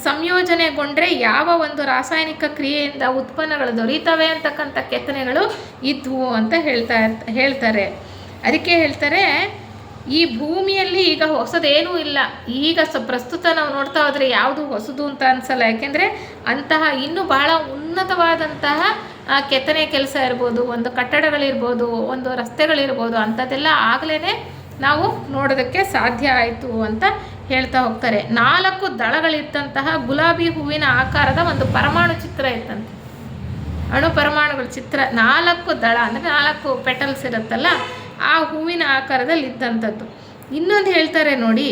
ಸಂಯೋಜನೆಗೊಂಡ್ರೆ ಯಾವ ಒಂದು ರಾಸಾಯನಿಕ ಕ್ರಿಯೆಯಿಂದ ಉತ್ಪನ್ನಗಳು ದೊರೀತವೆ ಅಂತಕ್ಕಂಥ ಕೆತ್ತನೆಗಳು ಇದ್ವು ಅಂತ ಹೇಳ್ತಾರೆ. ಅದಕ್ಕೆ ಹೇಳ್ತಾರೆ, ಈ ಭೂಮಿಯಲ್ಲಿ ಈಗ ಹೊಸದೇನೂ ಇಲ್ಲ. ಈಗ ಪ್ರಸ್ತುತ ನಾವು ನೋಡ್ತಾ ಹೋದರೆ ಯಾವುದು ಹೊಸದು ಅಂತ ಅನಿಸಲ್ಲ. ಯಾಕೆಂದರೆ ಅಂತಹ ಇನ್ನೂ ಬಹಳ ಉನ್ನತವಾದಂತಹ ಕೆತ್ತನೆ ಕೆಲಸ ಇರ್ಬೋದು, ಒಂದು ಕಟ್ಟಡಗಳಿರ್ಬೋದು, ಒಂದು ರಸ್ತೆಗಳಿರ್ಬೋದು, ಅಂಥದ್ದೆಲ್ಲ ಆಗಲೇ ನಾವು ನೋಡೋದಕ್ಕೆ ಸಾಧ್ಯ ಆಯಿತು ಅಂತ ಹೇಳ್ತಾ ಹೋಗ್ತಾರೆ. 4 ದಳಗಳಿದ್ದಂತಹ ಗುಲಾಬಿ ಹೂವಿನ ಆಕಾರದ ಒಂದು ಪರಮಾಣು ಚಿತ್ರ ಇತ್ತಂತೆ. ಅಣು ಪರಮಾಣುಗಳ ಚಿತ್ರ 4 ದಳ ಅಂದರೆ 4 ಪೆಟಲ್ಸ್ ಇರುತ್ತಲ್ಲ, ಆ ಹೂವಿನ ಆಕಾರದಲ್ಲಿ ಇದ್ದಂಥದ್ದು. ಇನ್ನೊಂದು ಹೇಳ್ತಾರೆ ನೋಡಿ,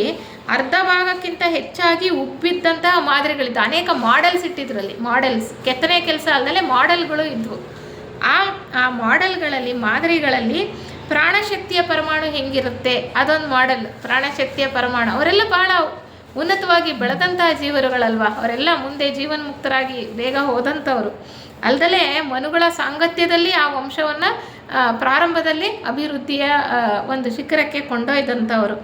ಅರ್ಧ ಭಾಗಕ್ಕಿಂತ ಹೆಚ್ಚಾಗಿ ಉಬ್ಬಿದ್ದಂತಹ ಮಾದರಿಗಳಿದ್ದು. ಅನೇಕ ಮಾಡೆಲ್ಸ್ ಇಟ್ಟಿದ್ರಲ್ಲಿ, ಮಾಡೆಲ್ಸ್ ಕೆತ್ತನೆ ಕೆಲಸ ಅಲ್ಲದೆ ಮಾಡೆಲ್ಗಳು ಇದ್ವು. ಆ ಆ ಮಾಡೆಲ್ಗಳಲ್ಲಿ, ಮಾದರಿಗಳಲ್ಲಿ ಪ್ರಾಣಶಕ್ತಿಯ ಪರಮಾಣು ಹೆಂಗಿರುತ್ತೆ ಅದೊಂದು ಮಾಡೆಲ್. ಪ್ರಾಣಶಕ್ತಿಯ ಪರಮಾಣು ಅವರೆಲ್ಲ ಭಾಳ ಉನ್ನತವಾಗಿ ಬೆಳೆದಂತಹ ಜೀವರುಗಳಲ್ವ, ಅವರೆಲ್ಲ ಮುಂದೆ ಜೀವನ್ಮುಕ್ತರಾಗಿ ಬೇಗ ಹೋದಂಥವ್ರು. ಅಲ್ಲದೆ ಮನುಗಳ ಸಾಂಗತ್ಯದಲ್ಲಿ ಆ ವಂಶವನ್ನು ಪ್ರಾರಂಭದಲ್ಲಿ ಅಭಿವೃದ್ಧಿಯ ಒಂದು ಶಿಖರಕ್ಕೆ ಕೊಂಡೊಯ್ದಂಥವರು.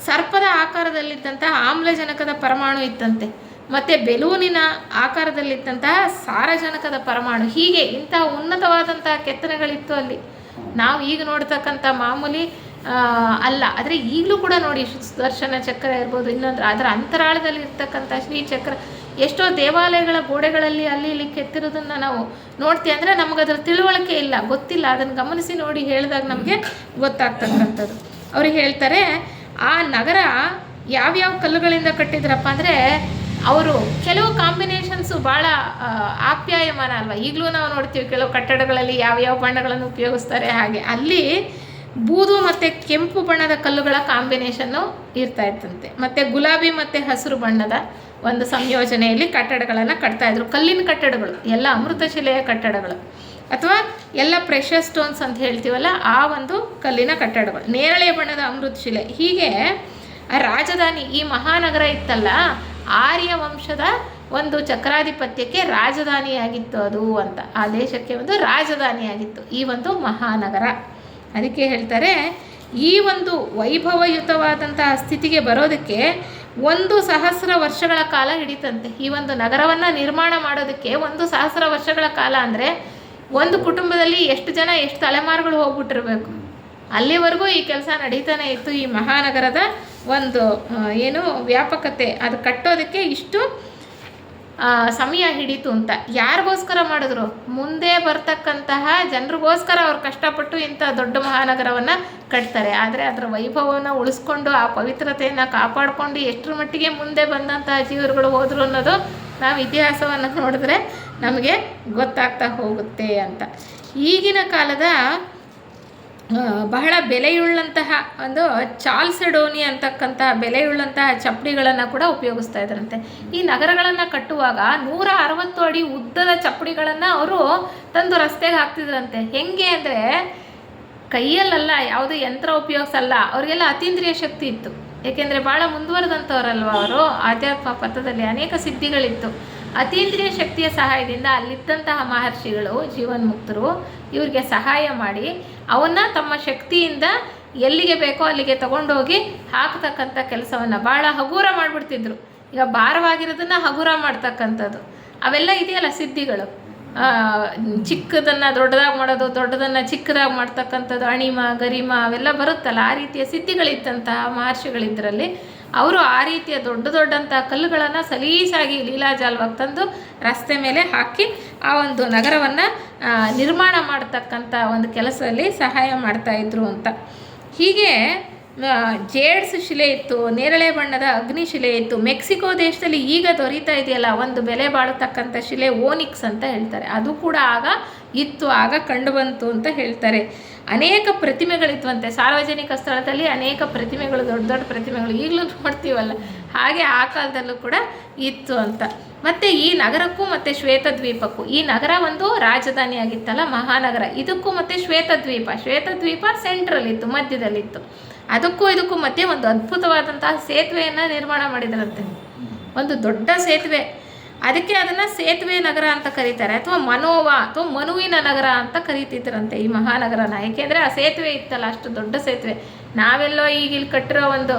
ಸರ್ಪದ ಆಕಾರದಲ್ಲಿದ್ದಂತಹ ಆಮ್ಲಜನಕದ ಪರಮಾಣು ಇತ್ತಂತೆ, ಮತ್ತು ಬೆಲೂನಿನ ಆಕಾರದಲ್ಲಿದ್ದಂತಹ ಸಾರಜನಕದ ಪರಮಾಣು. ಹೀಗೆ ಇಂತಹ ಉನ್ನತವಾದಂತಹ ಕೆತ್ತನೆಗಳಿತ್ತು ಅಲ್ಲಿ. ನಾವು ಈಗ ನೋಡ್ತಕ್ಕಂಥ ಮಾಮೂಲಿ ಅಲ್ಲ, ಆದರೆ ಈಗಲೂ ಕೂಡ ನೋಡಿ ಸುದರ್ಶನ ಚಕ್ರ ಇರ್ಬೋದು, ಇನ್ನೊಂದು ಅದರ ಅಂತರಾಳದಲ್ಲಿ ಇರ್ತಕ್ಕಂಥ ಶ್ರೀಚಕ್ರ, ಎಷ್ಟೋ ದೇವಾಲಯಗಳ ಗೋಡೆಗಳಲ್ಲಿ ಅಲ್ಲಿ ಇಲ್ಲಿ ಕೆತ್ತಿರೋದನ್ನು ನಾವು ನೋಡ್ತೀವಿ. ಅಂದರೆ ನಮಗದ್ರ ತಿಳುವಳಿಕೆ ಇಲ್ಲ, ಗೊತ್ತಿಲ್ಲ. ಅದನ್ನು ಗಮನಿಸಿ ನೋಡಿ ಹೇಳಿದಾಗ ನಮಗೆ ಗೊತ್ತಾಗ್ತಕ್ಕಂಥದ್ದು. ಅವ್ರಿಗೆ ಹೇಳ್ತಾರೆ ಆ ನಗರ ಯಾವ್ಯಾವ ಕಲ್ಲುಗಳಿಂದ ಕಟ್ಟಿದ್ರಪ್ಪ ಅಂದರೆ, ಅವರು ಕೆಲವು ಕಾಂಬಿನೇಷನ್ಸು ಭಾಳ ಆಪ್ಯಾಯಮಾನ ಅಲ್ವ. ಈಗಲೂ ನಾವು ನೋಡ್ತೀವಿ ಕೆಲವು ಕಟ್ಟಡಗಳಲ್ಲಿ ಯಾವ್ಯಾವ ಬಣ್ಣಗಳನ್ನು ಉಪಯೋಗಿಸ್ತಾರೆ. ಹಾಗೆ ಅಲ್ಲಿ ಬೂದು ಮತ್ತು ಕೆಂಪು ಬಣ್ಣದ ಕಲ್ಲುಗಳ ಕಾಂಬಿನೇಷನ್ನು ಇರ್ತಾ ಇತ್ತಂತೆ. ಮತ್ತು ಗುಲಾಬಿ ಮತ್ತು ಹಸಿರು ಬಣ್ಣದ ಒಂದು ಸಂಯೋಜನೆಯಲ್ಲಿ ಕಟ್ಟಡಗಳನ್ನು ಕಟ್ತಾಯಿದ್ರು. ಕಲ್ಲಿನ ಕಟ್ಟಡಗಳು ಎಲ್ಲ ಅಮೃತಶಿಲೆಯ ಕಟ್ಟಡಗಳು, ಅಥವಾ ಎಲ್ಲ ಪ್ರೆಷರ್ ಸ್ಟೋನ್ಸ್ ಅಂತ ಹೇಳ್ತೀವಲ್ಲ ಆ ಒಂದು ಕಲ್ಲಿನ ಕಟ್ಟಡಗಳು, ನೇರಳೆ ಬಣ್ಣದ ಅಮೃತ ಶಿಲೆ. ಹೀಗೆ ರಾಜಧಾನಿ, ಈ ಮಹಾನಗರ ಇತ್ತಲ್ಲ, ಆರ್ಯ ವಂಶದ ಒಂದು ಚಕ್ರಾಧಿಪತ್ಯಕ್ಕೆ ರಾಜಧಾನಿಯಾಗಿತ್ತು ಅದು ಅಂತ. ಆ ದೇಶಕ್ಕೆ ಒಂದು ರಾಜಧಾನಿಯಾಗಿತ್ತು ಈ ಒಂದು ಮಹಾನಗರ. ಅದಕ್ಕೆ ಹೇಳ್ತಾರೆ ಈ ಒಂದು ವೈಭವಯುತವಾದಂತಹ ಸ್ಥಿತಿಗೆ ಬರೋದಕ್ಕೆ 1,000 ವರ್ಷಗಳ ಕಾಲ ಹಿಡಿತಂತೆ. ಈ ಒಂದು ನಗರವನ್ನು ನಿರ್ಮಾಣ ಮಾಡೋದಕ್ಕೆ 1,000 ವರ್ಷಗಳ ಕಾಲ ಅಂದರೆ ಒಂದು ಕುಟುಂಬದಲ್ಲಿ ಎಷ್ಟು ಜನ, ಎಷ್ಟು ತಲೆಮಾರುಗಳು ಹೋಗ್ಬಿಟ್ಟಿರ್ಬೇಕು. ಅಲ್ಲಿವರೆಗೂ ಈ ಕೆಲಸ ನಡೀತಾನೆ ಇತ್ತು. ಈ ಮಹಾನಗರದ ಒಂದು ಏನು ವ್ಯಾಪಕತೆ, ಅದು ಕಟ್ಟೋದಕ್ಕೆ ಇಷ್ಟು ಸಮಯ ಹಿಡಿತು ಅಂತ. ಯಾರಿಗೋಸ್ಕರ ಮಾಡಿದ್ರು? ಮುಂದೆ ಬರ್ತಕ್ಕಂತಹ ಜನರಿಗೋಸ್ಕರ ಅವ್ರು ಕಷ್ಟಪಟ್ಟು ಇಂಥ ದೊಡ್ಡ ಮಹಾನಗರವನ್ನು ಕಟ್ತಾರೆ. ಆದರೆ ಅದರ ವೈಭವವನ್ನು ಉಳಿಸ್ಕೊಂಡು ಆ ಪವಿತ್ರತೆಯನ್ನು ಕಾಪಾಡಿಕೊಂಡು ಎಷ್ಟರ ಮಟ್ಟಿಗೆ ಮುಂದೆ ಬಂದಂತಹ ಜೀವರುಗಳು ಹೋದರು ಅನ್ನೋದು ನಾವು ಇತಿಹಾಸವನ್ನು ನೋಡಿದ್ರೆ ನಮಗೆ ಗೊತ್ತಾಗ್ತಾ ಹೋಗುತ್ತೆ ಅಂತ. ಈಗಿನ ಕಾಲದ ಬಹಳ ಬೆಲೆಯುಳ್ಳಂತಹ ಒಂದು ಚಾಲ್ಸೆಡೋನಿ ಅಂತಕ್ಕಂತಹ ಬೆಲೆಯುಳ್ಳಂತಹ ಚಪ್ಪಡಿಗಳನ್ನು ಕೂಡ ಉಪಯೋಗಿಸ್ತಾ ಇದ್ರಂತೆ. ಈ ನಗರಗಳನ್ನು ಕಟ್ಟುವಾಗ 160 ಅಡಿ ಉದ್ದದ ಚಪ್ಪಡಿಗಳನ್ನು ಅವರು ತಂದು ರಸ್ತೆಗೆ ಹಾಕ್ತಿದ್ರಂತೆ. ಹೆಂಗೆ ಅಂದರೆ ಕೈಯಲ್ಲ, ಯಾವುದೇ ಯಂತ್ರ ಉಪಯೋಗಿಸಲ್ಲ. ಅವರಿಗೆಲ್ಲ ಅತೀಂದ್ರಿಯ ಶಕ್ತಿ ಇತ್ತು. ಏಕೆಂದರೆ ಭಾಳ ಮುಂದುವರೆದಂಥವ್ರಲ್ವ ಅವರು. ಆಧ್ಯಾತ್ಮ ಪಥದಲ್ಲಿ ಅನೇಕ ಸಿದ್ಧಿಗಳಿತ್ತು. ಅತೀಂದ್ರಿಯ ಶಕ್ತಿಯ ಸಹಾಯದಿಂದ ಅಲ್ಲಿದ್ದಂತಹ ಮಹರ್ಷಿಗಳು, ಜೀವನ್ಮುಕ್ತರು, ಇವರಿಗೆ ಸಹಾಯ ಮಾಡಿ ಅವನ್ನು ತಮ್ಮ ಶಕ್ತಿಯಿಂದ ಎಲ್ಲಿಗೆ ಬೇಕೋ ಅಲ್ಲಿಗೆ ತಗೊಂಡೋಗಿ ಹಾಕ್ತಕ್ಕಂಥ ಕೆಲಸವನ್ನು ಭಾಳ ಹಗುರ ಮಾಡಿಬಿಡ್ತಿದ್ರು. ಈಗ ಭಾರವಾಗಿರೋದನ್ನು ಹಗುರ ಮಾಡ್ತಕ್ಕಂಥದ್ದು ಅವೆಲ್ಲ ಇದೆಯಲ್ಲ ಸಿದ್ಧಿಗಳು. ಚಿಕ್ಕದನ್ನು ದೊಡ್ಡದಾಗಿ ಮಾಡೋದು, ದೊಡ್ಡದನ್ನು ಚಿಕ್ಕದಾಗಿ ಮಾಡ್ತಕ್ಕಂಥದ್ದು, ಅಣಿಮ ಗರಿಮ ಅವೆಲ್ಲ ಬರುತ್ತಲ್ಲ, ಆ ರೀತಿಯ ಸಿದ್ಧಿಗಳಿದ್ದಂತಹ ಮಹರ್ಷಿಗಳಿದ್ದರಲ್ಲಿ ಅವರು ಆ ರೀತಿಯ ದೊಡ್ಡಂಥ ಕಲ್ಲುಗಳನ್ನು ಸಲೀಸಾಗಿ ಲೀಲಾಜಾಲವಾಗಿ ತಂದು ರಸ್ತೆ ಮೇಲೆ ಹಾಕಿ ಆ ಒಂದು ನಗರವನ್ನು ನಿರ್ಮಾಣ ಮಾಡ್ತಕ್ಕಂಥ ಒಂದು ಕೆಲಸದಲ್ಲಿ ಸಹಾಯ ಮಾಡ್ತಾಯಿದ್ರು ಅಂತ. ಹೀಗೆ ಜೇಡ್ಸ್ ಶಿಲೆ ಇತ್ತು, ನೇರಳೆ ಬಣ್ಣದ ಅಗ್ನಿಶಿಲೆ ಇತ್ತು. ಮೆಕ್ಸಿಕೋ ದೇಶದಲ್ಲಿ ಈಗ ದೊರೀತಾ ಇದೆಯಲ್ಲ ಒಂದು ಬೆಲೆ ಬಾಳತಕ್ಕಂಥ ಶಿಲೆ, ಓನಿಕ್ಸ್ ಅಂತ ಹೇಳ್ತಾರೆ, ಅದು ಕೂಡ ಆಗ ಇತ್ತು, ಆಗ ಕಂಡುಬಂತು ಅಂತ ಹೇಳ್ತಾರೆ. ಅನೇಕ ಪ್ರತಿಮೆಗಳಿದ್ವಂತೆ ಸಾರ್ವಜನಿಕ ಸ್ಥಳದಲ್ಲಿ, ಅನೇಕ ಪ್ರತಿಮೆಗಳು, ದೊಡ್ಡ ದೊಡ್ಡ ಪ್ರತಿಮೆಗಳು ಈಗಲೂ ನೋಡ್ತೀವಲ್ಲ, ಹಾಗೆ ಆ ಕಾಲದಲ್ಲೂ ಕೂಡ ಇತ್ತು ಅಂತ. ಮತ್ತು ಈ ನಗರಕ್ಕೂ ಮತ್ತು ಶ್ವೇತದ್ವೀಪಕ್ಕೂ, ಈ ನಗರ ಒಂದು ರಾಜಧಾನಿಯಾಗಿತ್ತಲ್ಲ ಮಹಾನಗರ, ಇದಕ್ಕೂ ಮತ್ತು ಶ್ವೇತದ್ವೀಪ ಸೆಂಟ್ರಲ್ಲಿತ್ತು, ಮಧ್ಯದಲ್ಲಿತ್ತು. ಅದಕ್ಕೂ ಇದಕ್ಕೂ ಮಧ್ಯೆ ಒಂದು ಅದ್ಭುತವಾದಂತಹ ಸೇತುವೆಯನ್ನು ನಿರ್ಮಾಣ ಮಾಡಿದ್ರಂತೆ, ಒಂದು ದೊಡ್ಡ ಸೇತುವೆ. ಅದಕ್ಕೆ ಅದನ್ನು ಸೇತುವೆ ನಗರ ಅಂತ ಕರೀತಾರೆ, ಅಥವಾ ಮನುವಿನ ನಗರ ಅಂತ ಕರೀತಿದ್ರಂತೆ ಈ ಮಹಾನಗರನ. ಏಕೆಂದರೆ ಆ ಸೇತುವೆ ಇತ್ತಲ್ಲ, ಅಷ್ಟು ದೊಡ್ಡ ಸೇತುವೆ. ನಾವೆಲ್ಲೋ ಈಗ ಇಲ್ಲಿ ಕಟ್ಟಿರೋ ಒಂದು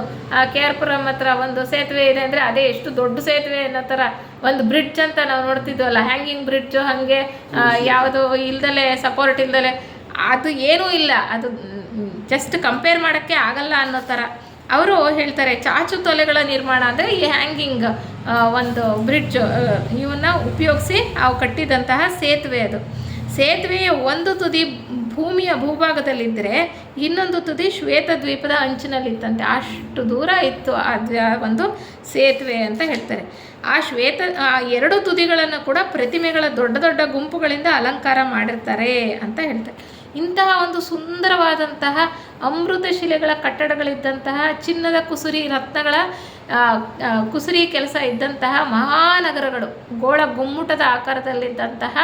KR-ಪುರಂ ಹತ್ರ ಒಂದು ಸೇತುವೆ ಇದೆ ಅಂದರೆ ಅದೇ ಎಷ್ಟು ದೊಡ್ಡ ಸೇತುವೆ ಅನ್ನೋ ಥರ ಒಂದು ಬ್ರಿಡ್ಜ್ ಅಂತ ನಾವು ನೋಡ್ತಿದ್ವಲ್ಲ, ಹ್ಯಾಂಗಿಂಗ್ ಬ್ರಿಡ್ಜು, ಹಾಗೆ ಯಾವುದು ಇಲ್ದಲೆ, ಸಪೋರ್ಟ್ ಇಲ್ದಲೆ, ಅದು ಏನೂ ಇಲ್ಲ, ಅದು ಜಸ್ಟ್ ಕಂಪೇರ್ ಮಾಡೋಕ್ಕೆ ಆಗಲ್ಲ ಅನ್ನೋ ಥರ ಅವರು ಹೇಳ್ತಾರೆ. ಚಾಚು ತೊಲೆಗಳ ನಿರ್ಮಾಣ ಅಂದರೆ ಈ ಹ್ಯಾಂಗಿಂಗ್ ಒಂದು ಬ್ರಿಡ್ಜ್, ಇವನ್ನ ಉಪಯೋಗಿಸಿ ಅವು ಕಟ್ಟಿದಂತಹ ಸೇತುವೆ. ಅದು ಸೇತುವೆಯ ಒಂದು ತುದಿ ಭೂಮಿಯ ಭೂಭಾಗದಲ್ಲಿದ್ದರೆ ಇನ್ನೊಂದು ತುದಿ ಶ್ವೇತದ್ವೀಪದ ಅಂಚಿನಲ್ಲಿತ್ತಂತೆ. ಅಷ್ಟು ದೂರ ಇತ್ತು ಆ ಒಂದು ಸೇತುವೆ ಅಂತ ಹೇಳ್ತಾರೆ. ಆ ಎರಡು ತುದಿಗಳನ್ನು ಕೂಡ ಪ್ರತಿಮೆಗಳ ದೊಡ್ಡ ದೊಡ್ಡ ಗುಂಪುಗಳಿಂದ ಅಲಂಕಾರ ಮಾಡಿರ್ತಾರೆ ಅಂತ ಹೇಳ್ತಾರೆ. ಇಂತಹ ಒಂದು ಸುಂದರವಾದಂತಹ ಅಮೃತ ಶಿಲೆಗಳ ಕಟ್ಟಡಗಳಿದ್ದಂತಹ, ಚಿನ್ನದ ಕುಸುರಿ ರತ್ನಗಳ ಕುಸುರಿ ಕೆಲಸ ಇದ್ದಂತಹ ಮಹಾನಗರಗಳು, ಗೋಳ ಗುಮ್ಮಟದ ಆಕಾರದಲ್ಲಿದ್ದಂತಹ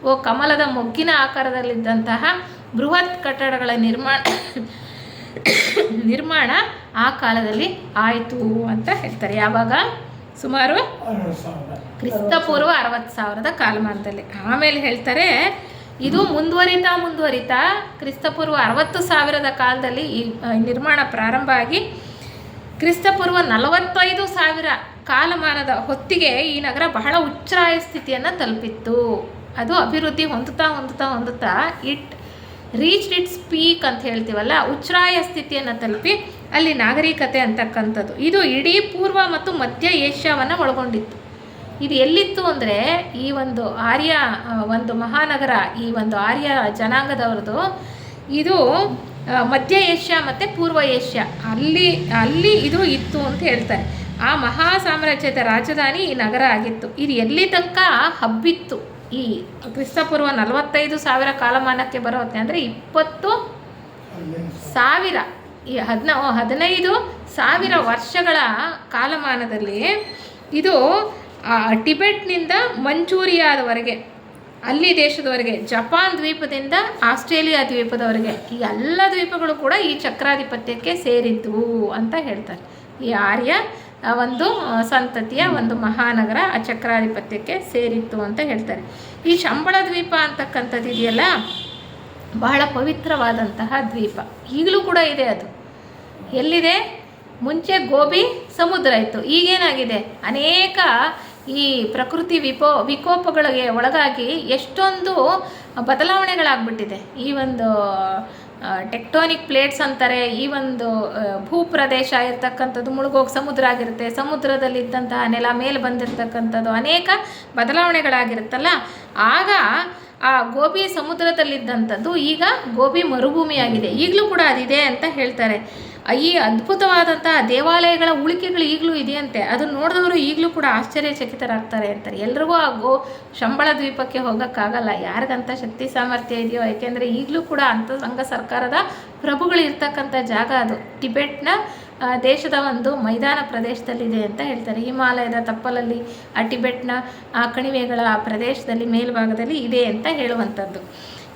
ಓ ಕಮಲದ ಮೊಗ್ಗಿನ ಆಕಾರದಲ್ಲಿದ್ದಂತಹ ಬೃಹತ್ ಕಟ್ಟಡಗಳ ನಿರ್ಮಾಣ ಆ ಕಾಲದಲ್ಲಿ ಆಯಿತು ಅಂತ ಹೇಳ್ತಾರೆ. ಯಾವಾಗ? ಸುಮಾರು ಕ್ರಿಸ್ತಪೂರ್ವ 60,000 ಕಾಲಮಾನದಲ್ಲಿ. ಆಮೇಲೆ ಹೇಳ್ತಾರೆ ಇದು ಮುಂದುವರಿತಾ ಕ್ರಿಸ್ತಪೂರ್ವ 60,000 ಕಾಲದಲ್ಲಿ ಈ ನಿರ್ಮಾಣ ಪ್ರಾರಂಭ ಆಗಿ ಕ್ರಿಸ್ತಪೂರ್ವ 45,000 ಕಾಲಮಾನದ ಹೊತ್ತಿಗೆ ಈ ನಗರ ಬಹಳ ಉಚ್ಛ್ರಾಯ ಸ್ಥಿತಿಯನ್ನು ತಲುಪಿತ್ತು. ಅದು ಅಭಿವೃದ್ಧಿ ಹೊಂದುತ್ತಾ ಇಟ್ ಇಟ್ಸ್ ಪೀಕ್ ಅಂತ ಹೇಳ್ತೀವಲ್ಲ, ಉಚ್ಛ್ರಾಯ ಸ್ಥಿತಿಯನ್ನು ತಲುಪಿ ಅಲ್ಲಿ ನಾಗರಿಕತೆ ಅಂತಕ್ಕಂಥದ್ದು ಇದು ಇಡೀ ಪೂರ್ವ ಮತ್ತು ಮಧ್ಯ ಏಷ್ಯಾವನ್ನು ಒಳಗೊಂಡಿತ್ತು. ಇದು ಎಲ್ಲಿತ್ತು ಅಂದರೆ ಈ ಒಂದು ಆರ್ಯ ಒಂದು ಮಹಾನಗರ, ಈ ಒಂದು ಆರ್ಯ ಜನಾಂಗದವ್ರದ್ದು ಇದು ಮಧ್ಯ ಏಷ್ಯಾ ಮತ್ತು ಪೂರ್ವ ಏಷ್ಯಾ ಅಲ್ಲಿ ಇದು ಇತ್ತು ಅಂತ ಹೇಳ್ತಾರೆ. ಆ ಮಹಾ ಸಾಮ್ರಾಜ್ಯದ ರಾಜಧಾನಿ ಈ ನಗರ ಆಗಿತ್ತು. ಇದು ಎಲ್ಲಿ ತನಕ ಹಬ್ಬಿತ್ತು ಈ ಕ್ರಿಸ್ತಪೂರ್ವ 45,000 ಕಾಲಮಾನಕ್ಕೆ ಬರುತ್ತೆ ಅಂದರೆ 20,000 ಈ 15,000 ವರ್ಷಗಳ ಕಾಲಮಾನದಲ್ಲಿ ಇದು ಟಿಬೆಟ್ನಿಂದ ಮಂಚೂರಿಯಾದವರೆಗೆ, ಅಲ್ಲಿ ದೇಶದವರೆಗೆ, ಜಪಾನ್ ದ್ವೀಪದಿಂದ ಆಸ್ಟ್ರೇಲಿಯಾ ದ್ವೀಪದವರೆಗೆ ಈ ಎಲ್ಲ ದ್ವೀಪಗಳು ಕೂಡ ಈ ಚಕ್ರಾಧಿಪತ್ಯಕ್ಕೆ ಸೇರಿದ್ವು ಅಂತ ಹೇಳ್ತಾರೆ. ಈ ಆರ್ಯ ಒಂದು ಸಂತತಿಯ ಒಂದು ಮಹಾನಗರ ಆ ಚಕ್ರಾಧಿಪತ್ಯಕ್ಕೆ ಸೇರಿತ್ತು ಅಂತ ಹೇಳ್ತಾರೆ. ಈ ಶಂಬಳ ದ್ವೀಪ ಅಂತಕ್ಕಂಥದ್ದು ಇದೆಯಲ್ಲ, ಬಹಳ ಪವಿತ್ರವಾದಂತಹ ದ್ವೀಪ, ಈಗಲೂ ಕೂಡ ಇದೆ. ಅದು ಎಲ್ಲಿದೆ? ಮುಂಚೆ ಗೋಬಿ ಸಮುದ್ರ ಇತ್ತು, ಈಗೇನಾಗಿದೆ? ಅನೇಕ ಈ ಪ್ರಕೃತಿ ವಿಕೋಪಗಳಿಗೆ ಒಳಗಾಗಿ ಎಷ್ಟೊಂದು ಬದಲಾವಣೆಗಳಾಗ್ಬಿಟ್ಟಿದೆ. ಈ ಒಂದು ಟೆಕ್ಟೋನಿಕ್ ಪ್ಲೇಟ್ಸ್ ಅಂತಾರೆ, ಈ ಒಂದು ಭೂಪ್ರದೇಶ ಇರ್ತಕ್ಕಂಥದ್ದು ಮುಳುಗೋಗಿ ಸಮುದ್ರ ಆಗಿರುತ್ತೆ, ಸಮುದ್ರದಲ್ಲಿದ್ದಂತಹ ನೆಲ ಮೇಲೆ ಬಂದಿರತಕ್ಕಂಥದ್ದು ಅನೇಕ ಬದಲಾವಣೆಗಳಾಗಿರುತ್ತಲ್ಲ, ಆಗ ಆ ಗೋಬಿ ಸಮುದ್ರದಲ್ಲಿದ್ದಂಥದ್ದು ಈಗ ಗೋಬಿ ಮರುಭೂಮಿಯಾಗಿದೆ. ಈಗಲೂ ಕೂಡ ಅದಿದೆ ಅಂತ ಹೇಳ್ತಾರೆ. ಈ ಅದ್ಭುತವಾದಂತಹ ದೇವಾಲಯಗಳ ಉಳಿಕೆಗಳು ಈಗಲೂ ಇದೆಯಂತೆ. ಅದನ್ನು ನೋಡಿದವರು ಈಗಲೂ ಕೂಡ ಆಶ್ಚರ್ಯಚಕಿತರಾಗ್ತಾರೆ ಅಂತಾರೆ. ಎಲ್ರಿಗೂ ಆ ಶಂಬಳ ದ್ವೀಪಕ್ಕೆ ಹೋಗೋಕ್ಕಾಗಲ್ಲ, ಯಾರಿಗಂತ ಶಕ್ತಿ ಸಾಮರ್ಥ್ಯ ಇದೆಯೋ. ಯಾಕೆಂದರೆ ಈಗಲೂ ಕೂಡ ಸಂಘ ಸರ್ಕಾರದ ಪ್ರಭುಗಳು ಇರ್ತಕ್ಕಂಥ ಜಾಗ ಅದು. ಟಿಬೆಟ್ನ ದೇಶದ ಒಂದು ಮೈದಾನ ಪ್ರದೇಶದಲ್ಲಿದೆ ಅಂತ ಹೇಳ್ತಾರೆ. ಹಿಮಾಲಯದ ತಪ್ಪಲಲ್ಲಿ ಆ ಟಿಬೆಟ್ನ ಆ ಕಣಿವೆಗಳ ಪ್ರದೇಶದಲ್ಲಿ ಮೇಲ್ಭಾಗದಲ್ಲಿ ಇದೆ ಅಂತ ಹೇಳುವಂಥದ್ದು.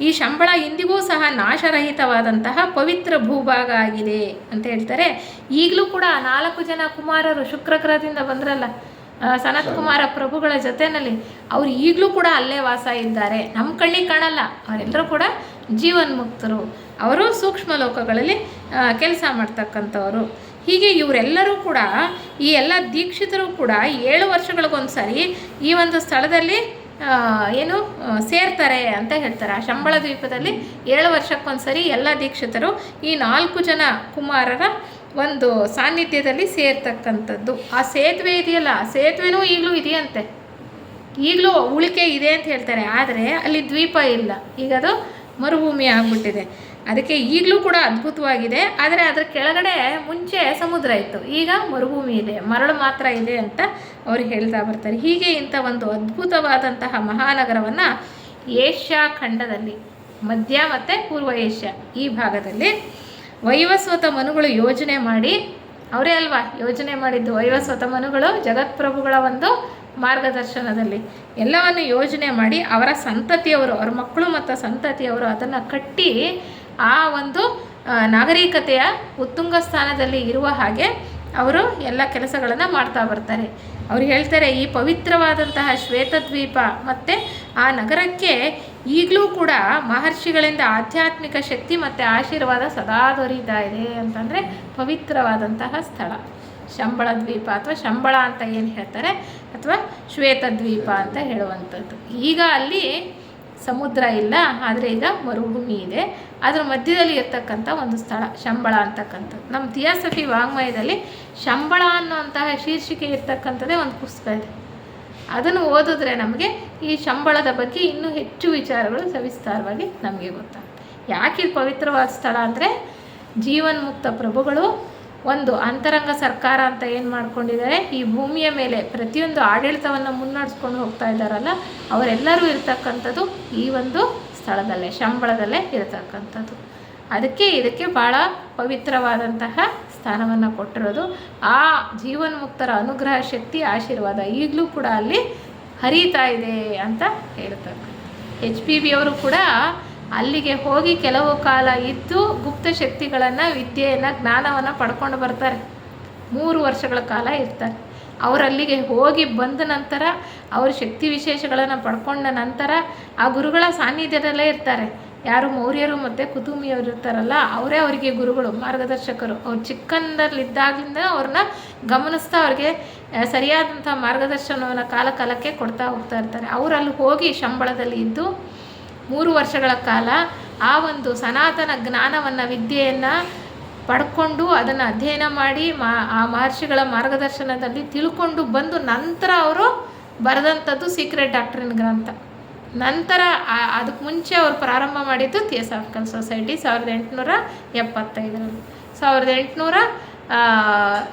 ಈ ಶಂಬಳ ಇಂದಿಗೂ ಸಹ ನಾಶರಹಿತವಾದಂತಹ ಪವಿತ್ರ ಭೂಭಾಗ ಆಗಿದೆ ಅಂತ ಹೇಳ್ತಾರೆ. ಈಗಲೂ ಕೂಡ 4 ಜನ ಕುಮಾರರು ಶುಕ್ರ ಗ್ರಹದಿಂದ ಬಂದ್ರಲ್ಲ, ಸನತ್ ಕುಮಾರ ಪ್ರಭುಗಳ ಜೊತೆಯಲ್ಲಿ, ಅವರು ಈಗಲೂ ಕೂಡ ಅಲ್ಲೇ ವಾಸ ಇದ್ದಾರೆ. ನಮ್ಮ ಕಣ್ಣಿಗೆ ಕಾಣಲ್ಲ, ಅವರೆಲ್ಲರೂ ಕೂಡ ಜೀವನ್ಮುಕ್ತರು. ಅವರು ಸೂಕ್ಷ್ಮ ಲೋಕಗಳಲ್ಲಿ ಕೆಲಸ ಮಾಡ್ತಕ್ಕಂಥವರು. ಹೀಗೆ ಇವರೆಲ್ಲರೂ ಕೂಡ, ಈ ಎಲ್ಲ ದೀಕ್ಷಿತರು ಕೂಡ 7 ವರ್ಷಗಳಿಗೊಂದು ಸಾರಿ ಈ ಒಂದು ಸ್ಥಳದಲ್ಲಿ ಸೇರ್ತಾರೆ ಅಂತ ಹೇಳ್ತಾರೆ. ಆ ಶಂಬಳ ದ್ವೀಪದಲ್ಲಿ 7 ವರ್ಷಕ್ಕೊಂದ್ಸರಿ ಎಲ್ಲ ದೀಕ್ಷಿತರು ಈ 4 ಜನ ಕುಮಾರರ ಒಂದು ಸಾನ್ನಿಧ್ಯದಲ್ಲಿ ಸೇರ್ತಕ್ಕಂಥದ್ದು. ಆ ಸೇತುವೆ ಇದೆಯಲ್ಲ, ಆ ಸೇತುವೆನೂ ಈಗಲೂ ಇದೆಯಂತೆ, ಈಗಲೂ ಉಳಿಕೆ ಇದೆ ಅಂತ ಹೇಳ್ತಾರೆ. ಆದರೆ ಅಲ್ಲಿ ದ್ವೀಪ ಇಲ್ಲ, ಈಗ ಅದು ಮರುಭೂಮಿ ಆಗಿಬಿಟ್ಟಿದೆ. ಅದಕ್ಕೆ ಈಗಲೂ ಕೂಡ ಅದ್ಭುತವಾಗಿದೆ. ಆದರೆ ಅದರ ಕೆಳಗಡೆ ಮುಂಚೆ ಸಮುದ್ರ ಇತ್ತು, ಈಗ ಮರುಭೂಮಿ ಇದೆ, ಮರಳು ಮಾತ್ರ ಇದೆ ಅಂತ ಅವರು ಹೇಳ್ತಾ ಬರ್ತಾರೆ. ಹೀಗೆ ಇಂಥ ಒಂದು ಅದ್ಭುತವಾದಂತಹ ಮಹಾನಗರವನ್ನು ಏಷ್ಯಾ ಖಂಡದಲ್ಲಿ, ಮಧ್ಯ ಮತ್ತು ಪೂರ್ವ ಏಷ್ಯಾ ಈ ಭಾಗದಲ್ಲಿ ವೈವಸ್ವತ ಮನುಗಳು ಯೋಜನೆ ಮಾಡಿ, ಅವರೇ ಅಲ್ವಾ ಯೋಜನೆ ಮಾಡಿದ್ದು, ವೈವಸ್ವತ ಮನುಗಳು ಜಗತ್ಪ್ರಭುಗಳ ಒಂದು ಮಾರ್ಗದರ್ಶನದಲ್ಲಿ ಎಲ್ಲವನ್ನು ಯೋಜನೆ ಮಾಡಿ ಅವರ ಸಂತತಿಯವರು, ಅವರ ಮಕ್ಕಳು ಮತ್ತು ಸಂತತಿಯವರು ಅದನ್ನು ಕಟ್ಟಿ ಆ ಒಂದು ನಾಗರಿಕತೆಯ ಉತ್ತುಂಗ ಸ್ಥಾನದಲ್ಲಿ ಇರುವ ಹಾಗೆ ಅವರು ಎಲ್ಲ ಕೆಲಸಗಳನ್ನು ಮಾಡ್ತಾ ಬರ್ತಾರೆ. ಅವರು ಹೇಳ್ತಾರೆ, ಈ ಪವಿತ್ರವಾದಂತಹ ಶ್ವೇತದ್ವೀಪ ಮತ್ತು ಆ ನಗರಕ್ಕೆ ಈಗಲೂ ಕೂಡ ಮಹರ್ಷಿಗಳಿಂದ ಆಧ್ಯಾತ್ಮಿಕ ಶಕ್ತಿ ಮತ್ತು ಆಶೀರ್ವಾದ ಸದಾ ದೊರೀತಾ ಇದೆ ಅಂತಂದರೆ ಪವಿತ್ರವಾದಂತಹ ಸ್ಥಳ ಶಂಬಳ ದ್ವೀಪ, ಅಥವಾ ಶಂಬಳ ಅಂತ ಏನು ಹೇಳ್ತಾರೆ, ಅಥವಾ ಶ್ವೇತದ್ವೀಪ ಅಂತ ಹೇಳುವಂಥದ್ದು. ಈಗ ಅಲ್ಲಿ ಸಮುದ್ರ ಇಲ್ಲ, ಆದರೆ ಈಗ ಮರುಭೂಮಿ ಇದೆ. ಅದರ ಮಧ್ಯದಲ್ಲಿ ಇರ್ತಕ್ಕಂಥ ಒಂದು ಸ್ಥಳ ಶಂಬಳ ಅಂತಕ್ಕಂಥದ್ದು. ನಮ್ಮ ಥಿಯಾಸಫಿ ವಾಂಗ್ಮಯದಲ್ಲಿ ಶಂಬಳ ಅನ್ನುವಂತಹ ಶೀರ್ಷಿಕೆ ಇರ್ತಕ್ಕಂಥದ್ದೇ ಒಂದು ಪುಸ್ತಕ ಇದೆ. ಅದನ್ನು ಓದಿದ್ರೆ ನಮಗೆ ಈ ಶಂಬಳದ ಬಗ್ಗೆ ಇನ್ನೂ ಹೆಚ್ಚು ವಿಚಾರಗಳು ಸವಿಸ್ತಾರವಾಗಿ ನಮಗೆ ಗೊತ್ತಾಗುತ್ತೆ. ಯಾಕೆ ಪವಿತ್ರವಾದ ಸ್ಥಳ ಅಂದರೆ, ಜೀವನ್ಮುಕ್ತ ಪ್ರಭುಗಳು ಒಂದು ಅಂತರಂಗ ಸರ್ಕಾರ ಅಂತ ಏನು ಮಾಡ್ಕೊಂಡಿದ್ದಾರೆ, ಈ ಭೂಮಿಯ ಮೇಲೆ ಪ್ರತಿಯೊಂದು ಆಡಳಿತವನ್ನು ಮುನ್ನಡೆಸ್ಕೊಂಡು ಹೋಗ್ತಾ ಇದ್ದಾರಲ್ಲ, ಅವರೆಲ್ಲರೂ ಇರ್ತಕ್ಕಂಥದ್ದು ಈ ಒಂದು ಸ್ಥಳದಲ್ಲೇ, ಶಂಬಳದಲ್ಲೇ ಇರತಕ್ಕಂಥದ್ದು. ಅದಕ್ಕೆ ಇದಕ್ಕೆ ಭಾಳ ಪವಿತ್ರವಾದಂತಹ ಸ್ಥಾನವನ್ನು ಕೊಟ್ಟಿರೋದು. ಆ ಜೀವನ್ಮುಕ್ತರ ಅನುಗ್ರಹ ಶಕ್ತಿ ಆಶೀರ್ವಾದ ಈಗಲೂ ಕೂಡ ಅಲ್ಲಿ ಹರಿತಾ ಇದೆ ಅಂತ ಹೇಳ್ತಾರೆ. HPV ಅವರು ಕೂಡ ಅಲ್ಲಿಗೆ ಹೋಗಿ ಕೆಲವು ಕಾಲ ಇದ್ದು ಗುಪ್ತ ಶಕ್ತಿಗಳನ್ನು, ವಿದ್ಯೆಯನ್ನು, ಜ್ಞಾನವನ್ನು ಪಡ್ಕೊಂಡು ಬರ್ತಾರೆ. 3 ವರ್ಷಗಳ ಕಾಲ ಇರ್ತಾರೆ. ಅವರಲ್ಲಿಗೆ ಹೋಗಿ ಬಂದ ನಂತರ ಅವ್ರ ಶಕ್ತಿ ವಿಶೇಷಗಳನ್ನು ಪಡ್ಕೊಂಡ ನಂತರ ಆ ಗುರುಗಳ ಸಾನ್ನಿಧ್ಯದಲ್ಲೇ ಇರ್ತಾರೆ. ಯಾರು ಮೌರ್ಯರು ಮತ್ತು ಕುತುಮಿಯವರು ಇರ್ತಾರಲ್ಲ, ಅವರೇ ಅವರಿಗೆ ಗುರುಗಳು, ಮಾರ್ಗದರ್ಶಕರು. ಅವ್ರು ಚಿಕ್ಕಂದಲ್ಲಿದ್ದಾಗಲಿಂದ ಅವ್ರನ್ನ ಗಮನಿಸ್ತಾ ಅವ್ರಿಗೆ ಸರಿಯಾದಂಥ ಮಾರ್ಗದರ್ಶನವನ್ನು ಕಾಲಕ್ಕೆ ಕೊಡ್ತಾ ಹೋಗ್ತಾ ಇರ್ತಾರೆ. ಅವರು ಅಲ್ಲಿ ಹೋಗಿ ಶಂಬಳದಲ್ಲಿ ಇದ್ದು 3 ವರ್ಷಗಳ ಕಾಲ ಆ ಒಂದು ಸನಾತನ ಜ್ಞಾನವನ್ನು, ವಿದ್ಯೆಯನ್ನು ಪಡ್ಕೊಂಡು ಅದನ್ನು ಅಧ್ಯಯನ ಮಾಡಿ ಆ ಮಹರ್ಷಿಗಳ ಮಾರ್ಗದರ್ಶನದಲ್ಲಿ ತಿಳ್ಕೊಂಡು ಬಂದು ನಂತರ ಅವರು ಬರೆದಂಥದ್ದು ಸೀಕ್ರೆಟ್ ಡಾಕ್ಟ್ರಿನ್ ಗ್ರಂಥ. ನಂತರ ಅದಕ್ಕೆ ಮುಂಚೆ ಅವರು ಪ್ರಾರಂಭ ಮಾಡಿದ್ದು ಥಿಯೋಸಾಫಿಕಲ್ ಸೊಸೈಟಿ 1875ರಲ್ಲಿ.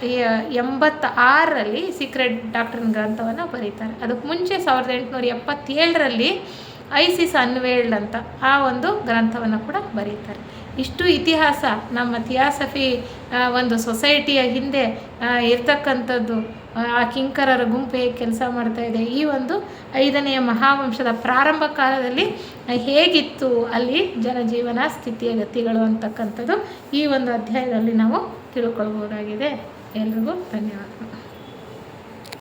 1886ರಲ್ಲಿ ಸೀಕ್ರೆಟ್ ಡಾಕ್ಟ್ರಿನ್ ಗ್ರಂಥವನ್ನು ಬರೀತಾರೆ. ಅದಕ್ಕೆ ಮುಂಚೆ 1877ರಲ್ಲಿ ಐಸಿಸ್ ಅನ್ವೇಲ್ಡ್ ಅಂತ ಆ ಒಂದು ಗ್ರಂಥವನ್ನು ಕೂಡ ಬರೀತಾರೆ. ಇಷ್ಟು ಇತಿಹಾಸ ನಮ್ಮ ಥಿಯಾಸಫಿ ಒಂದು ಸೊಸೈಟಿಯ ಹಿಂದೆ ಇರ್ತಕ್ಕಂಥದ್ದು, ಆ ಕಿಂಕರರ ಗುಂಪು ಹೇಗೆ ಕೆಲಸ ಮಾಡ್ತಾಯಿದೆ, ಈ ಒಂದು 5ನೇ ಮಹಾವಂಶದ ಪ್ರಾರಂಭ ಕಾಲದಲ್ಲಿ ಹೇಗಿತ್ತು ಅಲ್ಲಿ ಜನಜೀವನ, ಸ್ಥಿತಿಯ ಗತಿಗಳು ಅಂತಕ್ಕಂಥದ್ದು ಈ ಒಂದು ಅಧ್ಯಾಯದಲ್ಲಿ ನಾವು ತಿಳ್ಕೊಳ್ಬೋದಾಗಿದೆ. ಎಲ್ರಿಗೂ ಧನ್ಯವಾದಗಳು.